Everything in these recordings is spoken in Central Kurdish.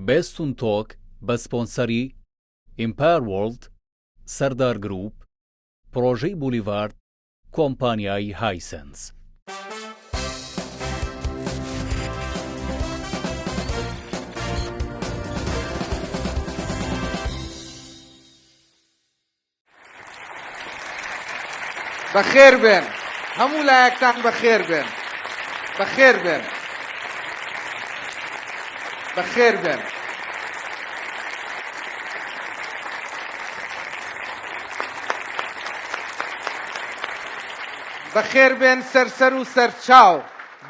بێستون تۆک بە سپۆنسەری ئیمپایر وۆرڵد، سەردار گروپ، پڕۆژەی بولیڤارد، کۆمپانیای هایسنس. بەخێر بێن، هەموو لایەکتان بەخێر بێن، بەخێر بێن، بەخێر بێن. بەخێر بێن سەرسەر و سەرچاو.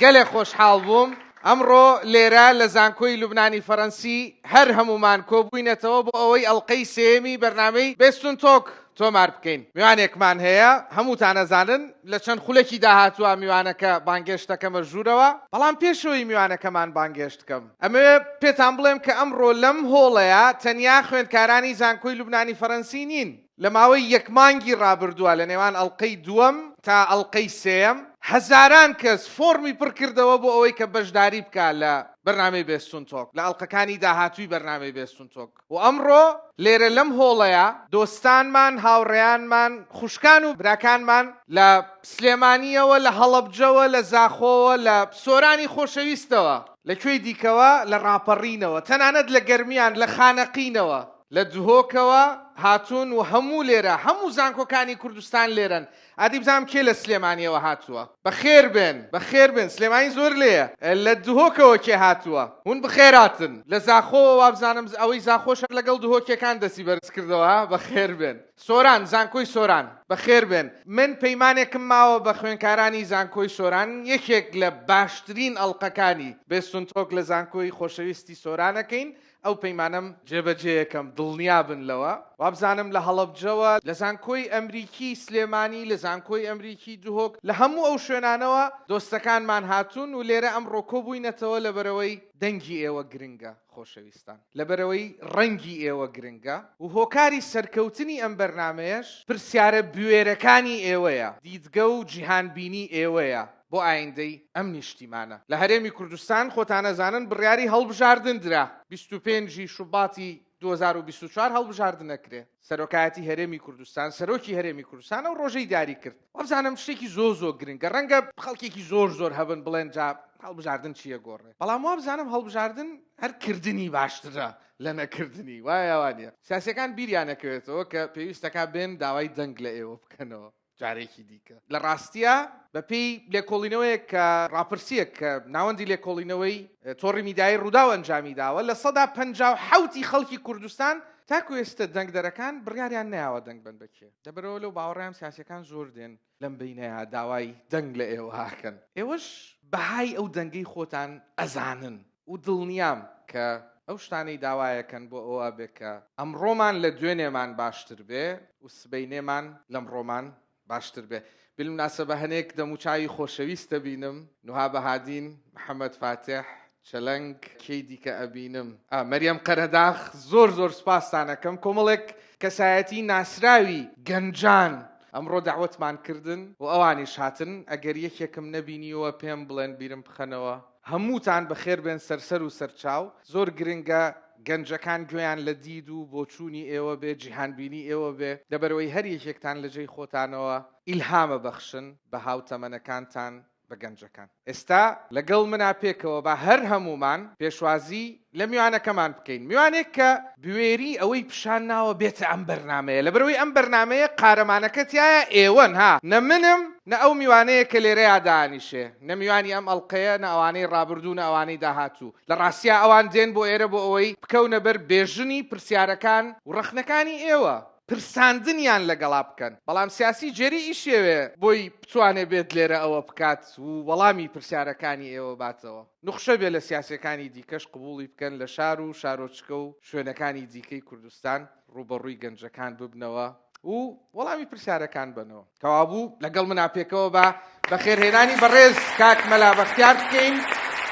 گەلێ خۆشحاڵ بووم ئەمڕۆ لێرە لە زانکۆی لوبنانی فەڕەنسی هەر هەمومان کۆبووینەتەوە بۆ ئەوەی ئەڵقەی سێمی بەرنامەی بێستون تۆک تۆمار بکەین. میوانێکمان هەیە، هەمووتان ئەزانن لە چەند خولەکی داهاتووە میوانەکە بانگێشتەکەمە ژوورەوە، بەڵام پێشەوەی میوانەکەمان بانگێشت بکەم ئەمەوێ پێتان بڵێم کە ئەمڕۆ لەم هۆڵەیە تەنیا خوێندکارانی زانکۆی لوبنانی فەڕەنسی نین. لە ماوەی یەک مانگی ڕابردووە لە نێوان ئەڵقەی دووەم تا ئەڵقەی سێم هەزاران کەس فۆرمی پڕ کردەوە بۆ ئەوەی کە بەشداری بکات لە بەرنامەی بێستون تۆک، لە ئەڵقەکانی داهاتووی بەرنامەی بێستون تۆک. و ئەمڕۆ لێرە لەم هۆڵەیە دۆستانمان، هاوڕێیانمان، خوشکان و براکانمان لە سلێمانیەوە، لە هەڵەبجەوە، لە زاخۆوە، لە سۆرانی خۆشەویستەوە، لەکوێی دیکەوە لە ڕاپەڕینەوە، تەنانەت لە گەرمیان لە خانەقینەوە، لە دهۆکەوە هاتوون و هەموو لێرە هەموو زانکۆکانی کوردستان لێرن. ئادی بزانم کێ لە سلێمانیەوە هاتووە؟ بەخێر بێن، بەخێر بێن. سلێمانی زۆر لێیە. لە دهۆکەوە کێ هاتووە؟ هون بخێراتن. لە زاخۆوە وابزانم ئەوەی زاخۆشە لەگەڵ دهۆکیەکان دەستی بەرز کردەوە. بەخێر بێن. سۆران، زانکۆی سۆران، بەخێر بێن. من پەیمانێکم ماوە بە خوێندکارانی زانکۆی سۆران، یەکێک لە باشترین ئەڵقەکانی بێستون تۆک لە زانکۆی خۆشەویستی سۆرانەکەین. ئەو پەیمانم جێبەجێیەکەم، دڵنیا بن لەوە. وابزانم لە هەڵەبجەوە، لە زانکۆی ئەمریکی سلێمانی، لە زانکۆی ئەمریکی دهۆک، لە هەموو ئەو شوێنانەوە دۆستەکانمان هاتوون و لێرە ئەمڕۆ کۆبووینەتەوە لەبەرەوەی دەنگی ئێوە گرنگە خۆشەویستان، لەبەرەوەی ڕەنگی ئێوە گرنگە و هۆکاری سەرکەوتنی ئەم بەرنامەیەش پرسیارە بوێرەکانی ئێوەیە، دیدگە و جیهانبینی ئێوەیە بۆ ئایندەی ئەم نیشتیمانە. لە هەرێمی کوردستان خۆتانەزانن بڕیاری هەڵبژاردن درا، 25 شوباتی 2024 هەڵبژاردن نەکرێ. سەرۆکایەتی هەرێمی کوردستان، سەرۆکی هەرێمی کوردستان ئەو ڕۆژەی دیاری کرد. وابزانم شتێکی زۆر گرنگە، ڕەنگە خەڵکێکی زۆر هەبن بڵێن جا هەڵبژاردن چییە گۆڕێ، بەڵام وابزانم هەڵبژاردن هەر کردنی باشترە لە نەکردنی. وایە وانە سیاسەکان بیریانەکەوێتەوە کە پێویستەکە بێن داوای دەنگ لە ئێوە بکەنەوە جارێکی دیکە. لە ڕاستیە بەپێی لێکۆڵینەوەیەک کە ڕاپرسیەک کە ناوەندی لێکۆڵینەوەی تۆڕی میدیایی ڕوودا و ئەنجامی داوە، لە 57 خەڵکی کوردستان تاکو ئێستا دەنگدەرەکان بڕیاریان نەیاوە دەنگ بن بکێ. دەبەرەوە لەو باوەڕیان سیاسەکان زۆر دێن لەم بینەیە داوای دەنگ لە ئێوە هاکەن. ئێوەش بەهای ئەو دەنگەی خۆتان ئەزانن و دڵنیام کە ئەو شتانەی داوایەکەن بۆ ئەوە بێ کە ئەمڕۆمان لە دوێنێمان باشتر بێ و سبەینێمان لەمڕۆمان باشتر بێ. بالمناسبە هەنێک دەموچاوی خۆشەویست دەبینم، نوها بەهادین، محەممەد فاتح، چەلەنگ، کەی دیکە ئەبینم، مەریەم قەرەداخ، زۆر سپاسانەکەم. کۆمەڵێک کەسایەتی ناسراوی گەنجان ئەمڕۆ داوەتمان کردن و ئەوانیش هاتن. ئەگەر یەکێکم نەبینیەوە پێم بڵێن بیرم بخەنەوە. هەمووتان بەخێر بێن سەرسەر و سەرچاو. زۆر گرنگە گەنجەکان گوێیان لە دید و بۆچوونی ئێوە بێ، جیهانبینی ئێوە بێ، دەبەرەوەی هەر یەکێکتان لە جێی خۆتانەوە ئیلهامە بەخشن بە هاوتەمەنەکانتان بە گەنجەکان. ئێستا لەگەڵ منا پێکەوە بە هەر هەمومان پێشوازی لە میوانەکەمان بکەین، میوانێک کە بوێری ئەوەی پیشان ناوە بێتە ئەم بەرنامەیە، لەبەرەوەی ئەم بەرنامەیە قارەمانەکەتیایە ئێوەن ها، نە منم نە ئەو میوانەیە کە لێرەیە دانیشێ، نە میوانی ئەم ئەڵقەیە، نە ئەوانەی ڕابردوو، نە ئەوانەی داهاتوو. لە ڕاستیە ئەوان دێن بۆ ئێرە بۆ ئەوەی بکەونە بەر بێژنی پرسیارەکان و ڕەخنەکانی ئێوە، پرساندنیان لەگەڵا بکەن. بەڵام سیاسی جێری ئیشێوێ بۆی بتوانێ بێت لێرە ئەوە بکات و وەڵامی پرسیارەکانی ئێوە باتەوە. نوخشە بێ لە سیاسەکانی دیکەش قبوڵی بکەن لە شار و شارۆچکە و شوێنەکانی دیکەی کوردستان ڕوبەڕووی گەنجەکان ببنەوە و وەڵامی پرسیارەکان بنەوە. کەوابوو لەگەڵ منا پێکەوە بە بەخێرهێنانی بەڕێز کاک مەلا بەختیار بکەین،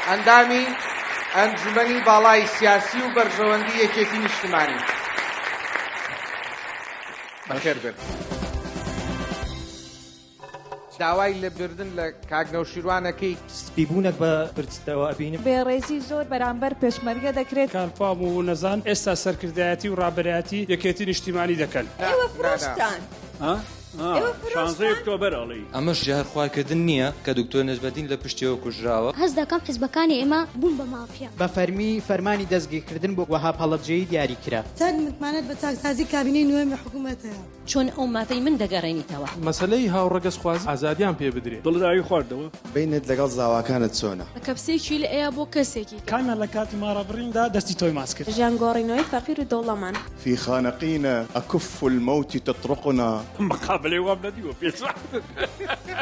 ئەندامی ئەنجومەنی باڵای سیاسی و بەرژەوەندی یەکێتی نیشتمانی. بەخێر بێت. داوای لێبردن لە کاگنەوشیروانەکەی سپیبوونێک بە برجەوە ئەبینم بێڕێزی زۆر بەرامبەر پێشمەرگە دەکرێت کارفام و نەزان ئێستا سەرکردایەتی و ڕابەرایەتی یەکێتی نیشتیمانی دەکەن. ئێوە فرۆشتان شانزەی ئۆکتۆبەر ئەڵێ ئەمەش جارخواکردن نییە کە دکتۆر نەجبەدین لە پشتیەوە کوژراوە. هەز دەکەم حزبەکانی ئێمە بوون بە مافیا بە فەرمی فەرمانی دەستگیرکردن بۆ وەها پەڵەبجەیی دیاری کرا. چەند متمانەت بە چاکسازی کابینەی نوێمی حکوومەتەیە چۆن ئەو مافەی من دەگەڕێنیتەوە. مەسەلەی هاوڕەگەزخواز ئازادیان پێ بدرێت. دڵداوی خواردەوە بینت لەگەڵ زاواکانت چۆنە؟ کەپسێکی لە ئەیە بۆ کەسێکی کامیان لە کاتی ماڕەبڕیندا دەستی تۆی ماس کرد. ژیانگۆڕینەوەی فەقیر و دەوڵەمان في خانقينا أكف الموت تطرقنا. مقابلەی وام نەدیوە پێ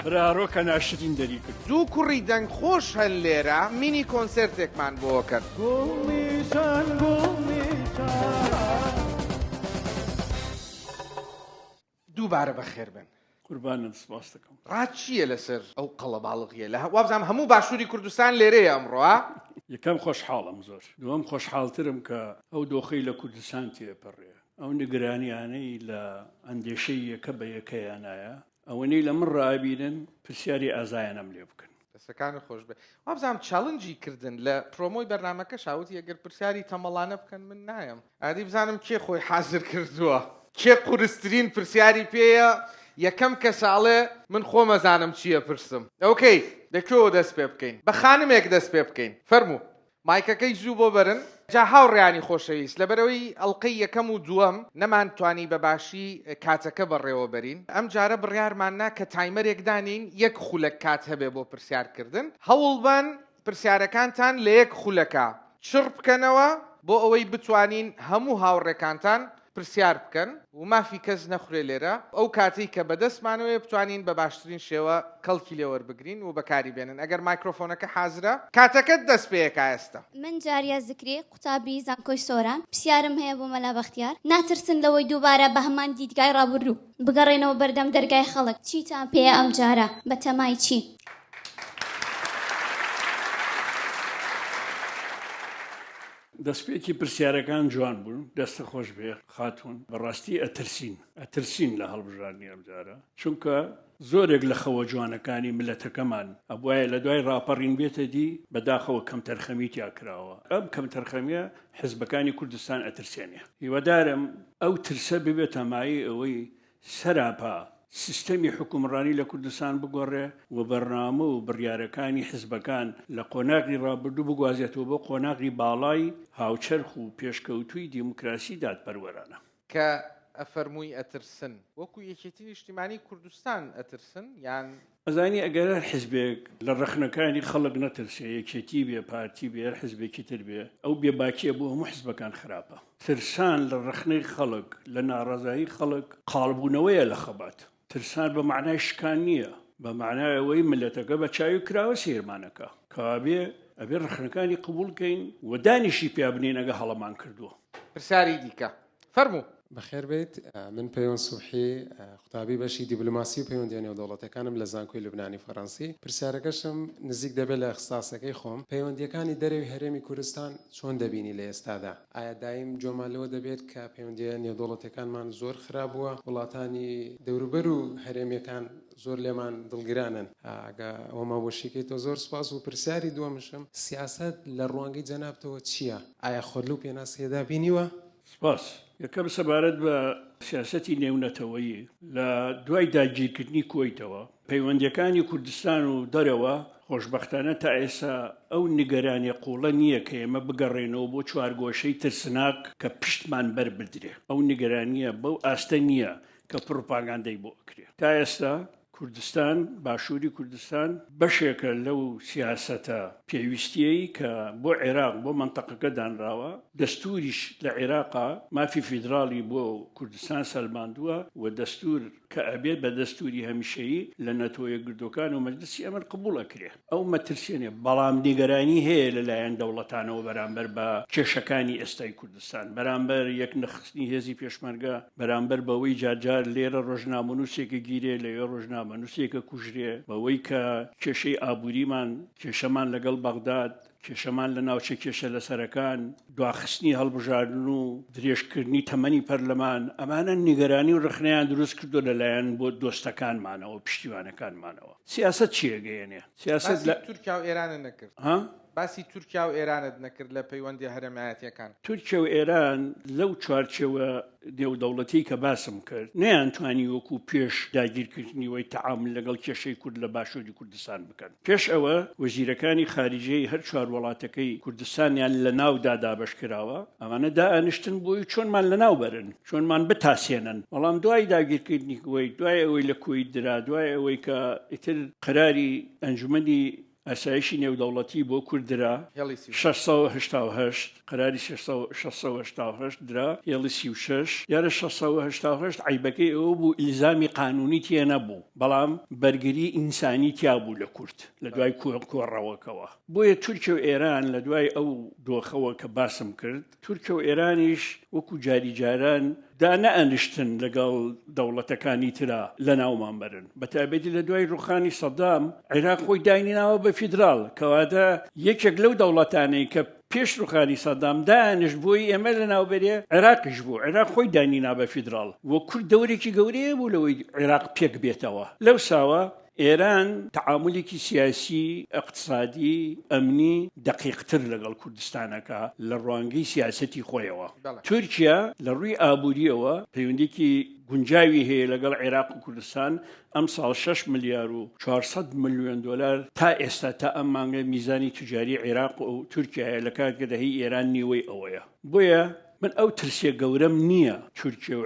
برارۆکە ناشرین دەری کرد. دوو کوڕی دەنگ خۆش هەن لێرە مینی کۆنسەرتێکمان بۆ کرد. دووبارە بەخێر بن. قوربانت سپاس دەکەم. ڕاچیە لەسەر ئەو قەڵە باڵغیە لە وابزانام هەموو باشووری کوردستان لێرەیە ئەمڕۆ. یەکەم خۆشحاڵم زۆر، دووەم خۆشحاڵترم کە ئەو دۆخەی لە کوردستان تێپەڕێ، ئەو نیگرانیانەی لە ئەندێشەی یەکە بە یەکەیانایە، ئەوەنەی لە من ڕابینن پرسیاری ئازایانم لێ بکەن. دەستەکانی خۆش بێ. وابزانام چاڵنجی کردن لە پرۆمۆی بەرنامەکە شاوتی ئەگەر پرسیاری تەمەڵانە بکەن من نایم. ئادی بزانم کێ خۆی حازر کردووە. کێ قورسترین پرسیاری پێیە یەکەم کە ساڵێ من خۆمەزانم چییە پرسم. ئەوکەی دەکوێوە دەست پێ بکەین بە خانمێک دەست پێ بکەین. فەرموو مایکەکەی زوو بۆ بەرن. جا هاوڕێیانی خۆشەویست لەبەرەوەی ئەڵلقەی یەکەم و دووەم نەمانتوانی بەباشی کاتەکە بەڕێوە بەرین. ئەم جارە بڕیارماننا کە تایمەرێک دانین یەک خولەک کات هەبێ بۆ پرسیارکردن. هەوڵ بن پرسیارەکانتان لە یەک خولەکە چڕ بکەنەوە بۆ ئەوەی بتوانین هەموو هاوڕێکانتان پرسیار بکەن و مافی کەس نەخورێ لێرە. ئەو کاتەی کە بەدەستمانەوەی بتوانین بە باشترین شێوە کەڵکی لێوەربگرین و بەکاری بێنن. ئەگەر مایکرۆفۆنەکە حازرە کاتەکەت دەست پێیەکە ئێستا. من جاریا زکرێ قوتابی زانکۆی سۆران پرسیارم هەیە بۆ مەلا بەختیار. ناترسن لەوەی دووبارە بە هەمان دیدگای ڕابردوو بگەڕێنەوە بەردەم دەرگای خەڵک. چیتان پێیە ئەم جارە بە تەمای چی؟ دەستپێکی پرسیارەکان جوان بوون، دەستە خۆش بێ خاتون بەڕاستی ئەترسین لە هەڵبژاردننی ئەمجارە، چونکە زۆرێک لە خەوە جوانەکانی ملەتەکەمان ئەبواە لە دوای ڕاپەڕین بێتە دی بەداخەوە کەم تەرخەمی تیا کراوە. ئەم کەم تەرخەمیە حزبەکانی کوردستان ئەترسێنێ. هیوادارم ئەو ترسە ببێت تەمایی ئەوەی سەراپا سیستەمی حکومڕانی لە کوردستان بگۆڕێ و بەرنامە و بڕیارەکانی حزبەکان لە قۆناغی ڕابردوو بگوازێتەوە بۆ قۆناغی باڵای هاوچەرخ و پێشکەوتووی دیموکراسی دادپەروەرانە. کە ئەفەرمووی ئەترسن وەکو یەکێتی نیشتیمانی کوردستان ئەترسن یان ئەزانی ئەگەر حزبێک لە ڕەخنەکانی خەڵک نەترسێ یەکێتی بێ پارتی بێ حزبێکی تر بێ ئەو بێباکیە بۆ هەموو حزبەکان خراپە. ترسان لە ڕەخنەی خەڵک لە ناڕەزایی خەڵک قاڵبوونەوەیە لە خەبات. ترسان بە معنای شکان نییە، بە معنای ئەوەی ملەتەکە بە چاوی کراوە سێرمانەکە کەوابێ ئەبێ ڕەخنەکانی قبولکەین و دانیشی پیا بنین ئەگە هەڵەمان کردووە. پرسیاری دیکە فەرموو. بەخێر بێت. من پەیوەند سوبحی قوتابی بەشی دیبلۆماسی و پەیوەندی نێودەوڵەتەکانم لە زانکۆی لوبنانی فەڕەنسی. پرسیارەکەشم نزیک دەبێت لە اختصاسەکەی خۆم. پەیوەندیەکانی دەرەوی هەرێمی کوردستان چۆن دەبینی لە ئێستادا؟ ئایا دایم جۆمالەوە دەبێت کە پەیوەندیە نێودەوڵەتەکانمان زۆر خراپ بووە، وڵاتانی دەوروبەر و هەرێمیەکان زۆر لێمان دڵگرانن؟ ئەگە ئەومە وەشیکەیتەوە زۆر سپاس. و پرسیاری دووەمشم سیاسەت لە ڕوانگەی جەنابتەوە چییە؟ ئایا خۆرلوو پێناسیەدا بینیوە؟ سپاس. یەکەم سەبارەت بە سیاسەتی نێونەتەوەیی لە دوای داگیرکردنی کۆیتەوە پەیوەندیەکانی کوردستان و دەرەوە خۆشبەختانە تا ئێستا ئەو نیگەرانی قوڵە نییە کە ئێمە بگەڕێنەوە بۆ چوارگۆشەی ترسناک کە پشتمان بەربدرێ. ئەو نیگەرانیە بەو ئاستە نییە کە پڕۆپاگاندەی بۆ ئەکرێ. تا ئێستا کوردستان باشووری کوردستان بەشێکە لەو سیاسەتە پێویستیەی کە بۆ عێراق بۆ منتەقەکە دانراوە. دەستوریش لە عێراقا مافی فیدراڵی بۆ کوردستان سەلماندووە و دەستور کە ئەبێت بە دەستوری هەمیشەیی لە نەتۆیە گردوەکان و مەجلیسی ئەمر قبول ئەکرێ. ئەو مەترسێنێ بەڵام نیگەرانی هەیە لەلایەن دەوڵەتانەوە بەرامبەر بە کێشەکانی ئێستای کوردستان، بەرامبەر یەک نەخستنی هێزی پێشمەرگە، بەرامبەر بەوەی جارجار لێرە ڕۆژنامەنووسێکە گیرێ لەوێ ڕۆژنامەنووسێکە کوژرێ، بەوەی کە کێشەی ئابووریمان کێشەمان لەگەڵ بەغداد کێشەمان لە ناوچە کێشە لەسەرەکان دواخستنی هەڵبژاردن و درێژکردنی تەمەنی پەرلەمان ئەمانە نیگەرانی و ڕخنەیان دروست کردو لەلایەن بۆ دۆستەکانمانەوە پشتیوانەکانمانەوە. سیاست چیەگەیەنێ؟ سیاست لە تورکیا و ئێرانە نەکرد. باسی تورکیا و ئێرانت نەکرد لە پەیوەندی هەرێمایەتیەکان. تورکیا و ئێران لەو چوارچێوە نێودەوڵەتی کە باسم کرد نەیانتوانی وەکو پێش داگیرکردنیەوەی تەعامل لەگەڵ کێشەی کورد لە باشووری کوردستان بکەن. پێش ئەوە وەزیرەکانی خاریجەی هەر چوار وڵاتەکەی کوردستانیان لە ناودا دابەش کراوە، ئەوانە دائانیشتن بۆی چۆنمان لە ناو بەرن، چۆنمان بتاسێنن. بەڵام دوای داگیرکردنیەوەی دوای ئەوەی لە کوێیت درا، دوای ئەوەی کە ئیتر قەراری ئەنجومەنی ئاسایشی نێودەوڵەتی بۆ کوردرا 688 قەراری 688 درا هێڵی 36 یارە 688 عیبەکەی ئەوە بوو ئیلزامی قانونی تێ نەبوو، بەڵام بەرگری ئینسانی تیا بوو لە کورد لە دوای کۆڕەوەکەوە. بۆیە تورکیا و ئێران لە دوای ئەو دۆخەوە کە باسم کرد، تورکیا و ئێرانیش وەکو جاری جاران دا نەئەنیشتن لەگەڵ دەوڵەتەکانی ترا لە ناومان بەرن. بەتایبەتی لە دوای ڕوخانی سەدام عێراق خۆی دایناوە بە فیدراڵ، کەواتە یەکێک لەو دەوڵەتانەی کە پێش ڕوخانی سەدام دانیشت بۆی ئێمە لە ناوبەرێ عێراقیش بوو. عێراق خۆی دانینا بە فیدراڵ، وە کورد دەورێکی گەورەیە بوو لەوەی عێراق پێک بێتەوە. لەو ساوە ئێران تعاملێکی سیاسی، اقتصادی، ئەمنی دقیقتر لەگەڵ کوردستانەکە لە ڕوانگەی سیاسەتی خۆیەوە. تورکیا لە ڕووی ئابووریەوە پەیوەندێکی گونجاوی هەیە لەگەڵ عێراق و کوردستان. ئەم ساڵ 6 ملیار و 400 ملیۆن دلار تا ئێستا تا ئەم مانگە میزانی تجاری عێراق و تورکیایە لە کاتکەدا هی ئێران نیوەی ئەوەیە. بۆیە من ئەو ترسێ گەورەم نییە تورکیا و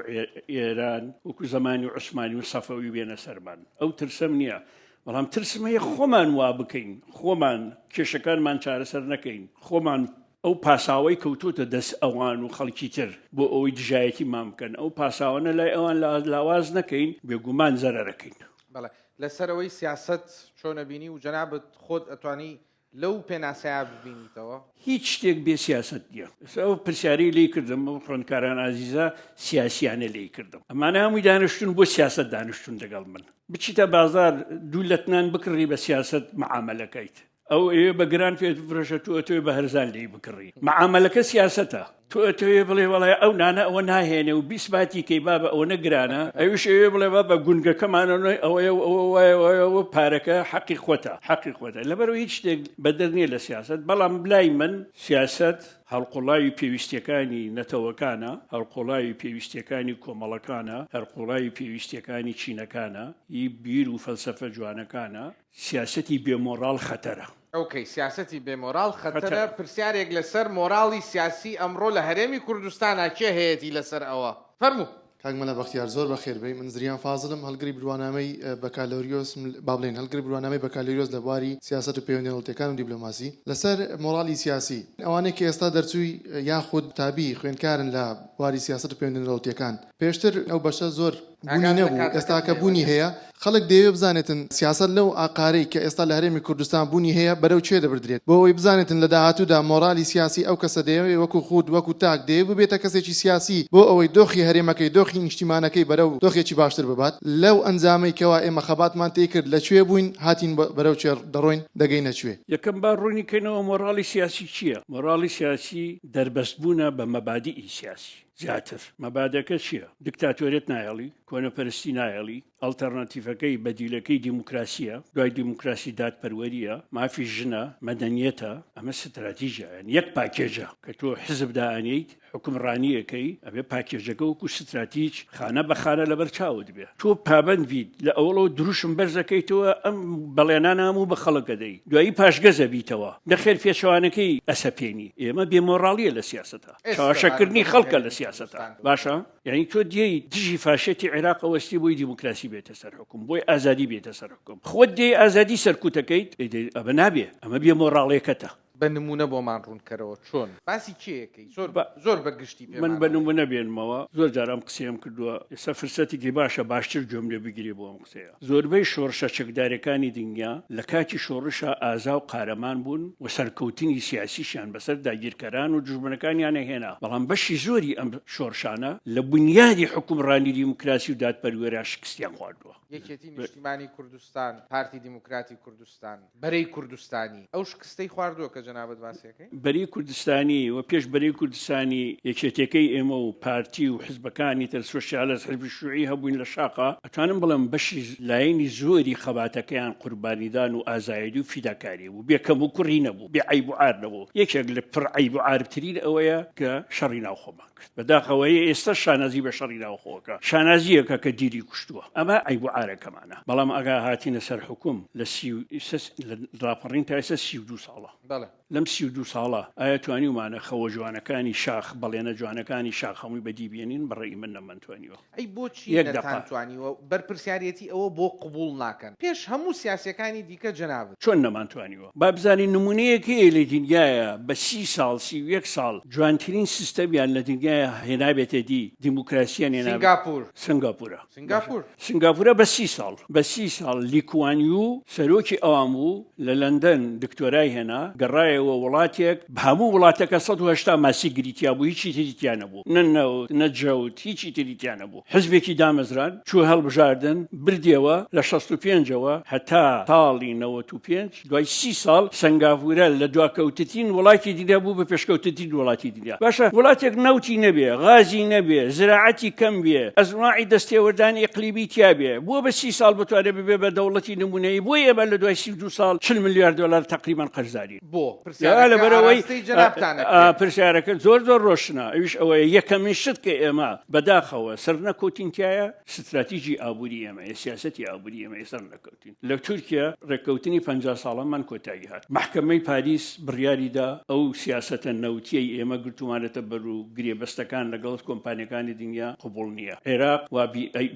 ئێران وەکو زمانی و عوسمانی و سەفەوی بێنە سەرمان، ئەو ترسم نییە. بەڵام ترسم هەیە خۆمان وا بکەین، خۆمان کێشەکانمان چارەسەر نەکەین، خۆمان ئەو پاساوەی کەوتوتە دەست ئەوان و خەڵکی تر بۆ ئەوەی دژایەتی مان بکەن، ئەو پاساوانە لای ئەوان لاواز نەکەین، بێگومان زەرەرەکەین. بەڵێ لەسەرەوەی سیاست چۆنە بینی و جەنابەت خۆت ئەتوانی لەو پێناسەیە ببینیتەوە؟ هیچ شتێک بێ سیاست نییە. ئەو پرسیاری لێی کردم ئەو خوێندکاران ئازیزە سیاسیانە لێی کردم. ئەمانە هەمووی دانیشتون بۆ سیاست دانیشتون لەگەڵ من. بچیتە بازار دوو لەتنان بکڕی بە سیاست معاملەکەیت. ئەو ئێوە بە گران پێت بفرۆشە تۆ ئەتوێ بە هەرزان لێی بکڕی. معاملەکە سیاسەتە. تۆ ئەتوێ بڵێ وەڵێ ئەو نانە ئەوە ناهێنێ و بیسباتی کەی بابە ئەوە نەگرانە، ئەویش ئەوێ بڵێ بە گونگەکەمانەوەی ئەوە پارەکە حەقی خۆتە، حەقی خۆتە. لەبەرەوە هیچ شتێک بەدەر نییە لە سیاست. بەڵام بلای من سیاست هەڵقوڵاوی پێویستیەکانی نەتەوەکانە، هەڵقوڵاوی پێویستیەکانی کۆمەڵەکانە، هەڵقوڵاوی پێویستیەکانی چینەکانە، هی بیر و فەلسەفە جوانەکانە. سیاسەتی بێمۆڕاڵ خەتەرە. ئەوکەی سیاسەتی بێمۆڕاڵ خەتەرە. پرسیارێک لەسەر مۆراڵی سیاسی ئەمڕۆ لە هەرێمی کوردستانە کێ هەیەی لەسەر ئەوە؟ فەرموو. کاکمەلە بەختیار زۆر بەخێربەی. من زریان فازڵم، هەڵگری بروانامەی بەکالۆریۆس بابلین هەڵگری بروانامەی بەکالۆریۆس لە بواری سیاست و پەیوەندی دەوڵەتیەکان و دیپلۆماسی لەسەر مۆراڵی سیاسی. ئەوانەی کە ئێستا دەرچووی یاخود تابی خوێندکارن لە بواری سیاست و پەیوەندی دەوڵەتیەکان، پێشتر ئەو بەشە زۆر بوونی نەبوو، ئێستا کە بوونی هەیە. خەڵک دەیەوێت بزانێتن سیاست لەو ئاقارەی کە ئێستا لە هەرێمی کوردستان بوونی هەیە بەرەو چێ دەبردرێت، بۆ ئەوەی بزانێتن لە داهاتوودا مۆراڵی سیاسی ئەو کەسە دەیەوێت وەکو خود وەکو تاک دەیەوێت ببێتە کەسێکی سیاسی بۆ ئەوەی دۆخی هەرێمەکەی دۆخی نیشتیمانەکەی بەرەو دۆخێکی باشتر ببات. لەو ئەنجامەی کەوا ئێمە خەباتمان تێ کرد لەکوێ بووین هاتین بەرەو چێ دەڕۆین دەگەینە کوێ. یەکەم با ڕوونیکەینەوە مۆراڵی سیاسی چییە؟ مۆراڵی سیاسی دەربەستبوونە بە مەبادیئی سیاسی. زیاتر مەبادەکە چییە؟ دیکتاتۆریەت نایەڵی، کۆنەپەرستی نایەڵی، ئەڵتەرناتیڤەکەی بەدیلەکەی دیموکراسیە، دوای دیموکراسی دادپەروەریە، مافی ژنە، مەدەنیەتە. ئەمە ستراتیژە، یەک پاکێجە کە تۆ حزب دائەنیت حکومڕانیەکەی ئەبێ پاکێژەکە وەکو ستراتیج خانە بە خانە لەبەر چاوت بێ. تۆ پابەند بیت لە ئەوڵەوە دروشم بەرزەکەیتەوە ئەم بەڵێنان هەموو بە خەڵکە دەی، دوایی پاشگەزە بیتەوە دەخێر پێچەوانەکەی ئەسەپێنی. ئێمە بێمۆڕاڵیە لە سیاسەتە، چاوەشەکردنی خەڵکە لە سیاسەتە. باشە؟ یعنی تۆ دیەی دژی فاشێتی عێراق ئەوەستی بۆی دیموکراسی بێتە سەر حکوم، بۆی ئازادی بێتە سەر حکوم. خۆت دێ ئازادی سەرکوتەکەیت، ئەمە نابێ، ئەمە بێمۆڕاڵیەکەتە. بە نمونە بۆمان ڕوونکەرەوە چۆن باسی کێیەکەی زۆر بەگشتی من بە نمونە بێنمەوە. زۆر جارام قسەیەم کردووە، ئێستا فرسەتێکی باشە باشتر جۆم لێ بگیری بۆ ئەم قسەیە. زۆربەی شۆڕشە چەکدارەکانی دنیا لە کاتی شۆڕشە ئازا و قارەمان بوون و سەرکەوتنی سیاسیشیان بەسەر داگیرکەران و دوژمنەکانیانە هێنا. بەڵام بەشی زۆری ئەم شۆڕشانە لە بنیادی حکومڕانی دیموکراسی و دادپەروەریە شکستیان خواردووە. یەکێتی نیشتیمانی کوردستان، پارتی دیموکراتی کوردستان، بەرەی کوردستانی ئەو شکستەی خواردووە کە جەنابەت باسیەکەی بەری کوردستانی و پێش بەری کوردستانی یەکێتەکەی ئێمە و پارتی و حزبەکانی تر سۆشیالەس حزبی شوعی هەبووین لە شاقا ئەتوانم بڵم بەشی لایەنی زۆری خەباتەکەیان قوربانیدان و ئازایدی و فیداکاری بوو بێکەم و کوڕی نەبوو بێ عیب و عار نەبوو یەکێک لە پڕ عیب و عارترین ئەوەیە کە شەڕی ناوخۆمان کرد بەداخەوەی ئێستا شانازی بە شەڕی ناوخۆوەکە شانازیەکە کە دیری کوشتووە ئەمە عیب و عارەکەمانە بەڵام ئەگا هاتینە سەر حکوم لە راپەڕین تا ئێستا 32 ساڵە لەم 32 ساڵە ئایا توانی ومانە خەوە جوانەکانی شاخ بەڵێنە جوانەکانی شاخ هەمووی بەدی بێنین بەڕێی من نەمانتوانیوە ئەی بۆچی نەتوانیوە بەرپرسیارەتی ئەوە بۆ قبول ناکەن پێش هەموو سیاسەکانی دیکە جەنابەت چۆن نەمانتوانیوە با بزانین نمونەیەکی لە دنیاە بە 30 ساڵ 31 ساڵ جوانترین سیستەمیان لە دنیاە هێنابێتە دی دیموکراسیان سنگاپورە بە 30 ساڵ لیکوانیو سەرۆکی ئەوام بوو لە لەندەن دکتۆرای هێنا گەڕایەوە وڵاتێک هەموو وڵاتەکە 180 ماسی گریتیا بوو هیچی تریتیان نەبوو نەنەوت نەجەوت هیچی تریتیان نەبوو حزبێکی دامەزران چوو هەڵبژاردن بردیەوە لە 65ەوە هەتا ساڵی 95 دوای 30 ساڵ سنگاپورە لە دواکەوتترین وڵاتی دیدا بوو بە پێشکەوتترین وڵاتی دیدا باشە وڵاتێک نەوتی نەبێ غازی نەبێ زراعەتی کەم بێ ئەزماعی دەستێوەردانی ئیقلیمی تیا بێ بووە بە 30 ساڵ بتوانێت ببێ بە دەوڵەتی نمونەیی بۆ ئێمە لە دوای 32 ساڵ 40 میلیارد دلار تقریبا قەرزدارین بۆ لەبەرەوەی پرسیارەکە زۆر ڕۆشنە ئەویش ئەوەیە یەکەمین شت کە ئێمە بەداخەوە سەر نەکەوتینتیایە استراتیژی ئابووری ئێمە سیاسەتی ئابووری ئێمە سەر نەکەوتین لە تورکیا ڕێککەوتنی 50 ساڵەمان کۆتایی هات محکەمەی پاریس بڕیاریدا ئەو سیاسەتە نەوتیەی ئێمە گرتومانێتە بەر و گرێبەستەکان لەگەڵ کۆمپانیەکانی دنیا قبول نییە عێراق وا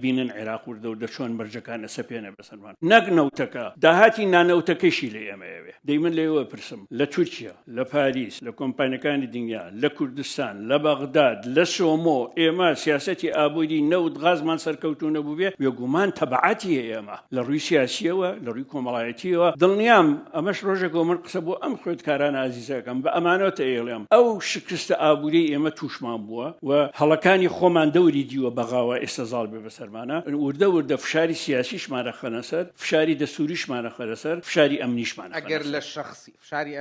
بینن عێراق وردە و دەچۆن بەرجەکان ئەسەپێنە بەسەرمان نەک نەوتەکە داهاتی نانەوتەکەیشی لە ئێمەوێ دەیمن لێوە پرسم لە تورکیا لە پاریس لە کۆمپانیەکانی دنیا لە کوردستان لە بەغداد لە سۆمۆ ئێمە سیاسەتی ئابووری نەوت غازمان سەرکەوتو نەبوو بێ بێگومان تەبعاتی ئێمە لە ڕووی سیاسیەوە لە ڕووی کۆمەڵایەتیەوە دڵنیام ئەمەش ڕۆژێکەوە من قسە بۆ ئەم خوێندکاران ئازیزەکەم بە ئەمانەتە ئێڵێم ئەو شکستە ئابووری ئێمە تووشمان بووە و هەڵەکانی خۆمان دەوری دیوە بەغاوە ئێستەزاڵ بێ بەسەرمانە وردە فشاری سیاسیشمانە خەنە سەر فشاری دەسووریشمانە خەنە سەر فشاری ئەمنیشمانە ئەگەر لە شخصی فشاری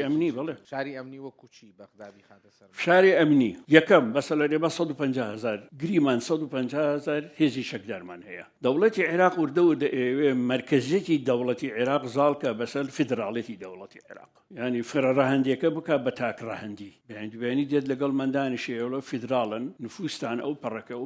ئەمنی بڵێ فشاری ئەمنی وەکو چی بەغدادی خاتە سەر فشاری ئەمنی یەکەم بەسەر لێمە 150,000 گریمان 150,000 هێزی شەکدارمان هەیە دەوڵەتی عێراق وردە ئێوێ مرکزیەتی دەوڵەتی عێراق زاڵکە بەسەر فیدراڵەتی دەوڵەتی عێراق ینی فرەڕەهەندێکە بکە بە تاکڕەهەندی بەهندبێنی دێت لەگەڵ مندانیشێوە فیدراڵن نفوستان ئەو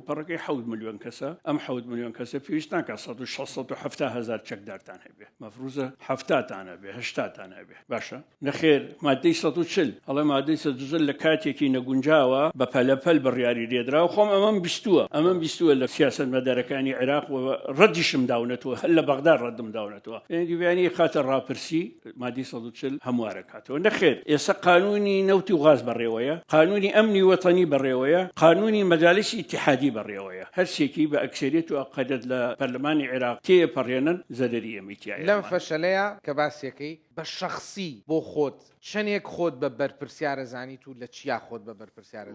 پەڕەکەی 7 ملیۆن کەسە ئەم 7 ملیۆن کەسە پێویست ناکە 160,000 چەکدارتان هەبێ مەفروزە 70تانە بێ 80تانە بێ باشە نەخێر مادەی 140 هەڵێ مادەی 140 لە کاتێکی نەگونجاوە بە پەلەپەل بڕیاری لێدرا و خۆم ئەمەم بیستووە لە سیاسەت مەدارەکانی عێراق و ڕەدیشم داونەتەوە هەر لە بەغداد ڕەدم داونەتەوە یعنی خاتە ڕاپرسی مادەی 140 هەموارە کاتەوە نەخێر ئێستا قانونی نەوتی و غاز بەڕێوەیە قانونی ئەمنی وەتەنی بەڕێوەیە قانونی مەجالیسی ئیتیحادی بەڕێوەیە هەرسێکی بە ئەکسەریەت و ئەقەدەت لە پەرلەمانی عێراق تێپەڕێنن زەرەری ئەمیتیایە لەم فەشەلەیە کە باسیەکەی بە شخصی بۆ خۆت چەندێک خۆت بە بەرپرسیارە زانیت و لە چیا خۆت بە بەرپرسیارە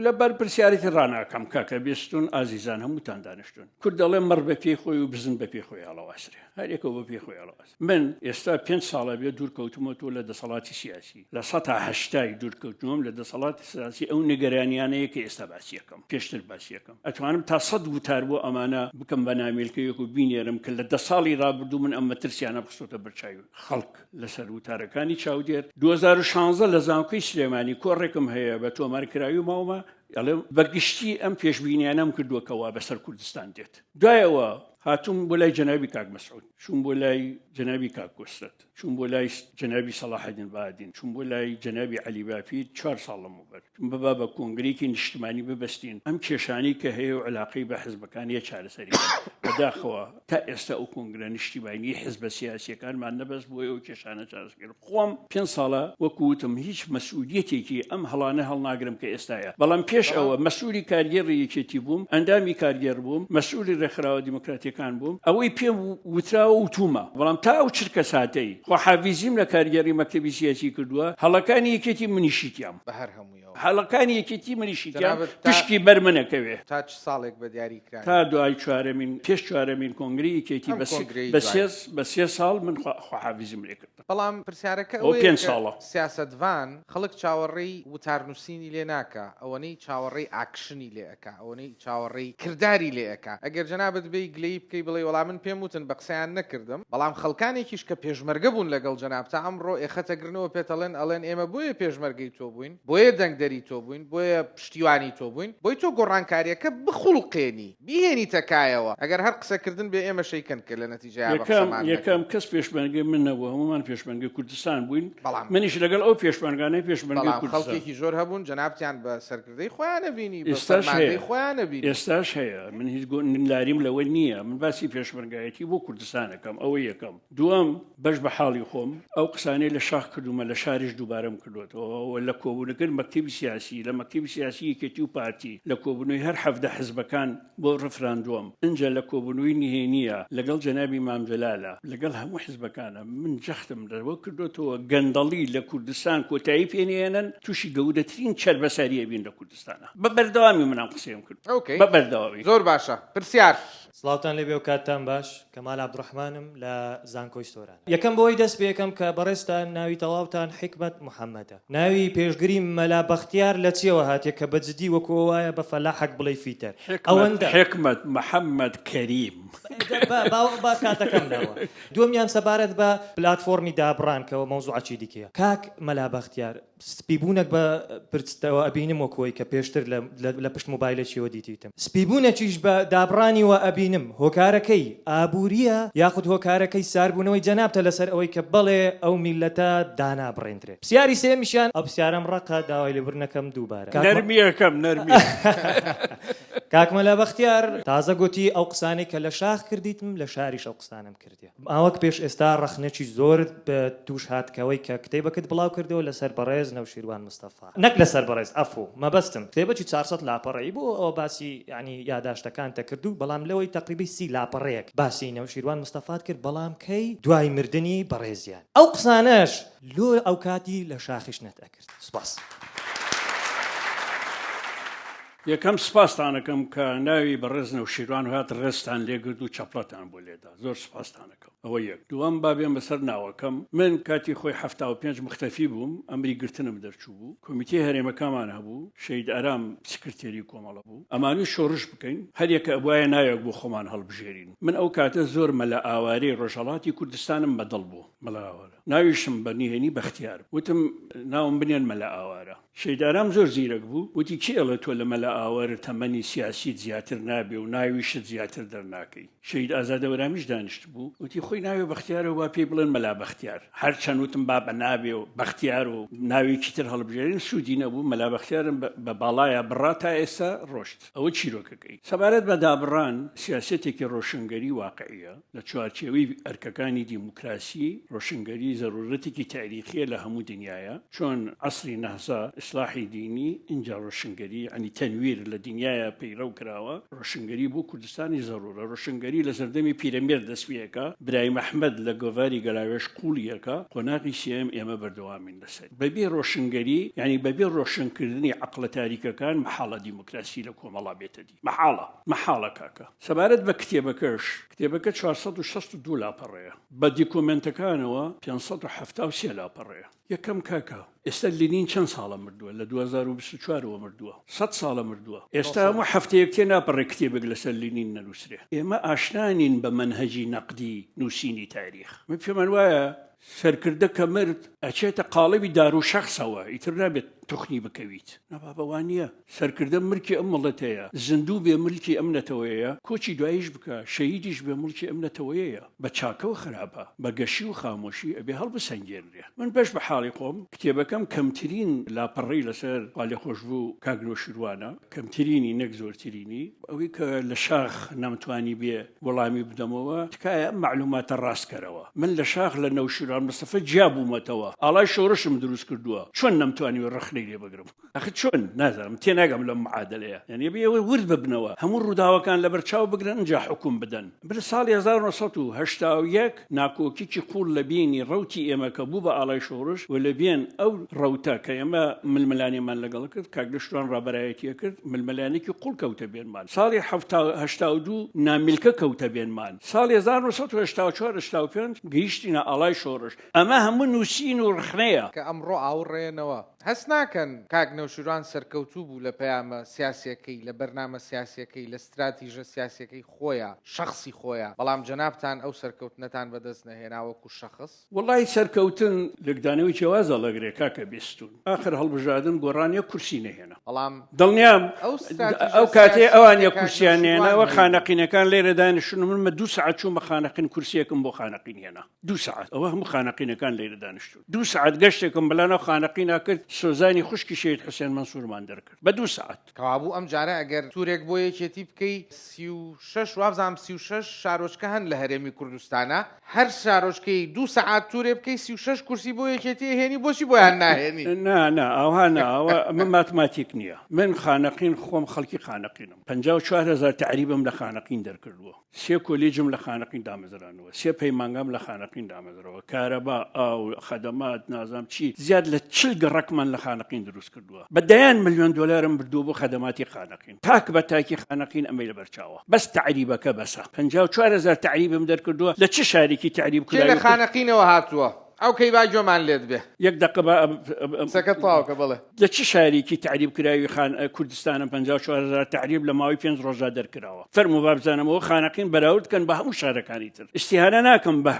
لە بەرپرسیارەتی ڕناکەم کاکە بێستون ئازیزان هەمووتان دانیشتون کورد دەڵێ مەڕ بە پێی خۆی و بزن بە پێی خۆی هەڵەواسرێ هەرێکەوە بە پێی خۆی هەڵەواست من ئێستا 5 ساڵە بێ دوورکەوتمەوە لە دەسەڵاتی سیاسی لە 180 دوورکەوتنەوەم لە دەسەڵاتی سیاسی ئەو نیگەرانیانەیە کە ئێستا باسیەکەم پێشتر باسیەکەم ئەتوانم تا 100 وتار بۆ ئەمانە بکەم بە نامێلکەیەک و بینێرم کە لە 10 ساڵی ڕابردوو من ئەم مەترسیانە بخستۆتە بەرچاوی خەڵک لەسەر وتارەکانی چاودێر 2016 لە زانکۆی سلێمانی کۆڕێکم هەیە بە تۆمارکراوی ماومە بەگشتی ئەم پێشبینیانەم کردووەکەوە بەسەر کوردستان دێت دوایەوە هاتووم بۆ لای جەنابی کاک مەسعود چوون بۆ لای جەنابی کاک کۆستەت چوون بۆ لای جەنابی سەلاحەدین بادین چوون بۆ لای جەنابی عەلی بافی 4 ساڵم وبەر چون بە کۆنگرێکی نیشتمانی ببەستین ئەم کێشانی کە هەیە و علاقەی بە حزبەکانی چارەسەری بەداخەوە تا ئێستا ئەو کۆنگرە نیشتیمانی حزبە سیاسیەکانمان نەبەست بۆ ئەو کێشانە چارەسەر خۆم 5 ساڵە وەکوتم هیچ مەسئولیەتێکی ئەم هەڵانە هەڵناگرم کە ئێستاە بەڵام پێش ئەوە مەسئولی کارگێڕی یەکێتی بووم ئەندامی کارگێڕ بووم مەسئولی ڕێکخراوە دیموکراتیەکان بووم ئەوەی پێم وتراوە وتومە بەڵام تا ئەو چرکە ساتەی خۆ حافیزیم لە کارگێڕی مەکتەبی سیاسی کردووە هەڵەکانی یەکێتی منیشیتیام بە هەر هەموویەوە هەڵەکانی یەکێتی منیشیتیام پشکی بەرمنەکەوێ تا چ ساڵێک بە دیاری کرا تا دوای چوارەمین پێش چوارەمین کۆنگری کێتی بە سێ ساڵ من خواحافیزم لێ کرد. بەڵام پرسیارەکە ئەو 5 ساڵە سیاسەتوان خەڵک چاوەڕێی وتارنووسینی لێ ناکە، ئەوەنەی چاوەڕێی ئاکشنی لێ ئەکا، ئەوەنەی چاوەڕێی کردداری لێ ئەکا. ئەگەر جەنابەت بێی گلەی بکەی بڵێ وەڵام من پێم وتن بە قسەیان نەکردم، بەڵام خەڵکانێکیش کە پێشمەرگە بوون لەگەڵ جەناب تا ئەمڕۆ ئێخەتەگرنەوە پێتەڵێن ئەڵێن ئێمە بۆیە پێشمەرگەی تۆ بووین، بۆیە دەنگدەری تۆ بووین، بۆیە پشتیوانی تۆ بووین، بۆی تۆ گۆڕانکاریەکە بخوڵقێنی بیێنی تەکایەوە. ئەگەر هەر قسەکردن بێ ئێمە شەیکەن کە لە نەتیجەیە یەکەم کەس پێشمەرگە منەوە هەمومان پێشمەرگە کوردستان بووین، منیش لەگەڵ ئەو پێشمەرگانەی پێشمەرگە خەڵکێکی زۆر هەبوون جەنابتیان بە سەرکردەی خۆیان نەبینی، بەفەرمانگەی خۆیان نەبینی. ئێستاش هەیە، من هیچ لاریم لەوە نییە، من باسی پێشمەرگایەتی بۆ کوردستانەکەم. ئەوە یەکەم. دووەم بەش بە حاڵی خۆم ئەو قسانەی لە شاخ کردومە لە شاریش دووبارەم کردوێتەوە لە کۆبوونەکەن مەکتەبی سیاسی لە مەکتەبی سیاسی یەکێتی و پارتی لە کۆبوونەوەی هەر 17 حزبەکان بۆ ڕفراندۆم اینجا لە کۆبوونەوەی نهێنیە لەگەڵ جەنابی مامجەلالە لەگەڵ هەموو حزبەکانە من جەختم لەوە کردوێتەوە گەندەڵی لە کوردستان کۆتایی پێنێنن تووشی گەورەترین چەربەساریە بین لە کوردستانە. بە بەردەوامی منام قسەم کرد بە بەردەوامی. زۆر باشە. پرسیار سڵاوتان لێبێ و کاتتان باش. کەمال عەبدوڕەحمانم لە زانکۆی سۆران. یەکەم بۆی دەست پێ یەکەم کە بەڕێستان ناوی تەواوتان حکمەت محەممەدە. ناوی پێشگری مەلا بەختیار لە چیەوە هاتیە کە بەجددی وەکو وایە بە فەلاحەک بڵێ فیتەر ئەوەندە حکمەت محەممەد کەریم با کاتەکەم ناوە. دووەمیان سەبارەت بە پلاتفۆرمی دابڕان کەەوە مەوزوعی دیکەیە. کاک مەلا بەختیار سپیبوونێک بە پرستەوە ئەبینم وەکۆی کە پێشتر لە پشت مۆبایلەکیەوە دیتیتم. سپیبوونێکیش بە دابڕانیوە ئەبینم هۆکارەکەی ئابوووریە یاخود هۆکارەکەی ساربوونەوەی جەنابتە لەسەر ئەوەی کە بەڵێ ئەو میلەتە دانا بڕێندرێت. پرسیاری سێمیشیان ئەو پرسیارم ڕقە داوای لێبوورنەکەم دووبارە. نەرمیەکەم نەرمی. کاک مەلا بەختیار تازە گوتی ئەو قسانەی کە لە شاخ کردیتم لە شاریش ئەو قسانم کردی. ئاوەک پێش ئێستا ڕەخنەکی زۆر بە توش هاتکەوەی کە کتێبەکەت بڵاو کردەوە لەسەر بەڕێز نەوشیروان مستەفا. نەک لەسەر بەڕێز ئەفۆ مەبەستم کتێبەکی 400 لاپەڕەیی بۆ ئەوە باسی ینی یاداشتەکانتە کردو بەڵام لەوەی تقریبی 30 لاپەڕەیەک باسی نەوشیروان مستەفات کرد بەڵام کەی دوای مردنی بەڕێزیان. ئەو قسانەش لۆ ئەو کاتی لە شاخیش نەتەکرد. سوپاس. یەکەم سپاسانەکەم کە ناوی بەڕێز نەوشیروان هات ڕێستان لێگرد و چەپڵەتان بۆ لێدا. زۆر سپاسانەکەم. ئەوە یەک. دووەم بابێن بەسەر ناوەکەم من کاتی خۆی 75 مختەفی بووم ئەمری گرتنم دەرچوو بوو کۆمیتێ هەرێمەکەمان هەبوو شەید ئارام سکرتێری کۆمەڵە بوو ئەمانوی شۆڕش بکەین هەر یەکە ئەبوایە نایەک بۆ خۆمان هەڵبژێرین. من ئەو کاتە زۆر مەلە ئاوارەی ڕۆژهەڵاتی کوردستانم بەدڵ بوو مەلە ئاوارە ناویشم بە نهێنی بەختیار وتم ناوم بنێن مەلە ئاوارە. شەیدارام زۆر زیرەک بوو وتی کێ ئەڵێ تۆ لە مەلە ئاوارە تەمەنی سیاسیت زیاتر نابێ و ناویشت زیاتر دەرناکەی. شەید ئازادەوەرامیش دانیشت بوو وتی خۆی ناوی بەختیارە وا پێی بڵێن مەلا بەختیار. هەر چەند وتم با بە نابێ و بەختیار و ناویکی تر هەڵبژێرین سوودی نەبوو مەلا بەختیارم بە باڵایە بڕا تا ئێستا ڕۆشت. ئەوە چیرۆکەکەی. سەبارەت بە دابڕان سیاسەتێکی ڕۆشنگەری واقعیە لە چوارچێوەی ئەرکەکانی دیموکراسی ڕۆشنگەری زەرورەتێکی تاریخیە لە هەموو دنیاە چۆن عەسری نەهزا ئیسلاحی دینی اینجا ڕۆشنگەری عنی تەنویر لە دنیاە پەیڕەو کراوە ڕۆشنگەری بۆ کوردستانی زەرورە ڕۆشنگەری لە سەردەمی پیرەمێر دەستپێکە برای مەحمەد لە گۆڤاری گەلاوێش قوڵیەکە قۆناغی سێم ئێمە بەردەوامین لەسەر بەبێ ڕۆشنگەری ینی بەبێ ڕۆشنکردنی عەقڵە تاریکەکان مەحاڵە دیموکراسی لە کۆمەڵا بێتە دی مەحاڵە کاکە. سەبارەت بە کتێبەکەش کتێبەکە 462 لاپەڕەیە بە دیکۆمنتەکانەوە 573 لاپەڕەیە. یەکەم کاکە ئێستا لینین چەند ساڵە مردووە لە 2024ەوە مردووە 100 ساڵە مردووە. ئێستا هەموو هەفتەیەک تێ ناپەڕێ کتێبێک لەسەر لینین نەنووسرێ. ئێمە ئاشنانین بە مەنهەجی نەقدی نووسینی تاریخ. من پێمان وایە سەرکردە کە مرد ئەچێتە قاڵەوی دار و شەخصەوە ئیتر نابێت تخنی بکەویت. نەبابەوانە سەرکردە ملکی ئەم مڵەتەیە زیندوو بێ ملکی ئەم نەتەوەیە کۆچی دوایش بکە شەهیدیش بێ ملکی ئەم نەتەوەیە بە چاکەوە خراپە بە گەشی و خامۆشی ئەبێ هەڵبسەنگێنرێ. من بەش بە حاڵی خۆم کتێبەکەم کەمترین لاپەڕەی لەسەر خاڵی خۆشبوو کاگنۆشیروانە کەمترینی نەک زۆرترینی ئەوەی کە لە شاخ نەمتوانی بێ وەڵامی بدەمەوە تکایە ئەم معلوماتە ڕاستکەرەوە. من لە شاخ لە نەوشی نەوشیروان مستەفە جیا بوومەتەوە ئاڵای شۆڕشم دروست کردووە چۆن نەمتوانی ڕخنەی لێ بگرم ئەخ چۆن نازانم تێناگەم لەم معادلەیە یعنی بێەوەی ورد ببنەوە هەموو ڕووداوەکان لەبەرچاو بگرن اینجا حکوم بدەن بر ساڵی 1970 ناکۆکیی قوڵ لە بینی ڕوتی ئێمە کە بوو بە ئاڵای شۆڕش و لە بێن ئەو ڕەوتە کە ئێمە ململانیمان لەگەڵ کرد کاگدەشتوان ڕابەرایەتیە کرد ململانێکی قوڵ کەوتە بێنمان ساڵی 1970 نامیلکە کەوتە بێنمان ساڵی 1984 گەیشتینە ئاڵای شۆڕش ئەمە هەموو نووسین و ڕخنەیە کە ئەمڕۆ ئاوڕێنەوە هەست ناکەن کاک نەوشیروان سەرکەوتوو بوو لە پەیامە سیاسیەکەی لە بەرنامە سیاسیەکەی لە استراتیژە سیاسیەکەی خۆیە شخصی خۆیە بەڵام جەنابتان ئەو سەرکەوتنەتان بەدەست نەهێناوەکو شخص وڵی سەرکەوتن لەگدانەوەی جیاوازە لەگرێ کاکە بیستون آخر هەڵبژادن گۆڕانیە کورسی نەهێنا بەڵام دڵنیام ئەو کاتێ ئەوانە کورسیان نێنەوە خانەقینەکان لێرە دانیشتون من 2 ساعت چوومە خانەقین کورسیەکەم بۆ خانەقین هێنا 2 ساعت ئەوە هەموو خانەقینەکان لێرە دانیشتون 2 ساعت گەشتێکم بەلانەوە خانەقینا کرد سۆزانی خوشکی شێت حوسێن مەنسوورمان دەرکرد بە 2 ساعت کەوابوو ئەم جارە ئەگەر تورێک بۆ یەکێتی بکەی 36 وابزانام 36 شارۆچکە هەن لە هەرێمی کوردستانە هەر شارۆچکەی 2 ساعت تورێ بکەی 36 کورسی بۆ یەکێتی هێنی بۆچی بۆیان ناهێنی نا ئەوها ناوە من ماتماتیک نییە من خانەقین خۆم خەڵکی خانەقینم 54,000 تعریبم لە خانەقین دەرکردووە 3 کۆلیجم لە خانەقین دامەزرانەوە 3 پەیمانگام لە خانەقین دامەزرەوە کارەبا ئاو خەدەمات نازام چی زیاد لە 40 گەڕەکمان لە خانەقین دروست کردووە بەدەیان ملیۆن دلارم بردووە بۆ خەدەماتی خانەقین تاک بە تاکی خانەقین ئەمەی لەبەرچاوە بەس تعریبەکە بەسە 54,000 تعریبم دەرکردووە لە چه شارێکی تعریب کرد لە خانەقینەوە هاتووە ئەو کەی با جۆمان لێت بێ یەک دقە سەکەت تاوکە بڵێ لە چه شارێکی تعریب کراوی کوردستانم 54,000 تعریب لە ماوەی 5 ڕۆژدا دەرکراوە فەرمو بابزانمەوە خانەقین بەراوردکەن بە هەموو شارەکانی تر استیهانە ناکەم بە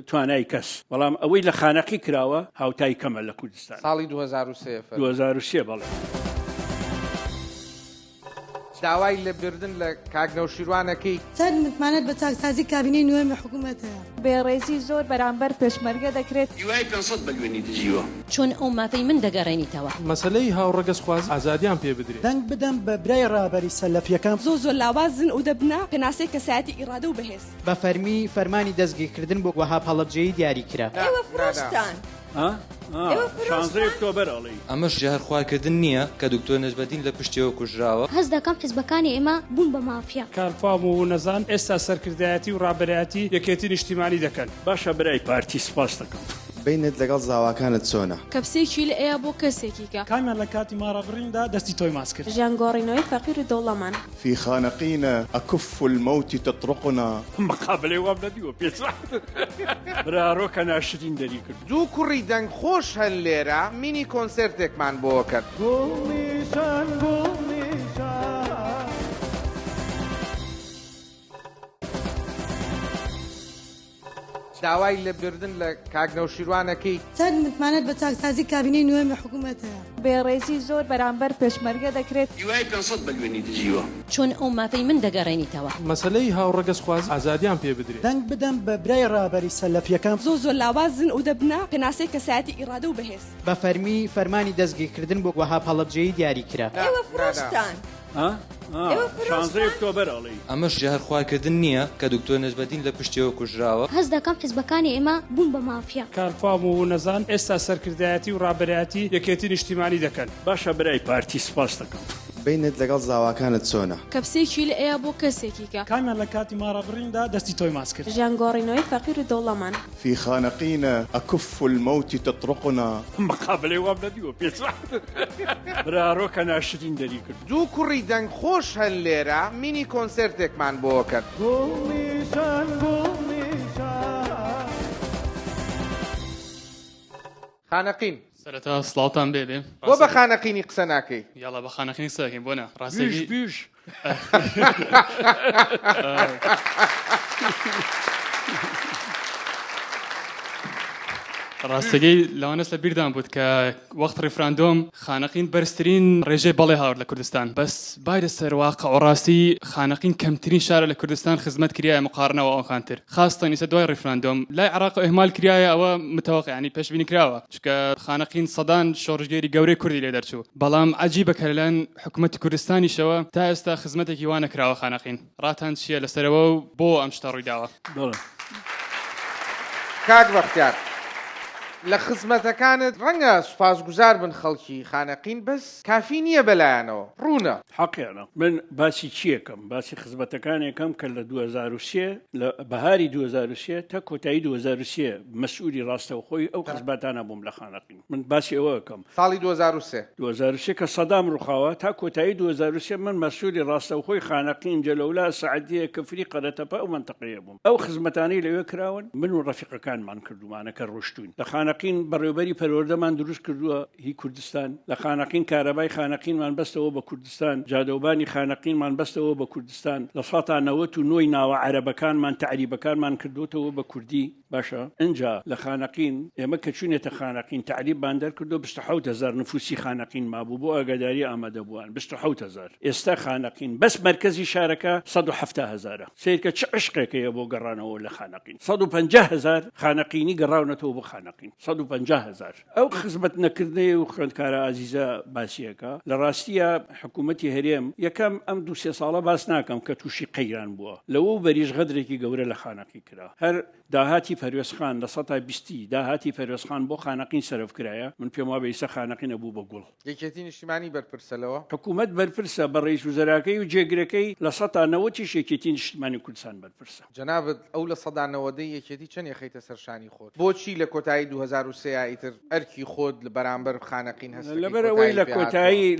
توانای کەس بەڵام ئەوەی لە خانەقی کراوە هاوتای کەمە لە کوردستان ساڵی 2003 بەڵێ داوای لە بردن لە کاک نەوشیروانەکەی چەند متمانەت بە چاکسازی کابینەی نوێمی حکوومەتەیە بێڕێزی زۆر بەرامبەر پێشمەرگە دەکرێت دوای 500 ملیۆنی دژیوە چۆن ئەو مافەی من دەگەڕێنیتەوە مەسەلەی هاوڕەگەزخواز ئازادیان پێ بدرێت دەنگ بدەم بە برای ڕابەری سەلەفیەکان زۆر لاوازن و دەبنا پێناسەی کەسایەتی ئیرادە و بەهێز بە فەرمی فەرمانی دەستگیرکردن بۆ وەها هەڵەبجەیی دیاری کرا ئێوە فرۆشتان ئەمەش جار خواردکردن نییە کە دکتۆر نەجمەدین لە پشتیەوە کوژراوە هەست دەکەم حیزبەکانی ئێمە بوون بە مافیا کارفام و نەزان ئێستا سەرکردایەتی و ڕابەرایەتی یەکێتی نیشتیمانی دەکەن باشە برای پارتی سپاس دەکەم بینت لەگەڵ زاواکانت چۆنە کەپسێکی لە ئەیە بۆ کەسێکیکە کامیان لە کاتی ماڕەبڕیندا دەستی تۆی ماس کرد ژیانگۆڕینەوەی فەقیر و دەوڵەمان في خانقين أكف الموت تطرقنا مقابلەی وام نەدیوە پێچ براڕۆکە ناشرین دەری کرد 2 کوڕی دەنگ خۆش هەن لێرە مینی کۆنسەرتێکمان بۆ کرد داوای لە بردن لە کاک نەوشیروانەکەی چەند متمانەت بە چاکسازی کابینەی نوێمی حکوومەتەیە بێڕێزی زۆر بەرامبەر پێشمەرگە دەکرێت دوای 500 ملیۆنی دژیوە چۆن ئەو مافەی من دەگەڕێنیتەوە مەسەلەی هاوڕەگەزخواز ئازادیان پێ بدرێت دەنگ بدەم بە برای ڕابەری سەلەفیەکان زۆر لاوازن و دەبنا پێناسەی کەسایەتی ئیرادە و بەهێز بە فەرمی فەرمانی دەستگیرکردن بۆ وەها هەڵەبجەیی دیاری کرا ئێوە فرۆشتان ئەمەش جار خواردکردن نییە کە دکتۆر نەجمەدین لە پشتیەوە کوژراوە هەست دەکەم حیزبەکانی ئێمە بوون بە مافیا کارفام و نەزان ئێستا سەرکردایەتی و ڕابەرایەتی یەکێتی نیشتیمانی دەکەن باشە برای پارتی سپاس دەکەم بینت لەگەڵ زاواکانت چۆنە کەپسێکی لە ئەیە بۆ کەسێکیکە کامیان لە کاتی ماڕەبڕیندا دەستی تۆی ماس کرد ژیانگۆڕینەوەی فەقیر و دەوڵەمان في خانقين أكف الموت تطرقنا مقابلەی وام نەدیوە پێچ براڕۆکە ناشرین دەری کرد 2 کوڕی دەنگ خۆش هەن لێرە مینی کۆنسەرتێکمان بۆ کرد خانەقین سەرەتا سڵاوتان بێ بۆ بە خانەقینی قسە ناکەی یاڵا بە خانەقینی قسەکەین بۆنە ڕاستێکی بیش ڕاستەکەی لەوانەس لە بیردان بوو کە وەخت ڕێفراندۆم خانەقین بەرزترین ڕێژەی بەڵێ هاورد لە کوردستان بەس بایدە سەرواقع و ڕاستی خانەقین کەمترین شارە لە کوردستان خزمەت کریایە مقارنەوە ئەوخانتر خاستەنیسە دوای ڕێفراندۆم لای عراق ئێهمال کریایە ئەوە متەوەقع ینی پێشبینی کراوە چکە خانەقین سەدان شۆڕژگەری گەورەی کوردی لێ دەرچوو بەڵام عەجیبە کە لەلایەن حکوومەتی کوردستانیشەوە تا ئێستا خزمەتێکی وانە کراوە خانەقین ڕاتان چییە لەسەرەوە و بۆ ئەم شتە ڕووی داوە کاک بەختیار لە خزمەتەکانت ڕەنگە سوپاسگوزار بن خەڵکی خانەقین بەس کافی نییە بەلایەنەوە ڕوونە حەقیانە من باسی چیەکەم باسی خزمەتەکانێکم کە لە 2023 لە بەهاری 2023 تا کۆتایی 2023 مەسئولی ڕاستەوخۆی ئەو خزمەتانە بووم لە خانەقین من باسی ئەوەکەم ساڵی 2023 کە سەدام ڕووخاوە تا کۆتایی 2023 من مەسئولی ڕاستەوخۆی خانەقین جەلەولا سعدیە کەفری قەرەتەپە ئەو منتەقەیە بووم ئەو خزمەتانەی لەوێ کراون من و ڕەفیقەکانمان کردومانە کە ڕۆشتوین لە خانەقین بەڕێوەبەری پەروەردەمان دروست کردووە هی کوردستان لە خانەقین کارەبای خانەقینمان بەستەوە بە کوردستان جادەوبانی خانەقینمان بەستەوە بە کوردستان لە 1990 ناوە عەرەبەکانمان تعریبەکانمان کردوتەوە بە کوردی باشە اینجا لە خانەقین ئێمە کە چوونێتە خانەقین تعریبمان دەرکردو 27,000 نفوسی خانەقین مابوو بۆ ئاگاداری ئامادەبووان 27,000 ئێستا خانەقین بەس مرکزی شارەکە 170,000 سیرکە چ عشقێکەیە بۆ گەڕانەوە لە خانەقین 150,000 خانەقینی گەڕاونەتەوە بۆ خانەقین 150,000 ئەو خزمەت نەکردنەوە و خوێندکارە ئازیزە باسیەکە لە ڕاستیە حکوومەتی هەرێم یەکەم ئەم 2-3 ساڵە باس ناکەم کە تووشی قەیران بووە لەوە بەریش غەدرێکی گەورە لە خانەقی کرا هەر داهاتی فەروێزخان لە 120 داهاتی فەروێزخان بۆ خانەقین سەرفکرایە من پێم وابە ئێستا خانەقین نەبوو بە گوڵ یەکێتی نیشتیمانی بەرپرسەلەوە حکوومەت بەرپرسە بە ڕئیس وزەراکەی و جێگرەکەی لە 190 یەکێتی نیشتیمانی کوردستان بەرپرسە جەنابەت ئەو لە 190 یەکێتی چەند یەخەیتە سەرشانی خۆت بۆچی لە کۆتایی 2023 ئیتر ئەرکی خۆت لە بەرامبەر خانەقین هەست لەبەرەوەی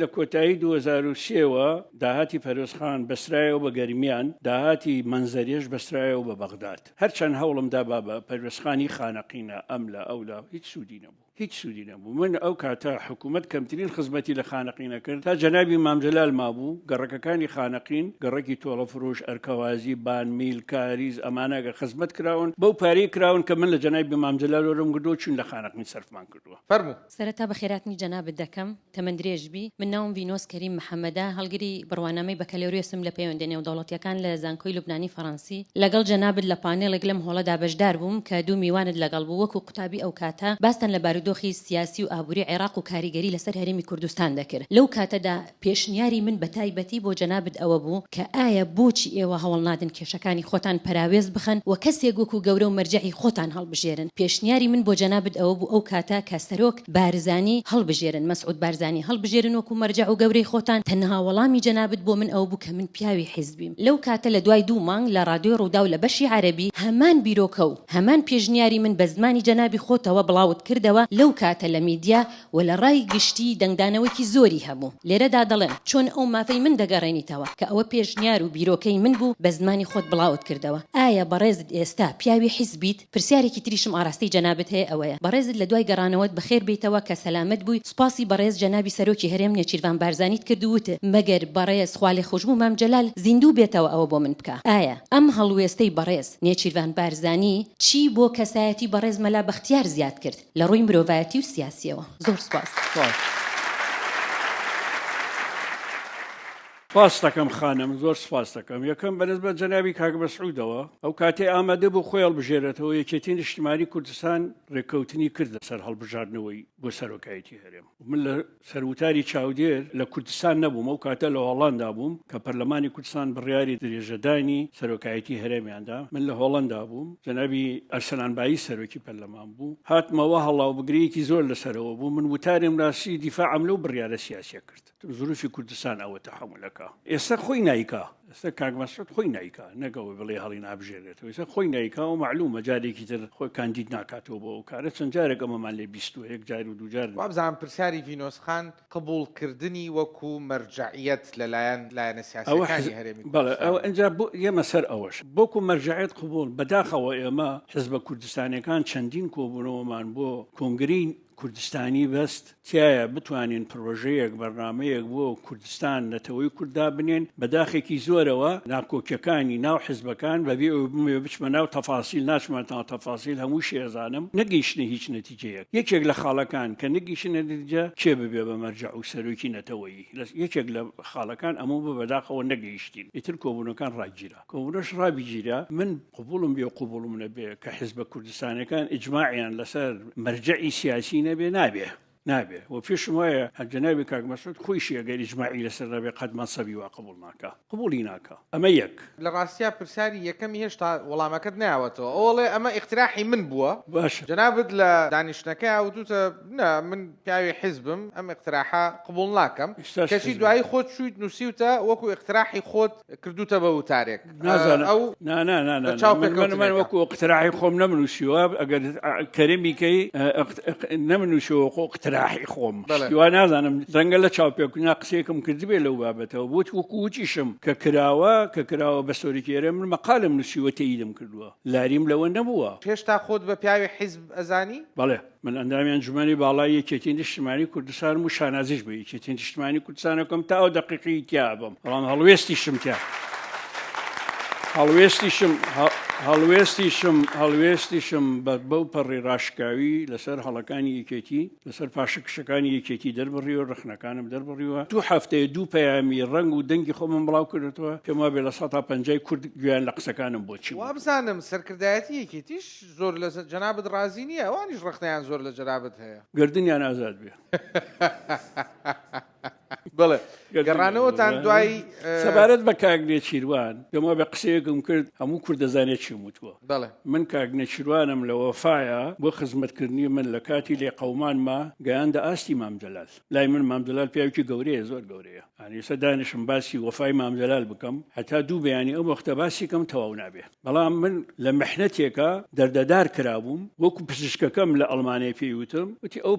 لە کۆتایی 2023ەوە داهاتی فەروێزخان بەسرایەوە بە گەرمیان داهاتی منزەریش بەسرایەوە بە بەغداد هەرچەند هەوڵمدا بە پەروێزخانی خانەقینە ئەم لە ئەولا هیچ سوودی نەبوو هیچ سوودی نەبوو من ئەو کاتە حکوومەت کەمترین خزمەتی لە خانەقینە کرد تا جەنابی مامجلال مابوو گەڕەکەکانی خانەقین گەڕەکی تۆڵە فروش ئەرکەوازی بانمیل کاریز ئەمانەگە خزمەت کراون بەو پارەی کراون کە من لە جەنابی مامجلال وەرم گردو چون لە خانەقین سەرفمان کردووە فەرموو سەرەتا بە خێراتنی جەنابەت دەکەم تەمەند درێژبی من ناوم ڤینۆس کەریم محەممەدە هەڵگری بڕوانامەی بەکەلێوریسم لە پەیوەندی نێودەوڵەتیەکان لە زانکۆی لوبنانی فەڕەنسی لەگەڵ جەنابەت لە پانێڵێک لەم هۆڵەدا بەشدار بووم کە دوو میوانت لەگەڵ بوو وەکو قوتابی ئەو کاتە باستن لە بارودۆخی سیاسی و ئابووری عێراق و کاریگەری لەسەر هەرێمی کوردستان دەکرد لەو کاتەدا پێشنیاری من بە تایبەتی بۆ جەنابەت ئەوە بوو کە ئایا بۆچی ئێوە هەوڵ نادن کێشەکانی خۆتان پەراوێز بخەن و کەسێک وەکو گەورە و مەرجعی خۆتان هەڵبژێرن پێشنیاری من بۆ جەنابەت ئەوە بوو ئەو کاتە کە سەرۆک بارزانی هەڵبژێرن مەسعود بارزانی هەڵبژێرن وەکو مەرجع و گەورەی خۆتان تەنها وەڵامی جەنابەت بۆ من ئەو بوو کە من پیاوی حیزبیم لەو کاتە لە دوای 2 مانگ لە ڕادیۆ ڕوودا و لە بەشی عەرەبی هەمان بیرۆکە و هەمان پێشنیاری من بە زمانی جەنابی خۆتەوە بڵاوت کردەوە لەو کاتە لە میدیا و لە ڕای گشتی دەنگدانەوەکی زۆری هەبوو لێرەدا دەڵێن چۆن ئەو مافەی من دەگەڕێنیتەوە کە ئەوە پێشنیار و بیرۆکەی من بوو بە زمانی خۆت بڵاوت کردەوە ئایا بەڕێزت ئێستا پیاوی حیزبیت پرسیارێکی تریشم ئاڕاستی جەنابەت هەیە ئەوەیە بەڕێزت لە دوای گەڕانەوەت بەخێر بیتەوە کە سەلامت بووی سوپاسی بەڕێز جەنابی سەرۆکی هەرێم نێچیروان بارزانیت کردووت مەگەر بەڕێز خوا خۆشبوو مام جەلال زیندوو بێتەوە ئەوە بۆ من بکە ئایا ئەم هەڵوێستەی بەڕێز نێچیروان بارزانی چی بۆ کەسایەتی بەڕێز مەلا بەختیار زیاد کرد لە ڕووی مرۆڤایەتی و سیاسیەوە زۆر سوپاس سپاس دەکەم خانم زۆر سپاس دەکەم یەکەم بەنسبەت جەنابی کاک مەسعودەوە ئەو کاتێ ئامادە بوو خۆی هەڵبژێرێتەوە یەکێتی نیشتیمانی کوردستان ڕێککەوتنی کردە سەر هەڵبژاردنەوەی بۆ سەرۆکایەتی هەرێم من لە سەروتاری چاودێر لە کوردستان نەبووم ئەو کاتە لە هۆڵەندا بووم کە پەرلەمانی کوردستان بڕیاری درێژەدانی سەرۆکایەتی هەرێمیاندا من لە هۆڵەندا بووم جەنابی ئەرسەلانبایی سەرۆکی پەرلەمان بوو هاتمەوە هەڵاوبگریەکی زۆر لەسەرەوە بوو من وتارم ڕاستی دیفاعم لەو بڕیارە سیاسیە کرد ظروفی کوردستان ئەوە تەحملەکە ئێستا خۆی نایکا ئێستا کاک مەسعود خۆی نایکا نەگەوە بڵێ هەڵی نابژێرێتەوە ئێستا خۆی نایکا و معلومە جارێکی تر خۆی کاندید ناکاتەوە بۆ ئەو کارە چەند جارێک ئەمەمان لێ 21 جار و 2 جار وابزانام پرسیاری ڤینۆسخان قبولکردنی وەکو مەرجعیەت لەلایەنە سیاسیەکانی هەرێمی بەڵێ ئەو ئەنجا ئێمە سەر ئەوەش بۆکو مەرجعیەت قبول بەداخەوە ئێمە حزبە کوردستانیەکان چەندین کۆبوونەوەمان بۆ کۆنگرین کوردستانی بەست تایە بتوانین پرۆژەیەک بەرنامەیەک بۆ کوردستان نەتەوەی کووردا بنێن بەداخێکی زۆرەوە ناکۆکیەکانی ناو حزبەکان بەبێ بمێ بچمە ناو تەفاسیل ناچمەتەوە تەفاسیل هەموو شێزانم نەگەیشتنە هیچ نەتیجەیەک یەکێک لە خاڵەکان کە نەگەیشتنە نەتیجە کێ ببێ بە مەرجع و سەرۆکی نەتەوەیی یەکێک لە خاڵەکان ئەموو بە بەداخەوە نەگەیشتین ئیتر کۆبوونەکان ڕاگیرا کۆبوونەش ڕابیگیرا من قبوڵم بێ قبوڵم نەبێ کە حزبە کوردستانەکان ئیجماعیان لەسەر مەرجعی سیاسی نەبێ نابێ نابێ و پێشم وایە جەنابی کاک مەسعود خۆیشی ئەگەر ئیجماعی لەسەر نەبێ قەت مەنسەبی وا قبول ناکە قبولی ناکە ئەمە یەک لە ڕاستیا پرسیاری یەکەمی هێشتا وەڵامەکەت نایەوەتەوە ئەوڵێ ئەمە اقتراحی من بووە باشە جەنابەت لە دانیشتەکەی هاوتوتە نا من پیاوی حیزبم ئەم اقتراحە قبول ناکەم کەچی دوایی خۆت شوویت نووسیوتە وەکو اقتراحی خۆت کردوتە بە وتارێک نازانم من وەکو اقتراحی خۆم نەمنووسیوە ئەگەر کەرێمیکەی نەمنووسیوە اقتراحی خۆم شتیوا نازانم ڕەنگە لە چاوپێکونا قسێکم کردبێ لەو بابەتەوە بۆت وەکو وچیشم کە کراوە بە سۆریکێرە من مەقالم نووسیوە تەیدم کردووە لاریم لەوە نەبووە هێشتا خۆت بە پیاوی حیزب ئەزانی بەڵێ من ئەندامیان ژمانی باڵای یەکێتین نیشتیمانی کوردستان و شانازیش بە یەکێتین نیشتیمانی کوردستانەکەم تا ئەو دقیقی تیا بم بەڵام هەڵوێستیشم تیا هەڵوێستیشم بەو پەڕی ڕاشکاوی لەسەر هەڵەکانی یەکێتی لەسەر پاشەکشەکانی یەکێتی دەربڕیوە ڕخنەکانم دەربڕیوە دوو هەفتەیە دوو پەیامی ڕنگ و دەنگی خۆمم بڵاو کردێتەوە پێما بێ لە 150 کورد گویان لە قسەکانم بۆچی وا بزانم سەرکردایەتی یەکێتیش زۆر لە جەنابەت ڕازی نییە ئەوانیش ڕخنەیان زۆر لە جەنابەت هەیە گردنیان ئازاد بێ بڵێ گەڕانەوەتان دوای سەبارەت بە کاگنێ چیروان پێما بە قسەیەکم کرد هەموو کوور دەزانێت چی وتووە من کاگنێ چیروانم لە وەفایە بۆ خزمەتکردنی من لە کاتی لێ قەومانما گەیاندە ئاستی مامجەلال لای من مامجەلال پیاوێکی گەورەیە زۆر گەورەیە ئەنی ئێستا دانیشم باسی وەفای مامجەلال بکەم هەتا دوو بەیانی ئەو وەختە باسیکەم تەواو نابێ بەڵام من لە مەحنەتێکە دەردەدار کرابووم وەکو پزیشکەکەم لە ئەڵمانیا پێیوتم وتی ئەو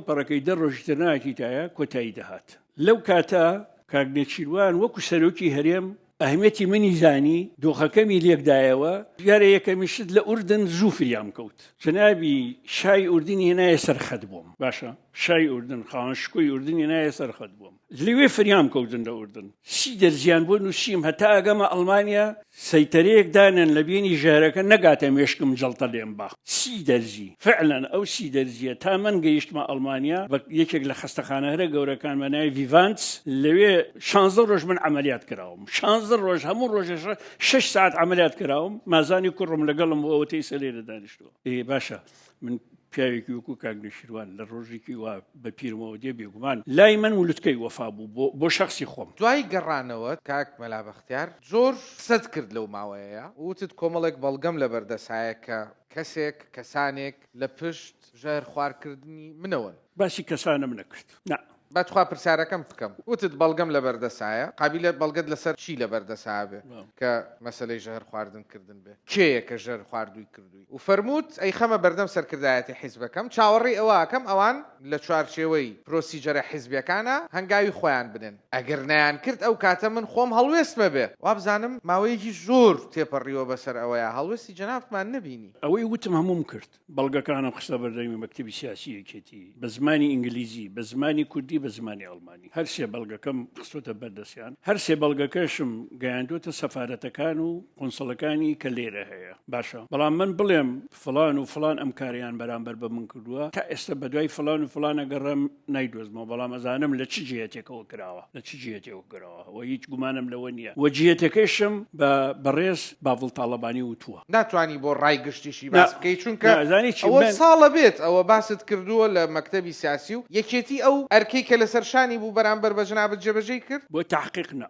پەڕەکەی دە ڕۆژتر ناکیتایە کۆتایی دەهات لەو کاتە کاگنێ چیروان وەکو سەرۆکی هەرێم ئەهمیەتی منی زانی دۆخەکەمی لێکدایەوە یارە یەکەمیشت لە ئوردن زوو فریام کەوت جەنابی شای ئوردنی هێنایە سەرخەت بووم باشە شای ئوردن خاوەنشکۆی ئوردنی هێنایە سەرخەت بووم لەوێ فریام کەوتن لە ئوردن سی دەرزیان بۆ نووسیم هەتا ئەگەمە ئەڵمانیا سەیتەرەیەک دانن لە بینی ژارەکە نەگاتە مێشکم جەڵتە لێم با سی دەرزی فعلەن ئەو سی دەرزیە تا من گەیشتمە ئەڵمانیا بە یەکێک لە خەستەخانە هەرە گەورەکان بەناوی ڤیڤانس لەوێ 16 ڕۆژ من عملیات کراوم 16 ڕۆژ هەموو ڕۆژێش 6 ساعت عملیات کراوم مازانی کوڕم لەگەڵم بۆ ئەوەتەی سەلێرە دانیشتووە باشە من پیاوێکی وەکو کاگنێ چیروان لە ڕۆژێکی وا بە پیرمەوە دێ بێگومان لای من ولوتکەی وەفا بوو بۆ شخصی خۆم دوای گەڕانەوە کاک مەلا بەختیار زۆر سەد کرد لەو ماوەیە وتت کۆمەڵێک بەڵگەم لە بەردەسایە کە کەسانێک لە پشت ژێر خواردکردنی منەوە باسی کەسانم نەکرد باتخوا پرسیارەکەم بکەم وتت بەڵگەم لە بەردەسایە قابلە بەڵگەت لەسەر چی لە بەردەسا بێ کە مەسەلەی ژەهر خواردن کردن بێ کێیە کە ژەهر خواردووی کردووی و فەرمووت ئەی خەمە بەردەم سەرکردایەتی حیزبەکەم چاوەڕێی ئەوەکەم ئەوان لە چوارچێوەی پرۆسیجەرە حیزبیەکانە هەنگاوی خۆیان بنن ئەگەر نەیان کرد ئەو کاتە من خۆم هەڵوێستمە بێ وابزانم ماوەیەکی زۆر تێپەڕیوە بەسەر ئەوەیە هەڵوێستی جەنابمان نەبینی ئەوەی وتم هەموم کرد بەڵگەکانم خستە بەردەمی مەکتەبی سیاسی یەکێتی بە زمانی ئینگلیزی بە زمانی کوردی بە زمانی ئەڵمانی هەر سێ بەڵگەکەم خستۆتە بەردەستیان هەر سێ بەڵگەکەشم گەیاندوتە سەفارەتەکان و قۆنسڵەکانی کە لێرە هەیە باشە بەڵام من بڵێم فلان و فلان ئەم کاریان بەرامبەر بە من کردووە تا ئێستا بەدوای فلان و فلانە گەڕم نایدۆزمەوە بەڵام ئەزانم لە چ جێتێکەوە کراوە و هیچ گومانم لەوە نییە وەجیەتەکەشم بەڕێز باڤڵ تاڵەبانی وتووە ناتوانی بۆ ڕایگەشتیشی باس بکەی چونکە ئەوە ساڵە بێت ئەوە باست کردووە لە مەکتەبی سیاسی و یەکێتی ئەو ئەرکەی کە لەسەر شانی بوو بەرامبەر بە جەنابەت جێبەجێ کرد بۆ تحقیقنا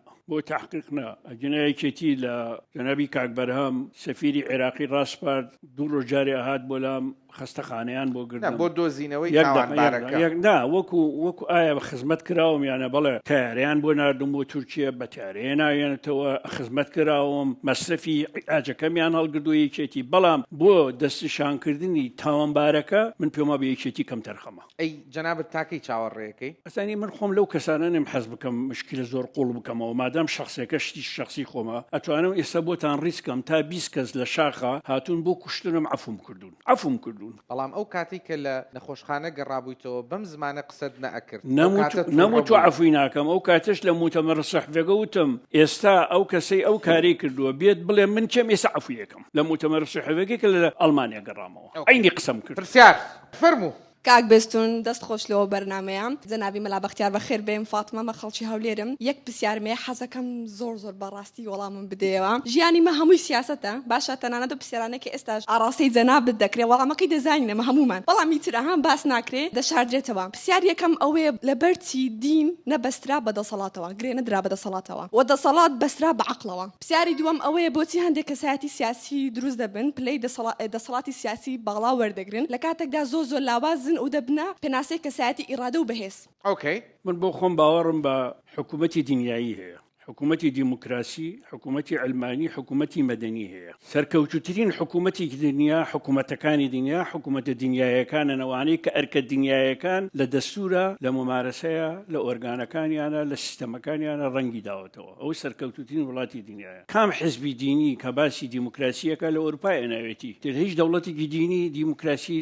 جنایەکێتی لە جەنابی کاک بەرهەم سەفیری عێراقی ڕاستپارد دوو ڕۆژ جارێ هات بۆ لام خەستەخانەیان بۆ گردن بۆ دۆزینەوەی تاوانبارەکە وەکو ئایا بە خزمەت کراوم یانە بەڵێ تیاریان بۆ ناردم بۆ تورکیە بە تیارەیە ناوێنێتەوە خزمەت کراوم مەسرفی ئاجەکەمیان هەڵگردو یەکێتی بەڵام بۆ دەستشانکردنی تاوانبارەکە من پێما بە یەکێتی کەم تەرخەمە ئەی جەنابەت تاکەی چاوەڕێیەکەی ئەسانی من خۆم لەو کەسانە نیم حەز بکەم مشکلە زۆر قوڵ بکەمەوە مادام شخصێکە شتی شخصی خۆمە ئەتوانم ئێستا بۆتان ڕیسکەم تا 20 کەس لە شاخە هاتوون بۆ کوشتنم عەفوم کردوون بەڵام ئەو کاتی کە لە نەخۆشخانە گەڕابوویتەوە بەم زمانە قسەت نەئەکرد نەموتو عەفوی ناکەم ئەو کاتەش لە موتەمەڕ سەحفێکە وتم ئێستا ئەو کەسەی ئەو کاری کردووە بێت بڵێ من چەم ئێستا عەفویەکەم لە موتەمەڕ سەحفێکی کە لە ئەڵمانیا گەڕامەوە عینی قسەم کرد پرسیار فەرموو کاک بستون دەست خۆش لەوە بەرنمەیە جەنابی مەلا بەختیار بەخێر بێم فاتمە مە خەڵکی هەولێرم یەک پرسیارمەیە حەزەکەم زۆر بەڕاستی وەڵامم بدەیەوە ژیانی مە هەمووی سیاسەتە باشە تەنانەت پرسیارانێکی ئێستاش ئاڕاستەی جەنابت دەکرێت وەڵامەکەی دەزانینەمە هەمومان بەڵامی ترەهام باس ناکرێت دەشاردرێتەوە پرسیار یەکەم ئەوەیە لەبەرچی دین نەبەسترا بەدەسەڵاتەوە گرێ نەدرا بەدەسەڵاتەوە و دەسەڵات بەسترا بەعەقڵەوە پرسیاری دووەم ئەوەیە بۆچی هەندێک کەسایەتی سیاسی دروست دەبن پلەی دەسەڵاتی سیاسی بەڵاو وەردەگرن لە کاتێکدا زۆر لاوازن و دەبنە پێناسەی کەسایەتی ئیرادە و بەهێز ئۆکەی من بۆ خۆم باوەڕم بە حکوومەتی دنیایی هەیە حکوومەتی دیموکراسی حکوومەتی علمانی حکوومەتی مەدەنی هەیە سەرکەوتوترین حکوومەتی دنیا حکوومەتەکانی دنیا حکوومەتە دنیایەکانە نەوانەی کە ئەرکە دنیایەکان لە دەستورە لە ممارەسەیە لە ئۆرگانەکانیانە لە سیستەمەکانیانە ڕەنگی داوەتەوە ئەو سەرکەوتوترین وڵاتی دنیاە کام حزبی دینی کە باسی دیموکراسیەکە لە ئەوروپای ناوێتی تر هیچ دەوڵەتێکی دینی دیموکراسی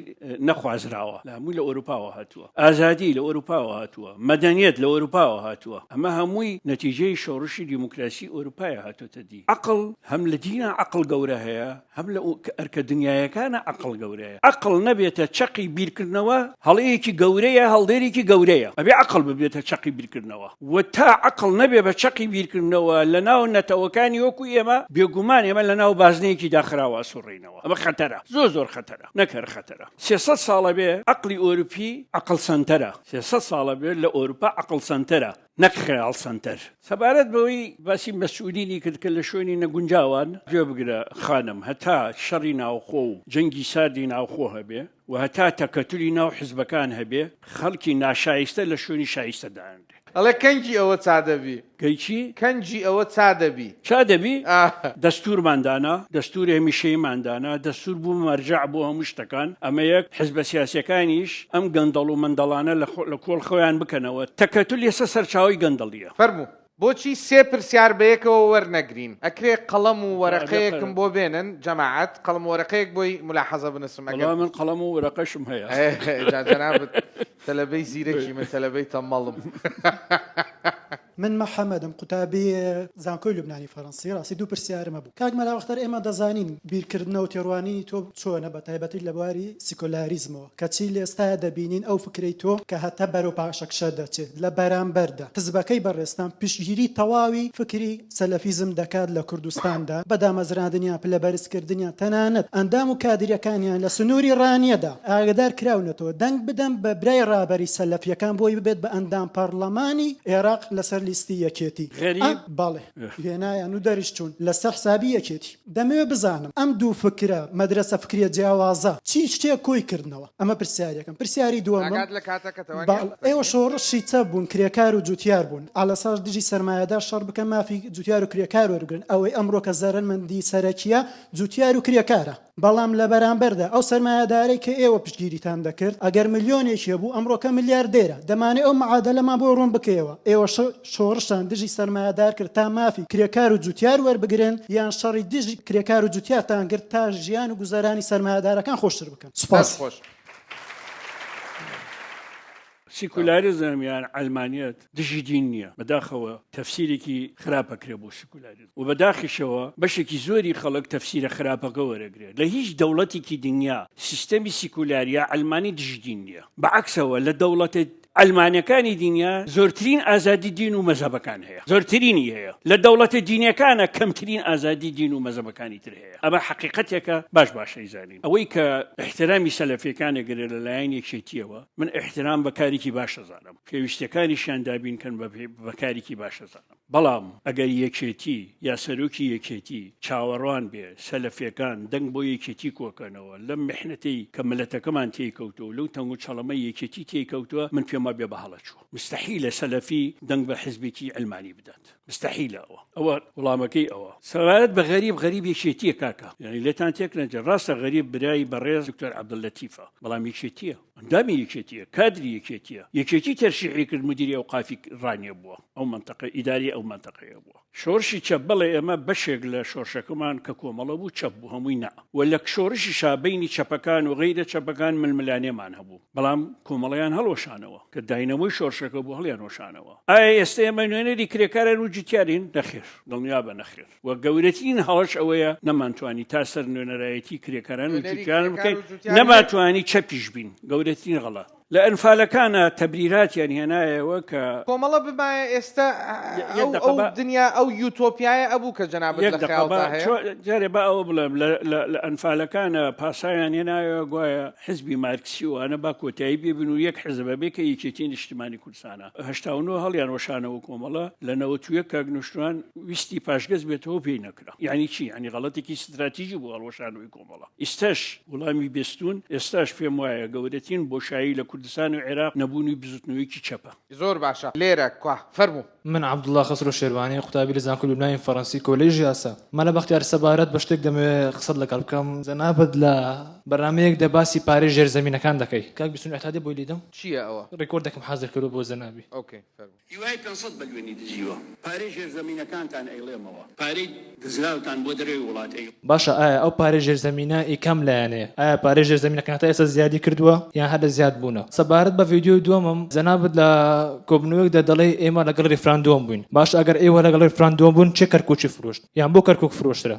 نەخوازراوە لە هەمووی لە ئەوروپاوە هاتووە ئازادی لە ئەوروپاوە هاتووە مەدەنیەت لە ئەوروپاوە هاتووە ئەمە هەمووی نەتیجەی شۆڕش دیموکراسی ئەوروپایە هاتوتە دی عقل هەم لە دینە عقل گەورە هەیە هەم لە ئەرکە دنیایەکانە عقل گەورەیە عقل نەبێتە چەقی بیرکردنەوە هەڵەیەکی گەورەیە هەڵدێرێکی گەورەیە ئەبێ عقل ببێتە چەقی بیرکردنەوە و تا عقل نەبێ بە چەقی بیرکردنەوە لە ناو نەتەوەکانی وەکو ئێمە بێگومان ئێمە لە ناو بازنەیەکی داخراوە سوڕینەوە ئەمە خەتەرە زۆر خەتەرە نەکەر خەتەرە 300 ساڵە بێ عقلی ئۆروپی عقل سەنتەرە 300 ساڵە بێ لە ئەوروپا عقل سەنتەرە نەخێڵ سنتەر سەبارەت بەوەی باسی مەسئولینی کرد کە لە شوێنی نەگونجاوان گوێ بگرە خانم هەتا شەڕی ناوخۆ و جەنگی ساردی ناوخۆ هەبێ و هەتا تەکەتوری ناو حزبەکان هەبێ خەڵکی ناشایستە لە شوێنی شایستەداندێ ئەڵێ کەنجی ئەوە چادەبی گەیچی کەنجی ئەوە چادەبی چادەبی دەستورماندانا دەستوری هەمیشەیماندانا دەستور بوو مەرجع بۆ هەموو شتەکان ئەمە یەک حزبە سیاسیەکانیش ئەم گەندەڵ و مندەڵانە لە کۆڵ خۆیان بکەنەوە تەکەتول ێستا سەرچاوی گەندەڵیە فەرموو بۆچی سێ پرسیار بەیەکەوە وەرنەگرین ئەکرێ قەڵەم و وەرەقەیەکم بۆ بێنن جەماعەت قەڵەم و وەرەقەیەک بۆی ملاحەزە بنووسم من قەڵەم و وەرەقەشم هەیە جەنابەت تەلەبەی زیرەکی من تەلەبەی تەمەڵم من محەممەدم قوتابی زانکۆی لوبنانی فەڕەنسی ڕاستی دوو پرسیارمە بوو کاک مەلاوەختەر ئێمە دەزانین بیرکردنەوە و تێڕوانی تۆ چۆنە بە تایبەتی لە بواری سیکۆلاریزمەوە کەچی لێستاە دەبینین ئەو فکرەی تۆ کە هەتە بەرەو پاشەکشە دەچێت لە بەرامبەردا حزبەکەی بەڕێستان پشتگیری تەواوی فکری سەلەفیزم دەکات لە کوردستاندا بەدامەزراندنیان پلە بەرزکردنیان تەنانەت ئەندام و کادریەکانیان لە سنووری ڕانیەدا ئاگدار کراونەتەوە دەنگ بدەم بە برای ڕابەری سەلەفیەکان بۆی ببێت بە ئەندام پەرلەمانی عێراق لەسەر لیستی یەکێتی باڵێ هێنایان و دەریشتون لەسەر حسابی یەکێتی دەمەوێت بزانم ئەم دوو فکرە مەدرسە فکریە جیاوازە چی شتێک کۆی کردنەوە ئەمە پرسیارەکەم پرسیاری دووەم ئێوە شۆڕشی چە بوون کرێکار و جوتیار بوون ئالەساش دژی سەرمایەدار شەڕ بکەن مافی جوتیار و کرێکار وەرگرن ئەوەی ئەمڕۆ کە زەرمەندی سەرەکیە جوتیار و کرێکارە بەڵام لە بەرامبەردا ئەو سەرمایەدارەی کە ئێوە پشتگیریتان دەکرد ئەگەر ملیۆنێکی بوو ئەمڕۆکە ملیاردێرە دەمانێت ئەو معادلەما بۆ ڕوون بکەوە ئێوە شۆڕشان دژی سەرمایەدار کرد تا مافی کرێکار و جوتیار وەربگرن یان شەڕی دژی کرێکار و جوتیارتان کرد تا ژیان و گوزارانی سەرمایەدارەکان خۆشتر بکەن سوپاس خۆش سیکولاریزم یان علمانیت دژی دین نییە بەداخەوە تەفسیرێکی خراپەکرێ بۆ سیکولاریزم و بەداخیشەوە بەشێکی زۆری خەڵک تەفسیرە خراپەکە وەرەگرێت لە هیچ دەوڵەتێکی دنیا سیستەمی سیکولاریە علمانی دژی دین نییە بەعکسەوە لە دەوڵەتە ئەلمانیەکانی دنیا زۆرترین ئازادی دین و مەزهبەکان هەیە زۆرترینی هەیە لە دەوڵەتە دینیەکانە کەمترین ئازادی دین و مەزهبەکانی تر هەیە ئەمە حقیقەتێکە باش زانین ئەوەی کە احترامی سەلەفیەکانەگرێ لە لایەن یەکێتیەوە من احترام بە کارێکی باشە زانم پێویستەکانیشیان دابینکەن بە کارێکی باشە زانم بەڵام ئەگەر یەکێتی یا سەرۆکی یەکێتی چاوەڕوان بێ سەلەفیەکان دەنگ بۆ یەکێتی کۆکەنەوە لەم میحنەتەی کە ملەتەکەمان تێکەوتووە لەو تەنگ و چەڵەمەی یەکێتی تێکەوتووە من پێما بێ بەهەڵە چووە مستحیلە سەلەفی دەنگ بە حزبێکی ئەلمانی بدات مستحیلە ئەوە وڵامەکەی ئەوە سەبارەت بە غەریب یەکێتیە کاکە یعنی لێتان تێک نەجێ ڕاستە غەریب برای بەڕێز دکتۆر عەبدولەتیفە بەڵام یەکێتیە ئەندامی یەکێتیە کادری یەکێتی تەرشیحی کرد مدیری ئەوقافی ڕانیە بووە ئەو منتەقە ئیداری ئەو منتەقەیە بووە شۆڕشی چەپ بەڵێ ئێمە بەشێک لە شۆڕشەکەمان کە کۆمەڵە بوو چەپ بوو هەمووی نا و لە شۆڕشی شابینی چەپەکان و غەیرە چەپەکان ململانێمان هەبوو بەڵام کۆمەڵەیان هەڵۆشانەوە کە داینەمەی شۆڕشەکە بۆ هەڵیان وەشانەوە ئایا ئێستا ئێمە نوێنەری کرێکارن و جوتیارین نەخێر دڵنیا بە نەخێر وە گەورەترین هەڵەش ئەوەیە نەمانتوانی تا سەر نوێنەرایەتی کرێکاران و جوتیارن بکەین نەماتوانی چەپیش بین گەورەترین غەڵەت لە ئەنفالەکانە تەبریراتیان هێنایەوە کە کۆمەڵە بمایە ئێستا ئەو دنیا ئەو یوتۆپیایە ئەبوو کە جەنابەت لە خەیاڵتا هەیە جارێ بە ئەوە بڵێم لە ئەنفالەکانە پاسایان هێنایەوە گوایە حزبی مارکسی وانە با کۆتایی ببین و یەک حزبە بێ کە یەکێتی نیشتیمانی کوردستانە 89 هەڵیان وەشانەوە کۆمەڵە لە 91 کاگنوشتوان ویستی پاشگەز بێتەوە پێی نەکرا یعنی چی ینی غەڵەتێکی استراتیژی بۆ هەڵوەشانەوەی کۆمەڵە ئێستاش وڵامی بێستون ئێستاش پێم وایە گەورەترین بۆشایی لە کوردستان و عێراق نەبوونی بزوتنەوەیکی چەپە زۆر باشە لێرە کووا فەرموو من عەبدوڵڵا خەسرۆ شێروانی قوتابی لە زانکۆی لوبنانی فەڕەنسی کۆلێژی یاسا مەلە بەختیار سەبارەت بە شتێک دەمەوێت قسەت لەگەڵ بکەم جەنابەت لە بەرنامەیەک دەباسی پارەی ژێرزەمینەکان دەکەی کاک بیستون ئەحتادی بۆی لیدەم چییە ئەوە ڕێکۆردێکم حازر کردو بۆ جەنابی ئۆکەی فەرموو هیوای 500 ملیۆنی دژیوە پارەی ژێرزەمینەکانتان ئەیڵێمەوە پارەی دزراوتان بۆ دەرەوەی وڵات ئەی باشە ئایا ئەو پارەی ژێرزەمینە ئیکەم لایەنەیە ئایا پارەی ژێرزەمینەکان تا ئێستا زیادی کردووە یان هەر زیاد بوونە سەبارەت بە ڤیدیۆی دووەمم جەنابەت لە کۆبنەوەیەکدا دەڵێ ئێمە لەگەڵ ڕیفراندۆم بووین باش ئەگەر ئێوە لەگەڵ ڕیفراندۆم بوون چێ کەرکووچی فرۆشت یان بۆ کەرکووک فرۆشترە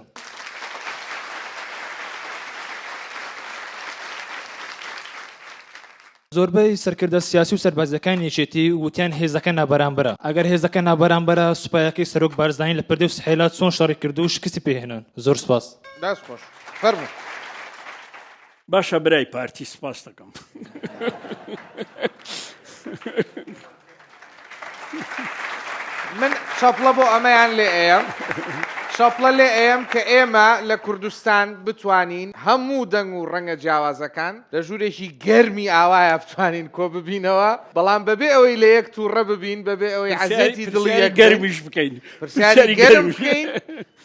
زۆربەی سەرکردە سیاسی و سەربازەکان یەکێتی وتیان هێزەکە نابەرامبەرە ئەگەر هێزەکە نابەرامبەرە سوپایەکەی سەرۆک بارزانانی لە پردەی و سەحیلات چۆن شەڕی کردو و شکستی پێهێنان زۆر سپاس دەست خۆش فەرموو باشە برای پارتی سپاس دەکەم من شەپڵە بۆ ئەمەیان لێ ئەیەم شەپڵە لێ ئەیەم کە ئێمە لە کوردستان بتوانین هەموو دەنگ و ڕەنگە جیاوازەکان لە ژوورێکی گەرمی ئاوایە بتوانین کۆ ببینەوە بەڵام بەبێ ئەوەی لە یەک تووڕە ببین بەبێ ئەوەی حەزەتی دڵی گەرمیش بکەین پرسیاری گەرم بکەین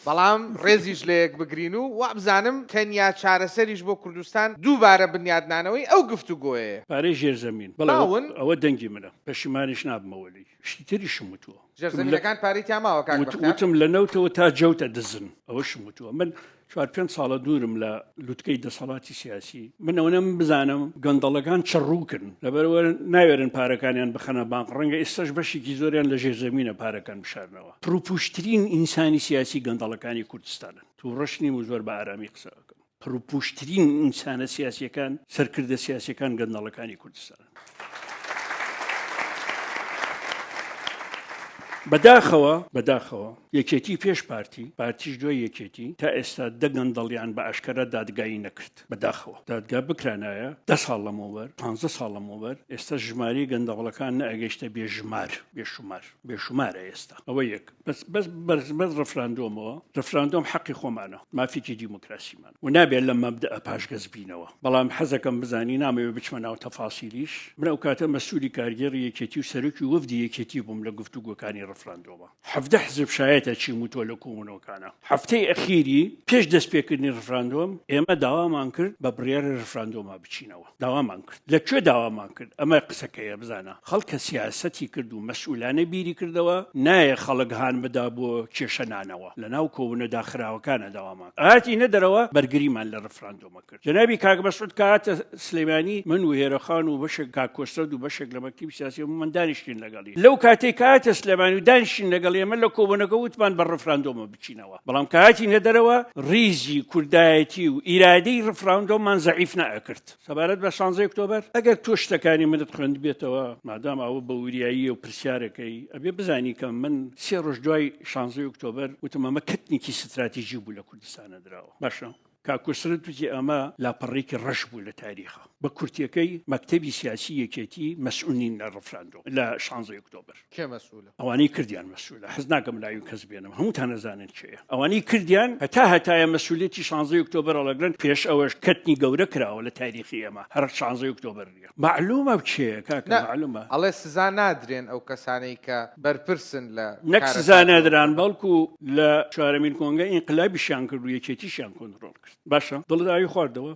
بەڵام ڕێزیش لە یەک بگرین و وابزانم تەنیا چارەسەریش بۆ کوردستان دووبارە بنیادنانەوەی ئەو گفتوگۆیە پارەی ژێرزەمین بەڵاون ئەوە دەنگی منە پەشیمانیش نابمەوەلی شتی تریشم وتووە ژێرزەمینەکان پارەی تیاماوە وتم لە نەوتەوە تا جەوتە دزن ئەوەشم وتووە من 4-5 ساڵە دوورم لە لوتکەی دەسەڵاتی سیاسی من ئەوەم بزانم گەندەڵەکان چڕووکن لەبەرەوە ناوێرن پارەکانیان بخەنە بانک ڕەنگە ئێستاش بەشێکی زۆریان لە ژێرزەمینە پارەکان بشارنەوە پروپوشترین ئینسانی سیاسی گەندەڵەکانی کوردستانن تو ڕشنی و زۆر بە ئارامی قسە دەکەم پروپوشترین ئینسانە سیاسیەکان سەرکردە سیاسیەکان گەندەڵەکانی کوردستانن بەداخەوە یەکێتی پێش پارتیش دوای یەکێتی تا ئێستا دەگەندەڵیان بە ئاشکرا دادگایی نەکرد بەداخەوە دادگا بکرانایە 10 ساڵ لەمەوبەر 15 ساڵ لەمەوبەر ئێستا ژماری گەندەڵەکان نەئەگەیشتە بێشمارە ئێستا ئەوە یەک بەس ڕفراندۆم حەقی خۆمانە مافیکی دیموکراسیمان و نابێت لە مەبدە پاشگەز بینەوە بەڵام حەزەکەم بزانی نامەوێ بچمە ناو تەفاسیلیش من ئەو کاتە مەسئولی کارگێڕی یەکێتی و سەرۆکی وەفدی یەکێتی بووم لە گفتوگۆکانی ڕفراندۆمە 17 حزب شایەتە چی موتووە لە کۆمونەکانە هەفتەی ئەخیری پێش دەستپێکردنی ڕفراندۆم ئێمە داوامان کرد بە بڕیارە ڕفراندۆما بچینەوە داوامان کرد لەکوێ داوامان کرد ئەمە قسەکەیە بزانە خەڵکە سیاسەتی کرد و مەسئولانە بیری کردەوە نایە خەڵک هان بدا بۆ کێشەنانەوە لە ناو کۆبوونە داخراوەکانە داوامان ئاتی نەدەرەوە بەرگریمان لە ڕفراندۆمە کرد جەنابی کاک مەسعود کاتە سلەیمانی من و هێرەخان و بەشێک کاک کۆستەد و بەشێک لە مەکتەبی سیاسی من دانیشتین لەگەڵی لەو کاتێک کاتە سلەیمانی و دانیشتین لەگەڵ ئێمە لە کۆبوونەکە وتمان بە ڕفراندۆمە بچینەوە بەڵام کاتی نەدەرەوە ریزی کوردایەتی و ئیرادەی ڕفراندۆممان زەعیف نەئەکرد سەبارەت بە 16 ئۆکتۆبەر ئەگەر تۆ شتەکانی منت خوێند بێتەوە مادام ئەوە بە وریایی و پرسیارەکەی ئەبێ بزانی کە من 3 ڕۆژ دوای 16 ئۆکتۆبەر وتم ئەمە کەتنێکی ستراتیژی بوو لە کوردستانە درراوە باشە کاکوسرت وتی ئەمە لاپەڕێکی ڕەش بوو لە تاریخە بە کورتیەکەی مەکتەبی سیاسی یەکێتی مەسئولین لە ڕفراندۆم لە 16 ئۆکتۆبەر کێ مەسئولە ئەوانەی کردیان مەسئولە حەز ناکەم لایو کەس بێنم هەمووتان نەزانن چێیە ئەوانەی کردیان هەتایە مەسئولێتی 16 ئۆکتۆبەر هەڵەگرن پێش ئەوەش کەتنی گەورە کراوە لە تاریخی ئێمە هەر 16 ئۆکتۆبر نیە معلومە چێیە کاکە معلومە ئەڵێ سزا نادرێن ئەو کەسانەی کە بەرپرسن لە نەک سزا نادران بەڵکو لە چوارەمین کۆنگە ئینقلابیشیان کرد و یەکێتیشیان کۆنتڕۆڵ کرد باشە دڵت ئاوی خواردەوە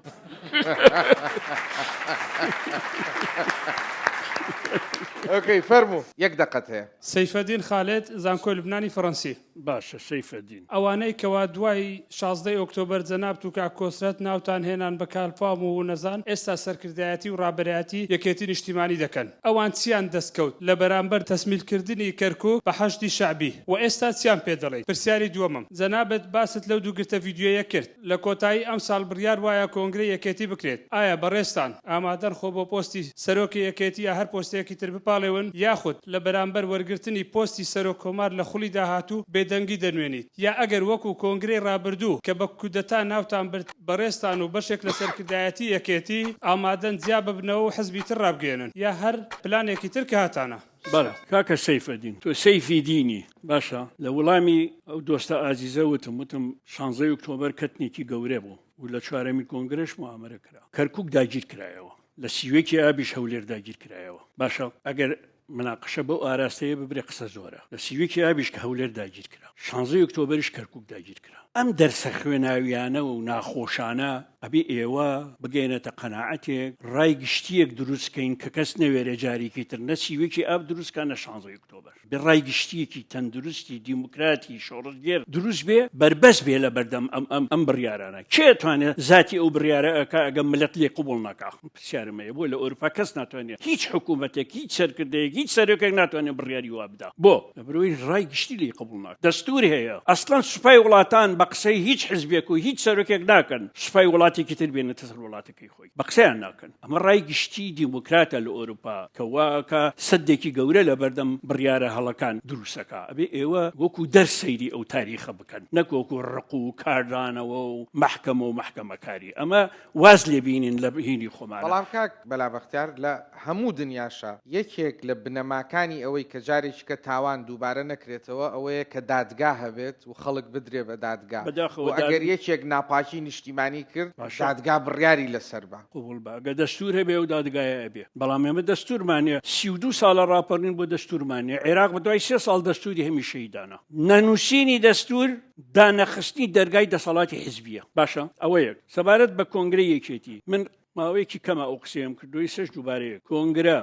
ئۆکەی فەرموو یەک دەقەت هەیە سەیفەدین خالێت زانکۆی لوبنانی فەڕەنسی باشە سەیفەدین ئەوانەی کەوا دوای 16 ئۆکتۆبەر جەناب و کاکۆسرەت ناوتان هێنان بە کالفام و نەزان ئێستا سەرکردایەتی و ڕابەرایەتی یەکێتی نیشتیمانی دەکەن ئەوان چیان دەستکەوت لە بەرامبەر تەسمیلکردنی کەرکووک بە حەشتی شعبی و ئێستا چیان پێ دەڵێت. پرسیاری دووەمم جەنابەت باست لەو دوو گرتە ڤیدیۆیە کرد لە کۆتایی ئەم ساڵ بڕیار وایە کۆنگرەی یەکێتی بکرێت ئایا بەڕێستان ئامادەن خۆ بۆ پۆستی سەرۆکی یەکێتی یا هەر پۆستێکی تر بپاڵێون یاخود لە بەرامبەر وەرگرتنی پۆستی سەرۆک کۆمار لە خولی داهاتوو بێدەنگی دەنوێنیت یا ئەگەر وەکو کۆنگرەی ڕابردوو کە بە کودەتا ناوتان برد بەڕێستان و بەشێک لە سەرکردایەتی یەکێتی ئامادەن جیا ببنەوە و حزبی تر ڕابگەێنن یا هەر پلانێکی تر کە هاتانە. بەڵێ کاکە سەیفەدین تۆ سەیفی دینی باشە لە وەڵامی ئەو دۆستە ئازیزە وتم 16 ئۆکتۆبەر کەتنێکی گەورە بوو و لە چوارەمی کۆنگرەش موامەرە کرا کەرکووک داگیر کرایەوە لە سیوێکی ئابیش هەولێر داگیر کرایەوە باشە ئەگەر مناقشە بەو ئاراستەیە ببرێ قسە زۆرە لە سیوێکی ئابیش کە هەولێر داگیر کرا 16 ئۆکتۆبەریش کەرکووک داگیر کرا ئەم دەرسە خوێناویانە و ناخۆشانە ئەبێ ئێوە بگەینەتە قەناعەتێک ڕای گشتیەک دروستکەین کە کەس نەوێرە جارێکی تر نە سیوێکی ئاب دروستکە نە 16 ئۆکتۆبەر بێ ڕای گشتیەکی تەندروستی دیموکراتی شۆڕژگێر دروست بێ بربەست بێ لە بەردەم ئەم بڕیارانە کێ توانێت ذاتی ئەو بڕیارە ئەکا ئەگەم ملەت لێ قبوڵ ناکا پرسیارمەیە بۆ لە ئەوروپا کەس ناتوانێت هیچ حکوومەتێک هیچ سەرکردەیەک هیچ سەرۆکێک ناتوانێت بڕیاری وا بدا بۆ لەبەرەوەی ڕای گشتی لێ قبوڵ ناکە دەستور هەیە ئەسڵەن سوپای وڵاتان بە قسەی هیچ حزبێک و هیچ سەرۆکێک ناکەن سوپای وڵاتێکی تر بێنێتە سەر وڵاتەکەی خۆی بە قسەیان ناکەن ئەمە ڕای گشتی دیموکراتە لە ئەوروپا کە واکە سەدێکی گەورە لە بەردەم بڕیارە هەڵەکان دروستەکە ئەبێ ئێوە وەکو دەرسەیری ئەو تاریخە بکەن نەک وەکو ڕق و کاردانەوە و محکەمە و محکەمەکاری ئەمە واز لێ بینین لە هینی خۆمان بەڵام کاک بەلابەختیار لە هەموو دنیاشە یەکێک لە بنەماکانی ئەوەی کە جارێکی کە تاوان دووبارە نەکرێتەوە ئەوەیە کە دادگا هەبێت و خەڵک بدرێ بە دادگا و ئەگەر یەکێک ناپاکی نیشتیمانی کرد دادگا بڕیاری لەسەر بە قوبوڵ بە ئەگە دەستور هەبێ و دادگایە ئەبێ بەڵام ئێمە دەستورمانێ 32 ساڵە ڕاپەڕین بۆ دەستورمانێ عێراق بە دوای 3 ساڵ دەستوری هەمیشەی دانا نەنووسینی دەستور دانەخستنی دەرگای دەسەڵاتی حیزبیە باشە ئەوە یەک سەبارەت بە کۆنگرەی یەکێتی من ماوەیەکی کەمە ئەو قسەیەم کردوی سەش دووبارەیە کۆنگرە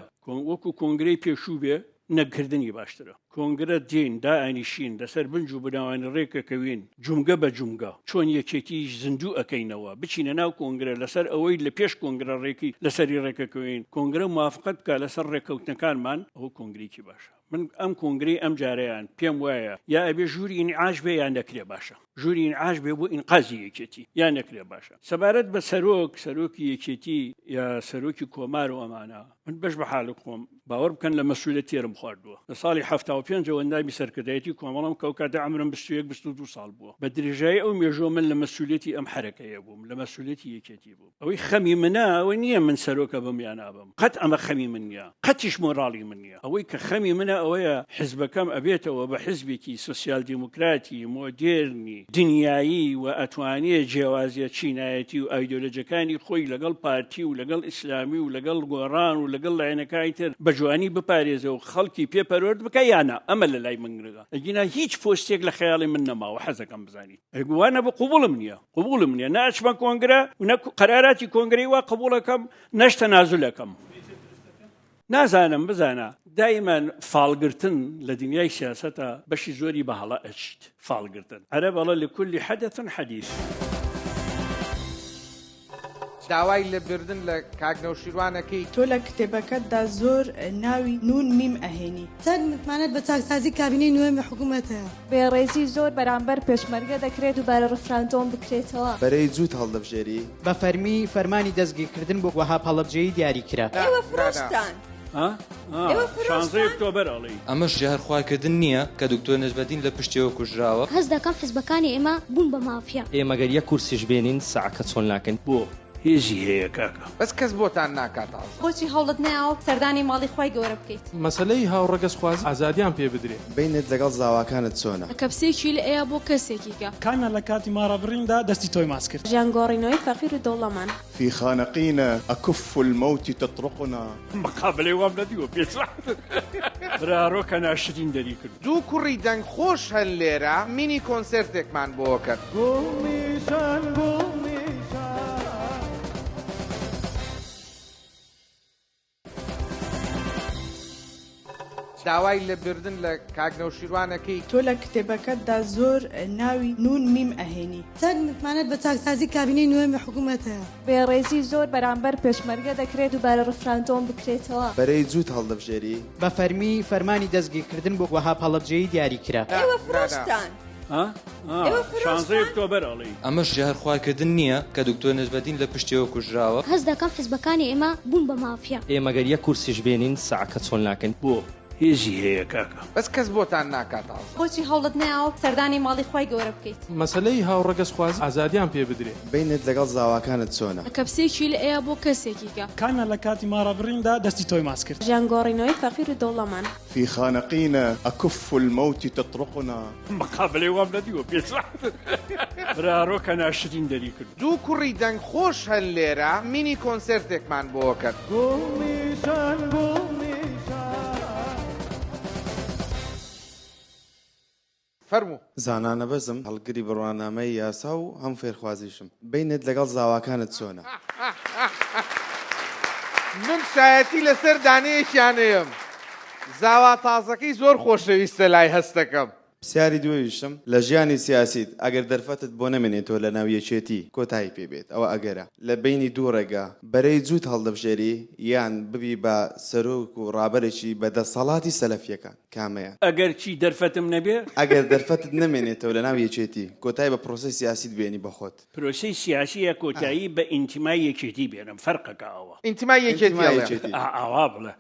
وەکو کۆنگرەی پێشوو بێ نەکردنی باشترە کۆنگرە دین دائنیشین لەسەر بنج و بناوانی ڕێکەکەوین جومگە بە جومگە چۆن یەکێتی زیندوو ئەەکەینەوە بچینە ناو کۆنگرە لەسەر ئەوەی لە پێش کۆنگرە ڕێکی لەسەری ڕێکەکەوین کۆنگرە موافقەت بکە لەسەر ڕێکەوتنەکانمان ئەو کۆنگرێکی باشە من ئەم کۆنگری ئەم جارەیان پێم وایە یا ئەبێ ژووری ئینعاش بێ یان نەکرێ باشە ژووری ئینعاش بێ بۆ ئینقازی یەکێتی یان نەکرێ باشە سەبارەت بە سەرۆکی یەکێتی یا سەرۆکی کۆمار و ئەمانە من بەش بە حاڵ خۆم باوەڕ بکەن لە مەسئولێت تێرم خواردووە لە ساڵی 75 وەندامی سەرکردایەتی کۆمەڵم کەوکاتە عەمرم 21-22 ساڵ بووە بە درێژایی ئەو مێژۆ من لە مەسئولێتی ئەم حرەکەیە بووم لە مەسئولێتی یەکێتی بووم ئەوەی خەمی منە ئەوە نییە من سەرۆکە بم یان نابم قەت ئەمە خەمی من نییە قەتیش مۆراڵی من نییە ئەوەی کە خەمی منە ئەوەیە حزبەکەم ئەبێتەوە بە حزبێکی سوسیال دیموکراتی مۆدێرنی دنیایی و ئەتوانێ جیاوازیە چینایەتی و ئایدۆلۆژیەکانی خۆی لەگەڵ پارتی و لەگەڵ ئیسلامی و لەگەڵ گۆڕان و لەگەڵ لایەنەکانی تر بە جوانی بپارێزە و خەڵکی پێپەروەرد بکە یانە ئەمە لە لای من گرگا ئەگینا هیچ پۆستێک لە خەیاڵی من نەماوە حەزەکەم بزانیت ئەگوانە بە قوبوڵم نییە ناچمە کۆنگرە و قەراراتی کۆنگرەی وا قبوڵەکەم نەش تەنازولەکەم نازانم بزانە دائما فالگرتن لە دنیای سیاسەتە بەشی زۆری بەهەڵە ئەچیت فالگرتن عەرەب ئەڵە لكل حدث حديث داوای لەبردن لە کاگنەوشیروانەکەی تۆ لە کتێبەکەتدا زۆر ناوی نون میم ئەهێنی چەند متمانەت بە چاکسازی کابینەی نوێمی حکوومەتە بێڕێزی زۆر بەرامبەر پێشمەرگە دەکرێت و بەرە ڕفراندۆم بکرێتەوە بەرەی جووت هەڵدەبژێری بە فەرمی فەرمانی دەستگیرکردن بۆ وەها پەڵەبجەیی دیاری کرا ئێوە فرۆشتان ئەمەش جارخواکردن نییە کە دکتۆر نەجمەدین لە پشتیەوە کوژراوە هەست دەکەم حزبەکانی ئێمە بوون بە مافیا ئێمە گەر یەک کورسیش بێنین ساعەکە چۆن ناکەن بۆ هێزی هەیە کاکە بەس کەس بۆتان ناکاتەوە بۆچی هەوڵت ناوە سەردانی ماڵی خۆی گەورە بکەیت مەسەلەی هاوڕەگەزخواز ئازادیان پێ بدرێت بینت لەگەڵ زاواکانت چۆنە کەپسێکی لە ئەیە بۆ کەسێکیکە کامە لە کاتی مارەبڕیندا دەستی تۆی ماس کرد ژیانگۆڕینەوەی فەقیر و دەوڵەمان في خانقينا أكف الموت تطرقنا مقابلەی وام نەدیوە پێچڵ برارۆکە ناشرین دەری کرد دوو کوڕی دەنگ خۆش هەن لێرە مینی کۆنسرتێکمان بۆ کرد داوای لە بردن لە کاگنەوشیروانەکەی تۆ لە کتێبەکەتدا زۆر ناوی نون میم ئەهێنی چەند متمانەت بە چاکسازی کابینەی نوێمی حکوومەتە بێڕێزی زۆر بەرامبەر پێشمەرگە دەکرێت و بارە ڕفراندۆم بکرێتەوە بەرەی جووت هەڵدەبژێری بە فەرمی فەرمانی دەستگیرکردن بۆ وەها پەڵەبجەیی دیاری کرا ئێوە فرۆشتان شانزەی ئۆکتۆبەر ئەڵێ ئەمەش ژارخواکردن نییە کە دکتۆر نەجمەدین لە پشتیەوە کوژراوە هەست دەکەم حیزبەکانی ئێمە بوون بە مافیا ئێمە گەر یەک کورسیش بێنین ساعەکە چۆن ناکەن بۆ هێزی هەیە کاکە بەس کەس بۆتان ناکاتاڵ بۆچی هەوڵت ناوە سەردانی ماڵی خۆی گەورە بکەیت مەسلەی هاوڕەگەز خواز ئازادیان پێ بدرێ بینت لەگەڵ زاواکانت چۆنە کەپسێکی لە ئەیە بۆ کەسێکیکە کامە لە کاتی مارەبڕیندا دەستی تۆی ماس کرد ژیانگۆڕینەوەی فەقیر و دەوڵەمان في خانقين أكف الموت تطرقنا مقابلەی وام نەدیوە پێشرا برارۆکە ناشرین دەری کرد دوو کوڕی دەنگ خۆش هەن لێرە مینی کۆنسرتێکمان بۆ کرد فەرموو زانانە بەزم هەڵگری بڕوانامەی یاسا و هەم فێرخوازیشم بینت لەگەڵ زاواکانت چۆنە من شایەتی لەسەر دانەیەکیانەیەم زاوا تازەکەی زۆر خۆشەویستە لای هەستەکەم پرسیاری دوێویشتم لە ژیانی سیاسیت ئەگەر دەرفەتت بۆ نەمێنێتەوە لە ناو یەکێتی کۆتایی پێبێت ئەوە ئەگەرە لە بینی دوو ڕێگا بەرەی جووت هەڵدەبژێری یان ببی بە سەرۆک و ڕابەرێکی بەدەسەڵاتی سەلەفیەکان کامەیە ئەگەر چی دەرفەتم نەبێ ئەگەر دەرفەتت نەمێنێتەوە لە ناو یەکێتی کۆتایی بە پرۆسی سیاسیت بێنی بەخۆت پرۆسی سیاسیە کۆتایی بە ئینتیمای یەکێتی بێنم فەرقەکە ئەوە ئینتیمای یەکێتی ئاوا بڵێ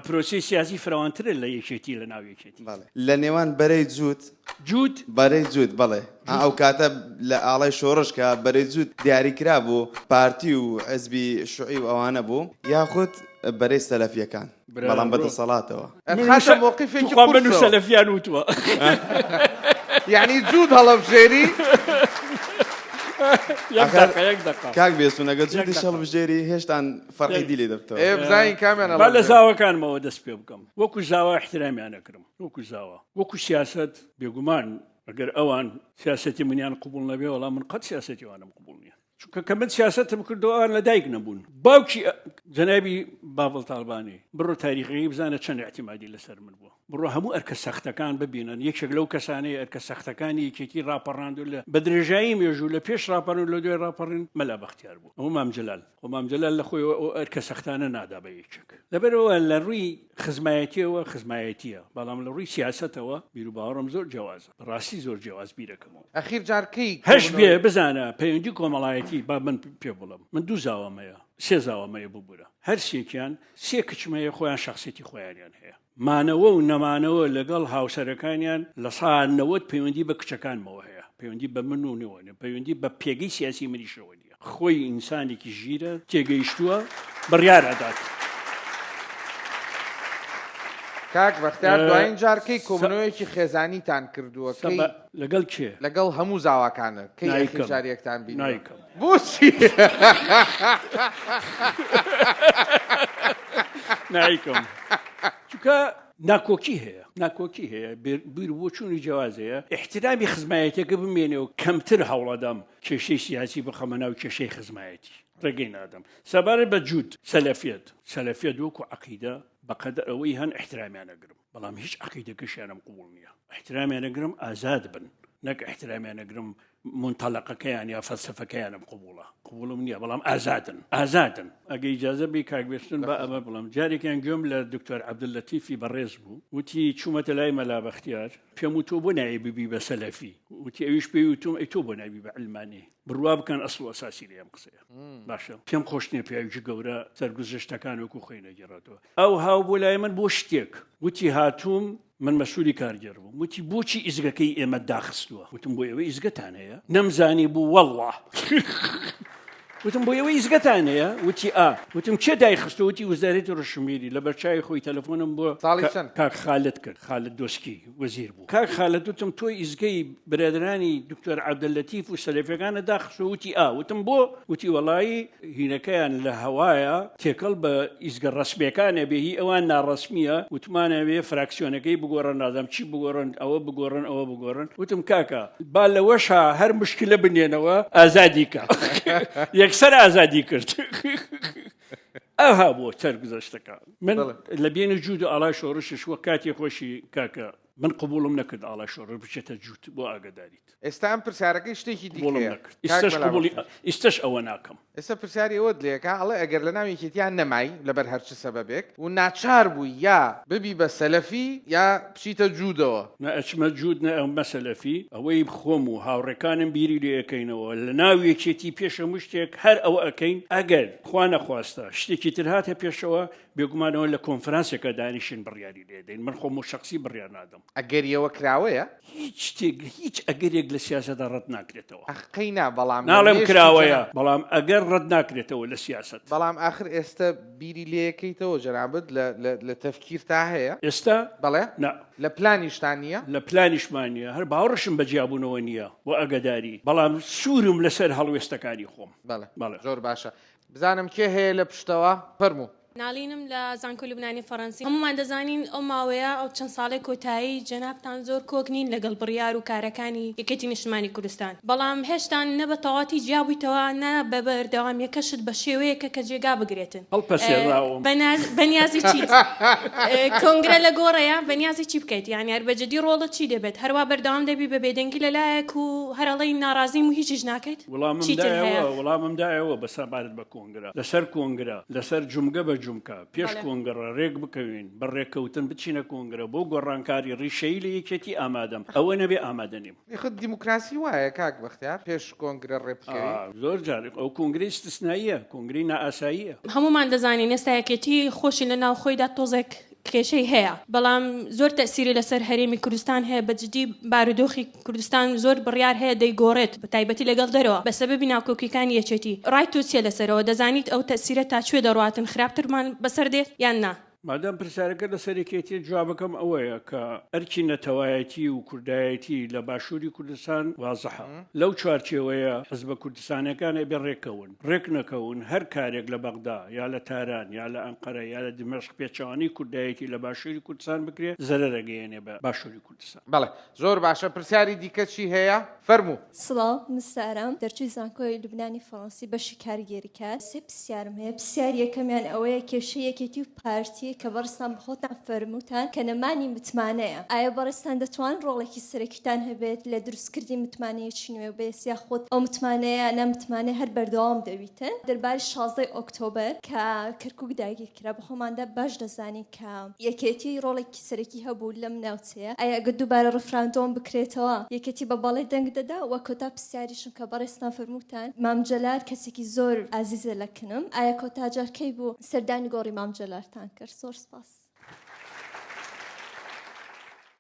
پرۆسی سیاسی فراوانترە لە یەکێتی لە ناو یەکێتی لە نێوان بەرەی جووت بەرەی جووت بەڵێ ئەو کاتە لە ئاڵای شۆڕش کە بەرەی جووت دیاریکرا بوو پارتی و حزبی شوعی و ئەوانە بوو یاخود بەرەی سەلەفیەکان بەڵام بەدەسەڵاتەوە خاتە موقفێکی قورسەوە بن و سەلەفیان وتووە یعنی جووت هەڵەبژێری کاک بێسون ئەگەر جووتی هەڵبژێری هێشتان فەرقی دی لێ دەبتەوە بزانین کامیان با لە زاوەکانمەوە دەست پێ بکەم وەکو زاوا احترامیان ئەکرم وەکو زاوا وەکو سیاست بێگومان ئەگەر ئەوان سیاسەتی منیان قبول نەبێ وەڵام من قەت سیاسەتی وانم قبول نییە چونکە کە من سیاستم کردەوە لە دایک نەبوون باوکی جەنابی بابڵ تاڵبانی بڕۆ تاریخی بزانە چەند احتیمادی لەسەر من بووە بڕۆ هەموو ئەرکە سەختەکان ببینن یەکێک لەو کەسانەی ئەرکە سەختەکانی یەکێکی ڕاپەڕاند و لە بە درێژایی مێژوو لە پێش ڕاپەڕن و لە دوێ ڕاپەڕین مەلا بەختیار بوو ئەو مام جەلال لە خۆی ئەرکە سەختانە نادا بە یەکێک لەبەرەوە لە ڕووی خزمایەتیەوە خزمایەتیە بەڵام لە ڕووی سیاسەتەوە بیر و باوەڕم زۆر جیازە ڕاستی زۆر جیاواز بیرەکەمەوە ئەخیر جارکەی هەش بێ بزانە پەیوەندی کۆمەڵایەتی با من پێ بڵم من دوو زاوامەیە سێ زاوامەیە ببوورە هەر سێکیان سێ کچمەیە خۆیان شخصێتی خۆیانیان هەیە مانەوە و نەمانەوە لەگەڵ هاوسەرەکانیان لە ساعەت پەیوەندی بە کچەکانمەوە هەیە پەیوەندی بە من و نەوەنە پەیوەندی بە پێگەی سیاسی منیشەوە نیە خۆی ئینسانێکی ژیرە تێگەیشتووە بڕیارەدات کاک بەختیار دوایین جارکەی کۆبنەوەیەکی خێزانیتان کردووە لەگەڵ کێ لەگەڵ هەموو زاواکانە کەی جارێکتان بین نایکەم بۆچی نایکەم چونکە ناکۆکی هەیە بیر بۆ چوونی جیازەیە احترامی خزمایەتێکە بمێنێ و کەمتر هەوڵەدەم کێشەی سیاسی بخەمە ناو کێشەی خزمایەتی ڕێگەی نادەم سەبارەت بە جووت سەلەفیەت وەکو عەقیدە بەقەدەر ئەوەی هەن احترامیانەگرم بەڵام هیچ عەقیدەکەشیانم قبول نییە احترامیانەگرم ئازاد بن نەک احترامیانەگرم منتەڵەقەکەیان یا فەلسەفەکەیانم قبولم نییە بەڵام ئازادن ئەگەر ئیجازە بی کاک بێستون بە ئەمە بڵم جارێکیان گوێم لە دکتۆر عەبدولەتیفی بەڕێز بوو وتی چوومەتە لای مەلا بەختیار پێم و تۆ بۆ نایە ببی بە سەلەفی وتی ئەویش پێی وتم ئەی تۆ بۆ نابی بە عیلمانی بڕوا بکەن ئەسڵ و ئەساسی لێم قسەیە باشە پێم خۆش نییە پیاوێکی گەورە سەرگوزەشتەکان وەکو خۆی نەگەڕێتەوە ئەو هاو بۆ لای من بۆ شتێک وتی هاتووم من مەسئولی کارگەر بووم وتی بۆچی ئیزگەکەی ئێمە داخستووە وتم بۆ ئێوە ئیزگەتان هەیە نەمزانی بوو وەڵڵا وتم بۆ ئێوە ئیزگەتان هەیە وتی وتم چێ دایخستە وتی وەزارەتی ڕۆژشمێری لە بەرچاوی خۆی تەلەفۆنم بۆ کاک خالد کرد خالد دۆسکی وەزیر بوو کاک خالد وتم تۆی ئیزگەی برادرانی دکتۆر عەبدولەتیف و سەلەفیەکانە داخستە وتی وتم بۆ وتی وەڵایی هینەکەیان لە هەوایە تێکەڵ بە ئیزگە ڕەسمیەکانە بێهی ئەوان ناڕەسمیە وتمانەوێ فراکسیۆنەکەی بگۆڕن نازام چی بگۆڕن ئەوە بگۆڕن وتم کاکە با لەوەشە هەر مشکلە بنێنەوە ئازادی کە یەکسەر ئازادی کرد ئەها بۆ سەرگوزەشتەکان من لە بێنە جوود و ئاڵای شۆڕشش وە کاتی خۆشی کاکە من قبولم نەکرد ئاڵای شۆڕ بچێتە جووت بۆ ئاگداریت ئێستا ئەم پرسیارەکەی شتێکی دیکە ئیستش ئەوە ناکەم ئێستا پرسیاری ئەوە لێکە ئەڵێ ئەگەر لە ناو یەکێتیان نەمای لەبەر هەرچ سەبەبێک و ناچار بووی یا ببی بە سەلەفی یا بچیتە جوودەوە ئەچمە جوود نە ئەم مەسەلەفی ئەوەی خۆم و هاوڕێکانم بیری لێ ئەەکەینەوە لە ناو یەکێتی پێشە شتێک هەر ئەوە ئەەکەین ئەگەر خوا نەخواستە شتێکی تر هاتە پێشەوە بێگومانەوە لە کۆنفرانسێکە دانیشن بڕیاری لێدەین من خۆم و شخصی بڕیار نادەم ئەگەریەوە کراوەیە هیچ ئەگەرێک لە سیاسەتدا ڕەت ناکرێتەوە ئەقینا بەڵام ناڵێم کراوەیە بەڵام ئەگەر ڕەت ناکرێتەوە لە سیاست بەڵام آخر ئێستا بیری لێەکەیتەوە جەنابەت لە تەفکیر تا هەیە ئێستا بەڵێ لە پلانیشتان نییە لە پلانیشمان نیە هەر باوەڕشم بەجیابوونەوە نییە و ئەگەداری بەڵام سوورم لەسەر هەڵوێستەکانی خۆم بەڵێ زۆر باشە بزانم کێ هەیە لە پشتەوە فەرموو نالینم لە زانکۆی لوبنانی فەڕەنسی هەمومان دەزانین ئەو ماوەیە ئەو چەند ساڵی کۆتایی جەنابتان زۆر کۆک نین لەگەڵ بڕیار و کارەکانی یەکێتی نیشتمانی کوردستان بەڵام هێشتا نە بە تەواتی جیابوویتەوە نە بە بەردەوامیەکەشت بە شێوەیەکە کە جێگا بگرێتن بەنیازی چیت کۆنگرە لە گۆڕەیە بەنیازی چی بکەیت یانی هەربەجددی ڕۆڵت چی دەبێت هەروە بەردەوام دەبی بە بێدەنگی لەلایەک و هەرەڵی ناڕازیم و هیچیش ناکەیت وەڵاممدایەوە بەسەبارەت بە کۆنگرە لەسەر کۆنگرە لەسەر جومگە بە جومکە پێش کۆنگرە ڕێک بکەوین بەڕێککەوتن بچینە کۆنگرە بۆ گۆڕانکاری ڕیشەی لە یەکێتی ئامادەم ئەوە نەبێ ئامادە نیم خود دیموکراسی وایە کاک بەختیار پێش کۆنگرە ڕێبکەوی زۆر جارێک ئەو کۆنگری استثنائیە کۆنگری نائاساییە هەمومان دەزانین ئێستا یەکێتی خۆشی لە ناو خۆیدا تۆزێک کێشەی هەیە بەڵام زۆر تەسیری لەسەر هەرێمی کوردستان هەیە بەجددی بارودۆخی کوردستان زۆر بڕیار هەیە دەیگۆڕێت بە تایبەتی لەگەڵ دەرەوە بە سەبەبی ناکۆکیەکانی یەکێتی ڕای تووسیە لەسەرەوە دەزانیت ئەو تەسیرە تا کوێ دەڕاتن خراپترمان بەسەر دێت یان نا مادام پرسیارەکە لە سەرێکێتی جوابەکەم ئەوەیە کە ئەرکی نەتەوایەتی و کوردایەتی لە باشووری کوردستان وازەحە لەو چوارچێوەیە حزبە کوردستانەکانە بێ ڕێکەون ڕێک نەکەون هەر کارێک لە بەغدا یا لە تاران یا لە ئەنقەرە یا لە دمەشق پێچەوانی کوردایەتی لە باشووری کوردستان بکرێت زەرەرەگەیەنێ بە باشووری کوردستان بەڵێ زۆر باشە پرسیاری دیکە چی هەیە فەرموو سڵاو مسارم دەرچووی زانکۆی لوبنانی فەڕەنسی بەشی کارگێری کات سێ پرسیارم هەیە پرسیار یەکەمیان ئەوەیە کێشەی یەکێتی و پارتی کە بەڕستان بخۆتان فەرمووتان کە نەمانی متمانەیە ئایا بەڕستان دەتوان ڕۆڵێکی سەرەکیتان هەبێت لە دروستکردی متمانەیەکی نوێ بێس یا خۆت ئەو متمانەیە نەمتمانێ هەر بەردەوام دەویتن دەربارەی 16 ئۆکتۆبەر کە کەرکووک داگیرکرا بە خۆماندا باش دەزانی کە یەکێتی ڕۆڵێکی سەرەکی هەبوو لەم ناوچەیە ئایا ئەگەر دووبارە ڕفراندۆم بکرێتەوە یەکێتی بە بەڵێ دەنگ دەدا وە کۆتا پرسیاریشم کە بەڕێستان فەرمووتان مام جەلال کەسێکی زۆر ئازیزە لەکنم ئایا کۆتا جارکەی بوو سەردانی گۆڕی مام جەلالتان کرد زۆر سپاس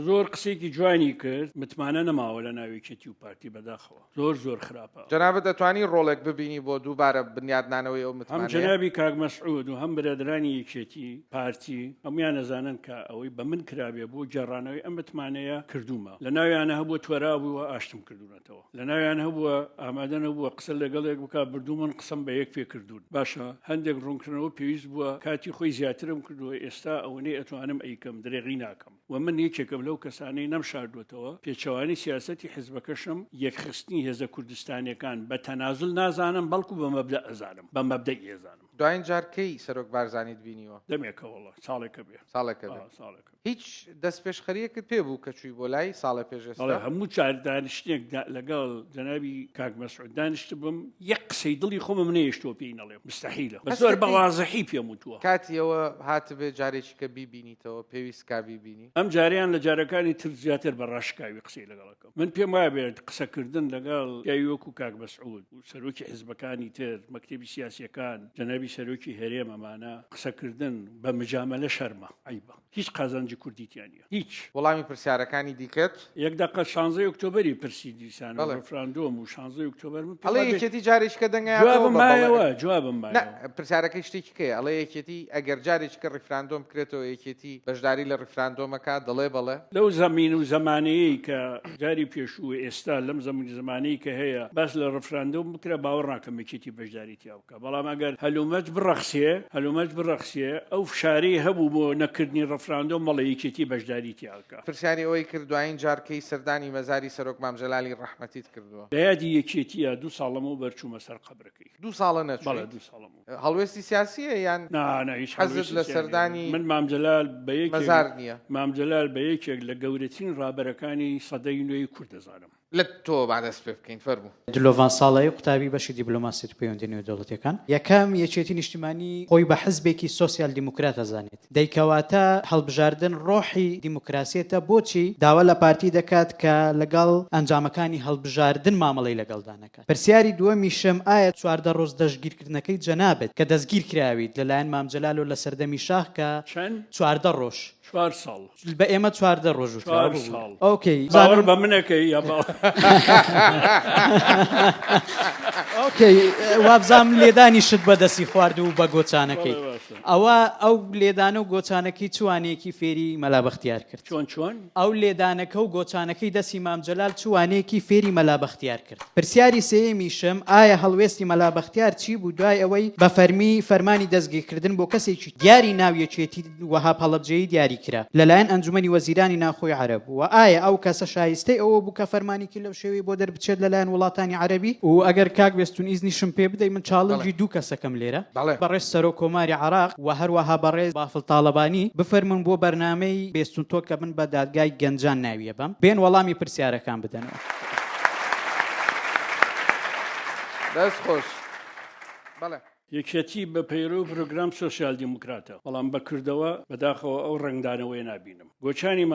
زۆر قسێکی جوانی کرد متمانە نەماوە لە ناوێکێتی و پارتی بەداخەوە زۆر خراپە جەنابەت دەتوانی ڕۆڵێک ببینی بۆ دووبارە بنیادنانەوەی ئەو متمانەیە هەم جەنابی کاک مەسعود و هەم برادرانی یەکێتی پارتی هەمویان نەزانن کە ئەوەی بە من کرابێ بۆ جێڕانەوەی ئەم متمانەیە کردومە لە ناویانە هەبووە توەرا بووە ئاشتم کردوونەتەوە لە ناویان هەبووە ئامادە نەبووە قسە لەگەڵێک بکات بردوو من قسەم بە یەک پێ کردوون باشە هەندێک ڕوونکردنەوە پێویست بووە کاتی خۆی زیاترم کردووە ئێستا ئەوەنەی ئەتوانم ئەیکەم درێغی ناکەم و من یەکێکم لەو کەسانەی نەمشاردوێتەوە پێچەوانی سیاسەتی حزبەکەشم یەکخستنی هێزە کوردستانیەکان بە تەنازل نازانم بەڵکو بە مەبدە ئەزانم بە مەبدەی ئێزانم دوایین جارکەی سەرۆک بارزانیت بینیوە دەمێکە وڵە ساڵێکە بێ ساڵێکە هیچ دەست پێشخەریەکت پێ بوو کە چووی بۆ لای ساڵە پێشێستا هەموو چار دانیشتێک لەگەڵ جەنابی کاک مەسعود دانیشت بم یەک قسەی دڵی خۆمم نەیەشتۆ پێی نەڵێ مستەحیلە بە زۆر بەوازەحی پێم وتووە کاتیەوە هاتبێ جارێکی کە بیبینیتەوە پێویست کا بیبینی ئەم جاریان لە جارەکانی تر زیاتر بە ڕاشکاوی قسەی لەگەڵەکەم من پێم وایە بێت قسەکردن لەگەڵ یاوەکو کاک مەسعود و سەرۆکی حزبەکانی تر مەکتێبی سیاسیەکان جەنابی سەرۆکی هەرێمەمانە قسەکردن بە مجاملە شەرمە عیبە هیچ قازانجی کوردیتیانە هیچ وەڵامی پرسیارەکانی دیکەت یەک دقە 16 ئۆکتۆبەری پرسی دیسان ڕفراندۆم و 16 ئۆکتۆبەر ئەڵێ یەکێتی جارێککە دەنگای جوابم پرسیارەکەی شتێکی کێ ئەڵێ یەکێتی ئەگەر جارێککە ڕفراندۆم بکرێتەوە یەکێتی بەشداری لە ڕفراندۆمەکە دەڵێ بەڵێ لەو زەمین و زمانەیە کە جاری پێشوو ئێستا لەم زمانی زمانەی کە هەیە بەس لە ڕفراندۆم بکرێ باوەڕ ناکەم یەکێتی بەشداریتیا بکە بەڵام ئەگەر هەلومە هەلومەرج بڕەخسیە ئەو فشاری هەبوو بۆ نەکردنی ڕەفراندۆم مەڵی یەکێتی بەشداری تیاکە پرسیاری ئەوەی کردوین جارکەی سەردانی مەزاری سەرۆک مام جەلالی ڕەحمەتیت کردووە لە یادی یەکێتیە 2 ساڵەمە بەرچوومە سەر قەبرەکەی 2 ساڵە نەچووی بەڵێ 2 ساڵەمە هەڵوێستی سیاسیە یان هیچ حەزت لە سەردانی من مامجلال بە مەزار نییە مامجلال بە یەکێک لە گەورەترین ڕابەرەکانی سەدەی نوێی کورد دەزانم لە تۆ بادەست پێ بکەین فەرموو دلۆڤان ساڵایی قوتابی بەشی دیپلۆماسی و پەیوەندی نێودەوڵەتیەکان یەکەم یەکێتی نیشتیمانی خۆی بە حزبێکی سۆسیال دیموکرات ئەزانێت دەیکەواتە هەڵبژاردن ڕۆحی دیموکراسیەتە بۆچی داوا لە پارتی دەکات کە لەگەڵ ئەنجامەکانی هەڵبژاردن مامەڵەی لەگەڵدانەکات پرسیاری دووەمیشم ئایا 14 ڕۆژ دەستگیرکردنەکەی جەنابێت کە دەستگیر کراویت لەلایەن مامجەلال و لە سەردەمی شاخ کە 14 ڕۆژ 4 ساڵ بە ئێمە 14 ڕۆژ ئۆکەی باوەڕ بە منەکەی یا ئۆکەی وابزانم لێدانی شت بەدەستی خوارد و بە گۆچانەکەی ئەو لێدانە و گۆچانەکەی چوانەیەکی فێری مەلابەختیار کرد چۆن ئەو لێدانەکە و گۆچانەکەی دەستی مامجەلال چوانەیەکی فێری مەلابەختیار کرد پرسیاری سێمیشم ئایا هەڵوێستی مەلابەختیار چی بوو دوای ئەوەی بە فەرمانی دەستگیرکردن بۆ کەسێکی دیاری ناویەکێتی وەها هەڵەبجەیی دیاری کرا لەلایەن ئەنجومەنی وەزیرانی ناخۆی عەرەب و ئایا ئەو کەسە شایستەی ئەوە بوو کە فەرمانێکی لەو شێوەی بۆ دەربچێت لەلایەن وڵاتانی عەرەبی و ئەگەر کاک وێستون ئیزنیشم پێ بدەی من چاڵنجی 2 کەسەکەم لێرە بەڕێز سەرۆک کۆماری عێراق و هەروەها بەڕێز بافڵ تاڵەبانی بفەرمون بۆ بەرنامەی بێستون تۆ کە من بە دادگای گەنجان ناویە بم بێن وەڵامی پرسیارەکان بدەنەوە دەست خۆش بەڵێ یەکێتی بە پەیرۆ پرۆگرام سۆسیال دیموکراتە بەڵام بەکردەوە بەداخەوە ئەو ڕنگدانەوەی نابینم گۆچانی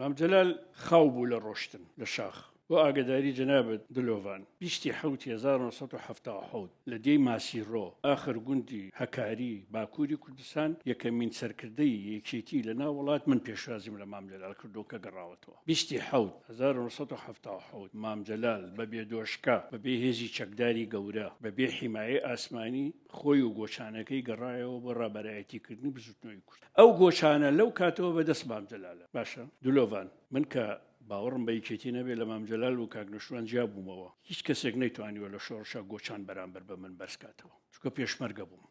مامجەلال خاو بوو لە ڕۆشتن لە شاخ بۆ ئاگداری جەنابەت دلۆڤان 1970 لە دێی ماسیڕۆ ئاخر گوندی هەکاری باکووری کوردستان یەکەمین سەرکردەی یەکێتی لە ناو وڵات من پێشوازیم لە مامجەلال کردو کە گەڕاوەتەوە 1970 مامجەلال بەبێ دۆشکە بەبێ هێزی چەکداری گەورە بەبێ حیمایە ئاسمانی خۆی و گۆچانەکەی گەڕایەوە بۆ ڕابەرایەتیکردنی بزوتنەوەی کورد ئەو گۆچانە لەو کاتەوە بەدەست مامجەلالە باشە دلۆڤان من کە باوەڕم بە یەکێتی نەبێت لە مامجەلال و کاکنەشوان جیا بوومەوە هیچ کەسێک نەیتوانیوە لە شۆڕشە گۆچان بەرامبەر بە من بەرزکاتەوە چونکە پێشمەرگە بووم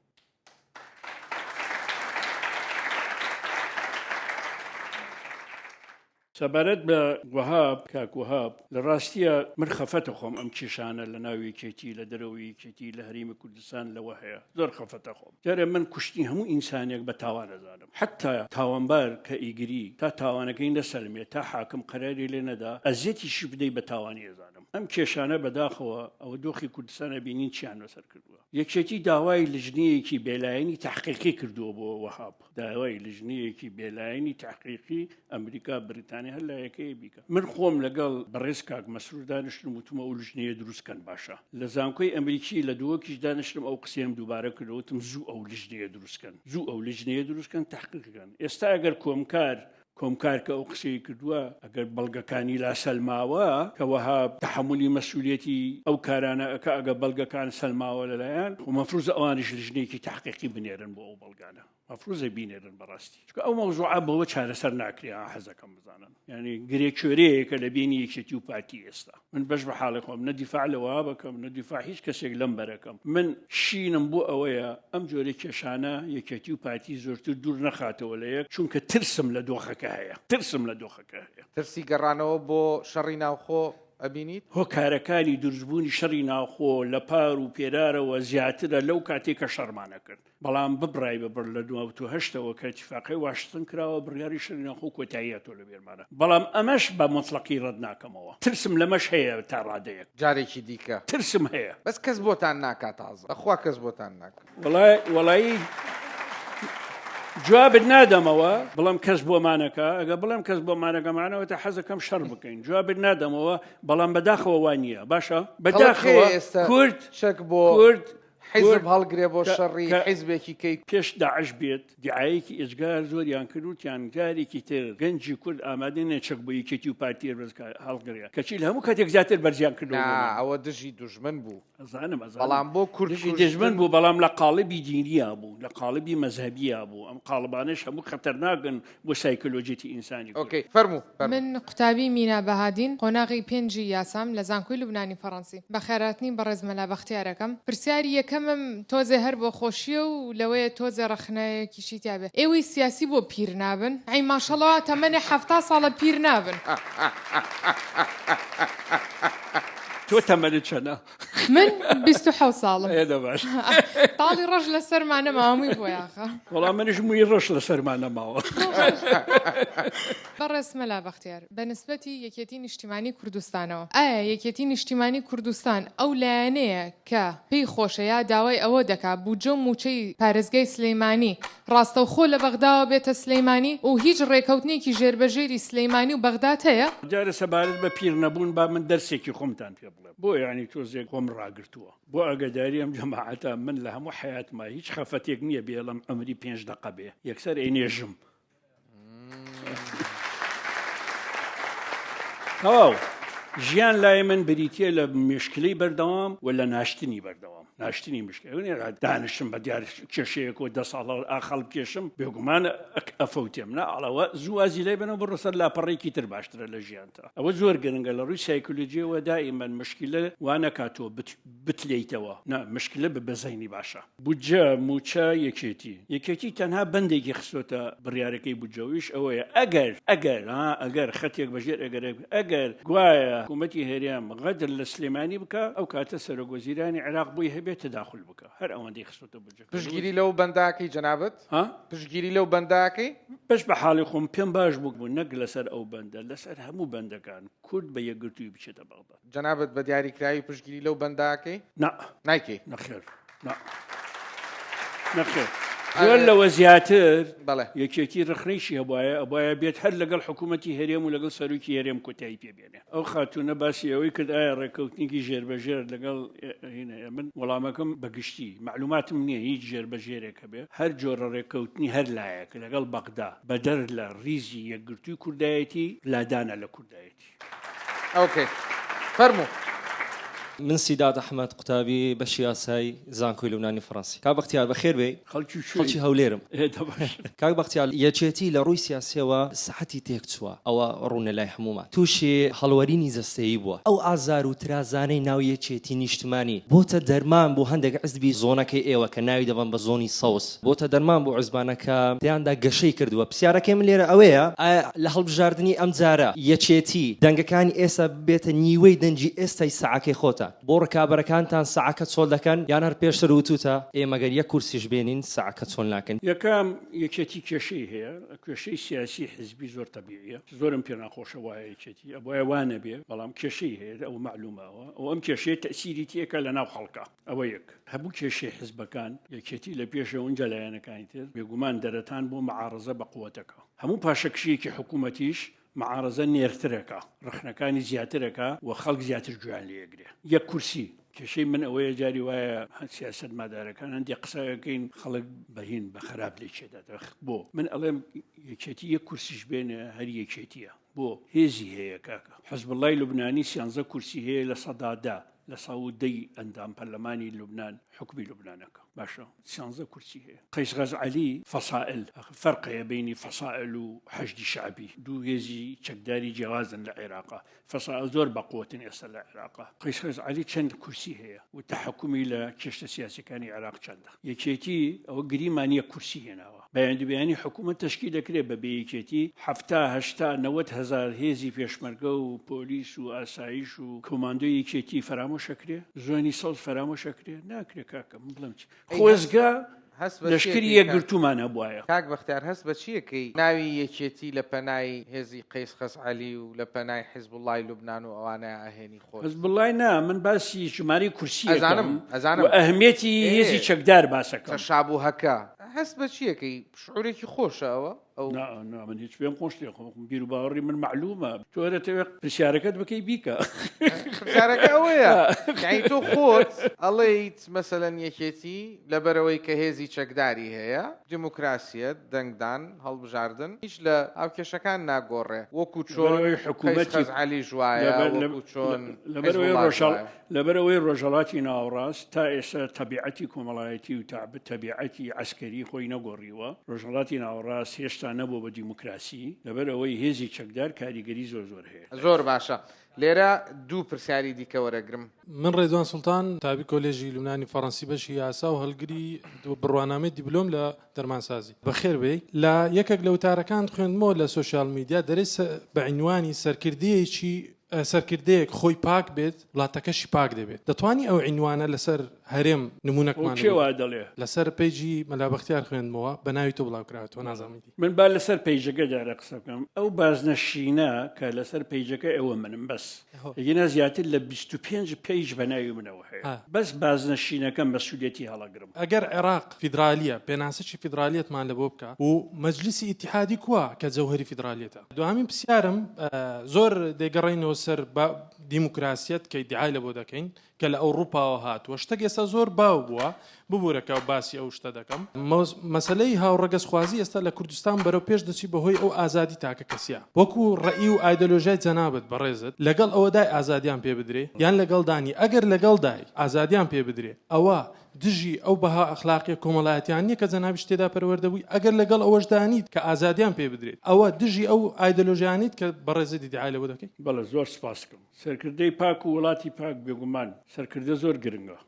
سەبارەت بە وەهاب کاک وەهاب لە ڕاستیە من خەفەتە خۆم ئەم کێشانە لە ناوی یەکێتی لە دەرەوەی یەکێتی لە هەرێمی کوردستان لەوە هەیە زۆر خەفەتە خۆم جارێ من کوشتنی هەموو ئینسانێک بە تاوان ئەزانم حتا تاوانبار کە ئیگری تا تاوانەکەی نەسەلمێت تا حاکم قەراری لێ نەدا ئەزیەتیشی بدەی بە تاوانی ئەزانم ئەم کێشانە بەداخەوە ئەوە دۆخی کوردستانە بینین چیان لەسەر کردووە یەکێتی داوای لژنەیەکی بێلایەنی تحقیقی کردووە بۆ وەهاب داوای لژنەیەکی بێلایەنی تحقیقی ئەمریکا بریتانیا هەر لایەکەی بیکە من خۆم لەگەڵ بەڕێز کاک مەسرور دانیشتم وتمە ئەو لژنەیە دروستکەن باشە لە زانکۆی ئەمریکی لە دووەکیش دانیشتم ئەو قسەم دووبارە کردوتم زوو ئەو لژنەیە دروستکەن تحقیقکەن ئێستا ئەگەر کۆمکار کە ئەو قسەی کردووە ئەگەر بەڵگەکانی لا سەلماوە کە وەها تحملی مەسئولیەتی ئەو کارانە ئەکە ئەگە بەڵگەکان سەلماوە لەلایەن و مەفروضە ئەوانیش لژنەیەکی تحقیقی بنێرن بۆ ئەو بەڵگانە مەفروضە بینێرن بەڕاستی چونکە ئەو مەوزوعە بەوە چارەسەر ناکرێ حەزەکەم بزانن یعنی گرێکێورەیەکە لە بینی یەکێتی و پارتی ئێستا من بەش بە حاڵی خۆم نەدیفاع لەوە بکەم نەدیفاع هیچ کەسێک لەم بەرەکەم من شینم بۆ ئەوەیە ئەم جۆرە کێشانە یەکێتی و پارتی زۆرتر دوور نەخاتەوە لە یەک چونکە ترسم لە دۆخەکە هەیە ترسی گەڕانەوە بۆ شەڕی ناوخۆ ئەبینیت هۆکارەکانی دروستبوونی شەڕی ناوخۆ لە پار و پێرارەوە زیاترە لەو کاتێک کە شەڕمانە کرد بەڵام ببڕای بەبڕ لە 2008ەوە کە اتفاقی واشنگتن کراوە بڕیاری شەڕی ناوخۆ کۆتاییەوە لە بێرمانە بەڵام ئەمەش بە مطلقی ڕەت ناکەمەوە ترسم لەمەش هەیە تا ڕادەیەک جارێکی دیکە ترسم هەیە بەس کەس بۆتان ناکات تازە ئەخوا کەس بۆتان ناکات وەڵایی جوابت نادەمەوە بەڵام کەس بۆمانەکە ئەگە بڵێم کەس بۆمانەکەمانەوە تا حەزەکەم شەڕ بکەین جوابت نادەمەوە بەڵام بەداخەوە وانە باشە بەداخەوە کورد شک بۆ کورد حیزب هەڵگرێ بۆ شەڕی حیزبێکی کەی پێش داعش بێت دیعایەکی ئێجگار زۆریان کردوتیان جارێکی تر گەنجی کورد ئامادە نێچەک بۆ یەکێتی و پارتی هەڵگرێ کەچی لە هەموو کاتێک زیاتر بەرزیان کردەوە ئەوە دژی دوژمن بوو ئەزانم بەڵام بۆ کوردی دژمن بوو بەڵام لە قاڵبی دینیە بوو لە قاڵبی مەذهبیە بوو ئەم قاڵبانش هەموو خەتەرناکن بۆ سایکۆلۆژیەتی ئینسانی فەرموو من قوتابی مینا بەهادین قۆناغی پێنجی یاسام لە زانکۆی لوبنانی فەڕەنسی بە خێراتنی بەڕێز مەلا بەختیارەکەم پرسیاری یەکەم یەکەمم تۆزێ هەر بۆ خۆشیە و لەوەیە تۆزێ ڕەخنەیەکیشی تیابێ ئێوەی سیاسی بۆ پیر نابن ئەی ماشەڵڵا تەمەنێ 70 ساڵە پیر نابن تۆ تەمەنت چەندە؟ من 27 ساڵم ئێدە باش تاڵی ڕەش لە سەرمانە ماوەی بۆ یاخە وەڵام منیش مووی ڕەش لە سەرمانە ماوە بەڕێز مەلا بەختیار بە نسبەتی یەکێتی نیشتیمانی کوردستانەوە ئایا یەکێتی نیشتیمانی کوردستان ئەو لایەنەیە کە پێی خۆشەیە داوای ئەوە دەکات بوجە و موچەی پارێزگای سلەیمانی ڕاستەوخۆ لە بەغداوە بێتە سلەیمانی و هیچ ڕێکەوتنێکی ژێربەژێری سلەیمانی و بەغداد هەیە جارە سەبارەت بە پیر نەبوون با من دەرسێکی خۆمتان پێ بڵێم بۆ یعنی تۆزێک خۆم ڕاگرتووە بۆ ئەگەداری ئەم جەماعەتە من لە هەموو حیاتما هیچ خەفەتێک نییە بێڵم ئەمری 5 دقە بێ یەکسەر ئەینێژم تەواو ژیان لای من بریتە لە مشکلەی بەردەوام و لە ناشتنی بەردەوام ناشتنی مشکل دانشم بە دیار کێشەیەک و 10 ساڵ ئاخەڵ کێشم بێگومان ئەفەوتێم نەڵەوە زوازی لای بنەوە بڕسەر لاپەڕێکی تر باشترە لە ژیانتە ئەوە زۆر گرنگە لە ڕووی سایکۆلۆجیەوە دائیمەن مشکلە وانەکاتەوە بتلێیتەوە نه مشکلە بەزەینی باشە بودجە موچە یەکێتی تەنها بەندێکی خستۆتە بڕیارەکەی بودجەویش ئەوەیە ئەگەر خەتێک بەژێر ئەگەر گوایە حکوومەتی هێرێم غەدر لە سلێمانی بکە ئەو کاتە سەرۆگۆزیرانی عێراق بووی هەبێت تداخل بکە هەر ئەوەندەی خستۆتە بودجە پشتگیری لەو بەنداکەی جەنابەت پشتگیری لەو بەنداکەی بەش بە حاڵی خۆم پێم باش بوو نەک لەسەر ئەو بەندە لەسەر هەموو بەندەکان کورد بە یەکگرتووی بچێتە بەغداد جەنابەت بە دیاریکراوی پشتگیری لەو بەنداکەی نایکەی نەخێر زۆر لەوە زیاتر یەکێکی ڕخنەیشی هەبایە ئەبایە بێت هەر لەگەڵ حکوومەتی هەرێم و لەگەڵ سەرۆکی هەرێم کۆتایی پێبێنێ ئەو خاتونە باسی ئەوەی کرد ئایا ڕێکەوتنێکی ژێربەژێر لەگەڵ من وەڵامەکەم بەگشتی معلوماتم نییە هیچ ژێربەژێرێکە بێ هەر جۆرە ڕێکەوتنی هەر لایەک لەگەڵ بەغدا بەدەر لە ریزی یەکگرتووی کوردایەتی لادانە لە کوردایەتی ئەوکەی فەرموو من سیداد ئەحمەد قوتابی بەشی یاسای زانکۆی لەبنانی فەڕەنسی کاک بەختیار بەخێر بێ خەڵکی هەولێرم کاک بەختیار یەکێتی لە ڕووی سیاسیەوە سەحەتی تێک چووە ئەوە ڕوونە لای هەمومان تووشی هەڵوەرینی زەستەیی بووە ئەو ئازار و ترازانەی ناو یەکێتی نیشتمانی بۆتە دەرمان بۆ هەندێک حیزبی زۆنەکەی ئێوە کە ناوی دەبەن بە زۆنی سەوس بۆتە دەرمان بۆ حیزبانەکە دەیاندا گەشەی کردووە پرسیارەکەی من لێرە ئەوەیە لە هەڵبژاردننی ئەم جارە یەکێتی دەنگەکانی ئێستا بێتە نیوەی دەنجی ئێستای سەعەکەی خۆتە بۆ ڕکابەرەکانتان سەعەکە چۆڵ دەکەن یان هەر پێشتر وتوتە ئێمەگەر یەک کورسیش بێنین سەعەکە چۆڵ ناکەن یەکەم یەکێتی کێشەی هەیە کێشەی سیاسی حزبی زۆر تەبیعیە زۆرم پێ ناخۆشە وایە یەکێتی ئەوە وانە بێ بەڵام کێشەی هەیە ئەو معلوماوە ئەو ئەم کێشەیە تەسیری تێکە لە ناو خەڵکە ئەوە یەک هەبوو کێشەی حزبەکان یەکێتی لە پێشە اونجا لایەنەکانی تر بێگومان دەرەتان بۆ مەعارەزە بە قووەتەکە هەموو پاشەکشیەکی حکوومەتیش معارەزە نێرترەکە ڕخنەکانی زیاترەکە و خەڵک زیاتر گویان لێگرێ یەک کورسی کێشەی من ئەوەیە جاری وایە سیاست مادارەکان هەندێک قسەکەین خەڵک بەهین بە خراپ لێ چێدەدەخ بۆ من ئەڵێم یەکێتی یەک کورسیش بێنە هەر یەکێتیە بۆ هێزی هەیە کاکە حزبڵای لوبنانی 13 کورسی هەیە لە سەدادا لە سەعودەی ئەندام پەرلەمانی لوبنان حکومی لوبنانەکە باشە 13 کورسی هەیە قەیس غەزعەلی فەسائل فەرقەیە بینی فەسائل و حەشدی شعبی دوو هێزی چەکداری جیاوازن لە عێراقا فەسائل زۆر بەقوتن ئێستا لە عێراقا قەیس غەزعەلی چەند کورسی هەیە و تەحەکومی لە کێشتە سیاسیەکانی عێراق چەندە یەکێتی ئەوە گریمان یەک کورسی هێناوە بەیانی حکوومەت تشکیل دەکرێت بە بەیەکێتی 70 هزار هێزی پێشمەرگە و پۆلیس و ئاسایش و کۆماندۆی یەکێتی فرامۆشەکرێ زۆنی سەوز فرامۆشەکرێ ناکرێ کاکە من بڵم خۆزگە لەشکری یەکگرتوومان هەبوایە کاک بەختیار هەست بە چیەکەی ناوی یەکێتی لە پەنای هێزی قەیس غەزعەلی و لە پەنای حیزبوڵای لوبنان و ئەوانەیە ئاهێنی خۆش حیزبوڵای نا من باسی ژماری کورسی ئەزانم و ئەهمیەتی هێزی چەکدار باسەکە تەشابوهەکە هەست بە چیەکەی شعورێکی خۆشە ئەوە من هیچ پێم خۆش بیر و باوەڕی من معلومە تۆرەتەوێت پرسیارەکەت بکەی بیکە پرسیارەکە ئەوەیە یعنی تۆ خۆت ئەڵێیت مەسەلەن یەکێتی لەبەرەوەی کە هێزی چەکداری هەیە دیموکراسیەت دەنگدان هەڵبژاردن هیچ لە ئاوکێشەکان ناگۆڕێ وەکو چۆن حکوومەتی غەزعەلی ژوایە وەکو چۆن لەبەرەوەی ڕۆژهەڵاتی ناوەڕاست تا ئێستا تەبیعەتی کۆمەڵایەتی و تەبیعەتی عەسکەری خۆی نەگۆڕیوە ڕۆژهەڵاتی ناوەڕاست هێشتا نەبوو بە دیموکراسی لەبەر ئەوەی هێزی چەکدار کاریگەری زۆر هەیە زۆر باشە لێرە دوو پرسیاری دیکە وەرەگرم. من ڕێدوان سوڵتان تابی کۆلێژی لومنانی فەڕەنسی بەشی یاسا و هەڵگری بڕوانامەی دیبلۆم لە دەرمانسازی بەخێر بێ لە یەکێک لە وتارەکان خوێندمەوە لە سوۆشیال میدیا دەرێ بە عنوانی سەرکردەیەک خۆی پاک بێت وڵاتەکەشی پاک دەبێت. دەتوانی ئەو عنوانە لەسەر هەرێم نمونەکمان دەڵێ لەسەر پیجی مەلا بەختیار خوێندمەوە بە ناوی تۆ بڵاوکراوەوە نازانیتی من با لەسەر پیجەکە جارە قسە بکەم ئەو بازنەشینە کە لەسەر پیجەکە ئێوە منم بەس یەگەنە زیاتر لە 25 پیج بە ناوی منەوە هەیە بەس بازنەشینەکەم مەسئولیەتی هەڵەگرم. ئەگەر عێراق فیدرالیە پێناسەی فیدرالیەتمان لەبۆ بکە و مەجلیسی ئیتیحادی کووە کە جەوهەری فیدرالیەتە. دوامین پرسیارم زۆر دەگەڕێنەوە سەر دیموکراسیەت کە ئیدعای لەبۆ دەکەین کە لە ئەوروپاوە هاتووە شتێک ئێستا زۆر باو بووە ببوورەکە و باسی ئەو شتە دەکەم. مەسەلەی هاوڕەگەزخوازی ئێستا لە کوردستان بەرەو پێش دەچی بەهۆی ئەو ئازادی تاکە کەسیە وەکو ڕەئی و ئایدۆلۆژیای جەنابەت بەڕێزت لەگەڵ ئەوەدای ئازادیان پێ بدرێ یان لەگەڵدانی ئەگەر لەگەڵدای ئازادیان پێ بدرێ ئەوە دژی ئەو بەها ئەخلاقی کۆمەڵایەتیان نییە کە جەنابی شتێدا پەروەردەبووی ئەگەر لەگەڵ ئەوەشدانیت کە ئازادیان پێ بدرێت ئەوە دژی ئەو ئایدۆلۆژیانیت کە بەڕێزت ئیدعای لەبۆ دەکەیت. بەڵێ زۆر سپاسکەم. سەرکردەی پاک و وڵاتی پاک بێگومان سەرکردە زۆر گرنگە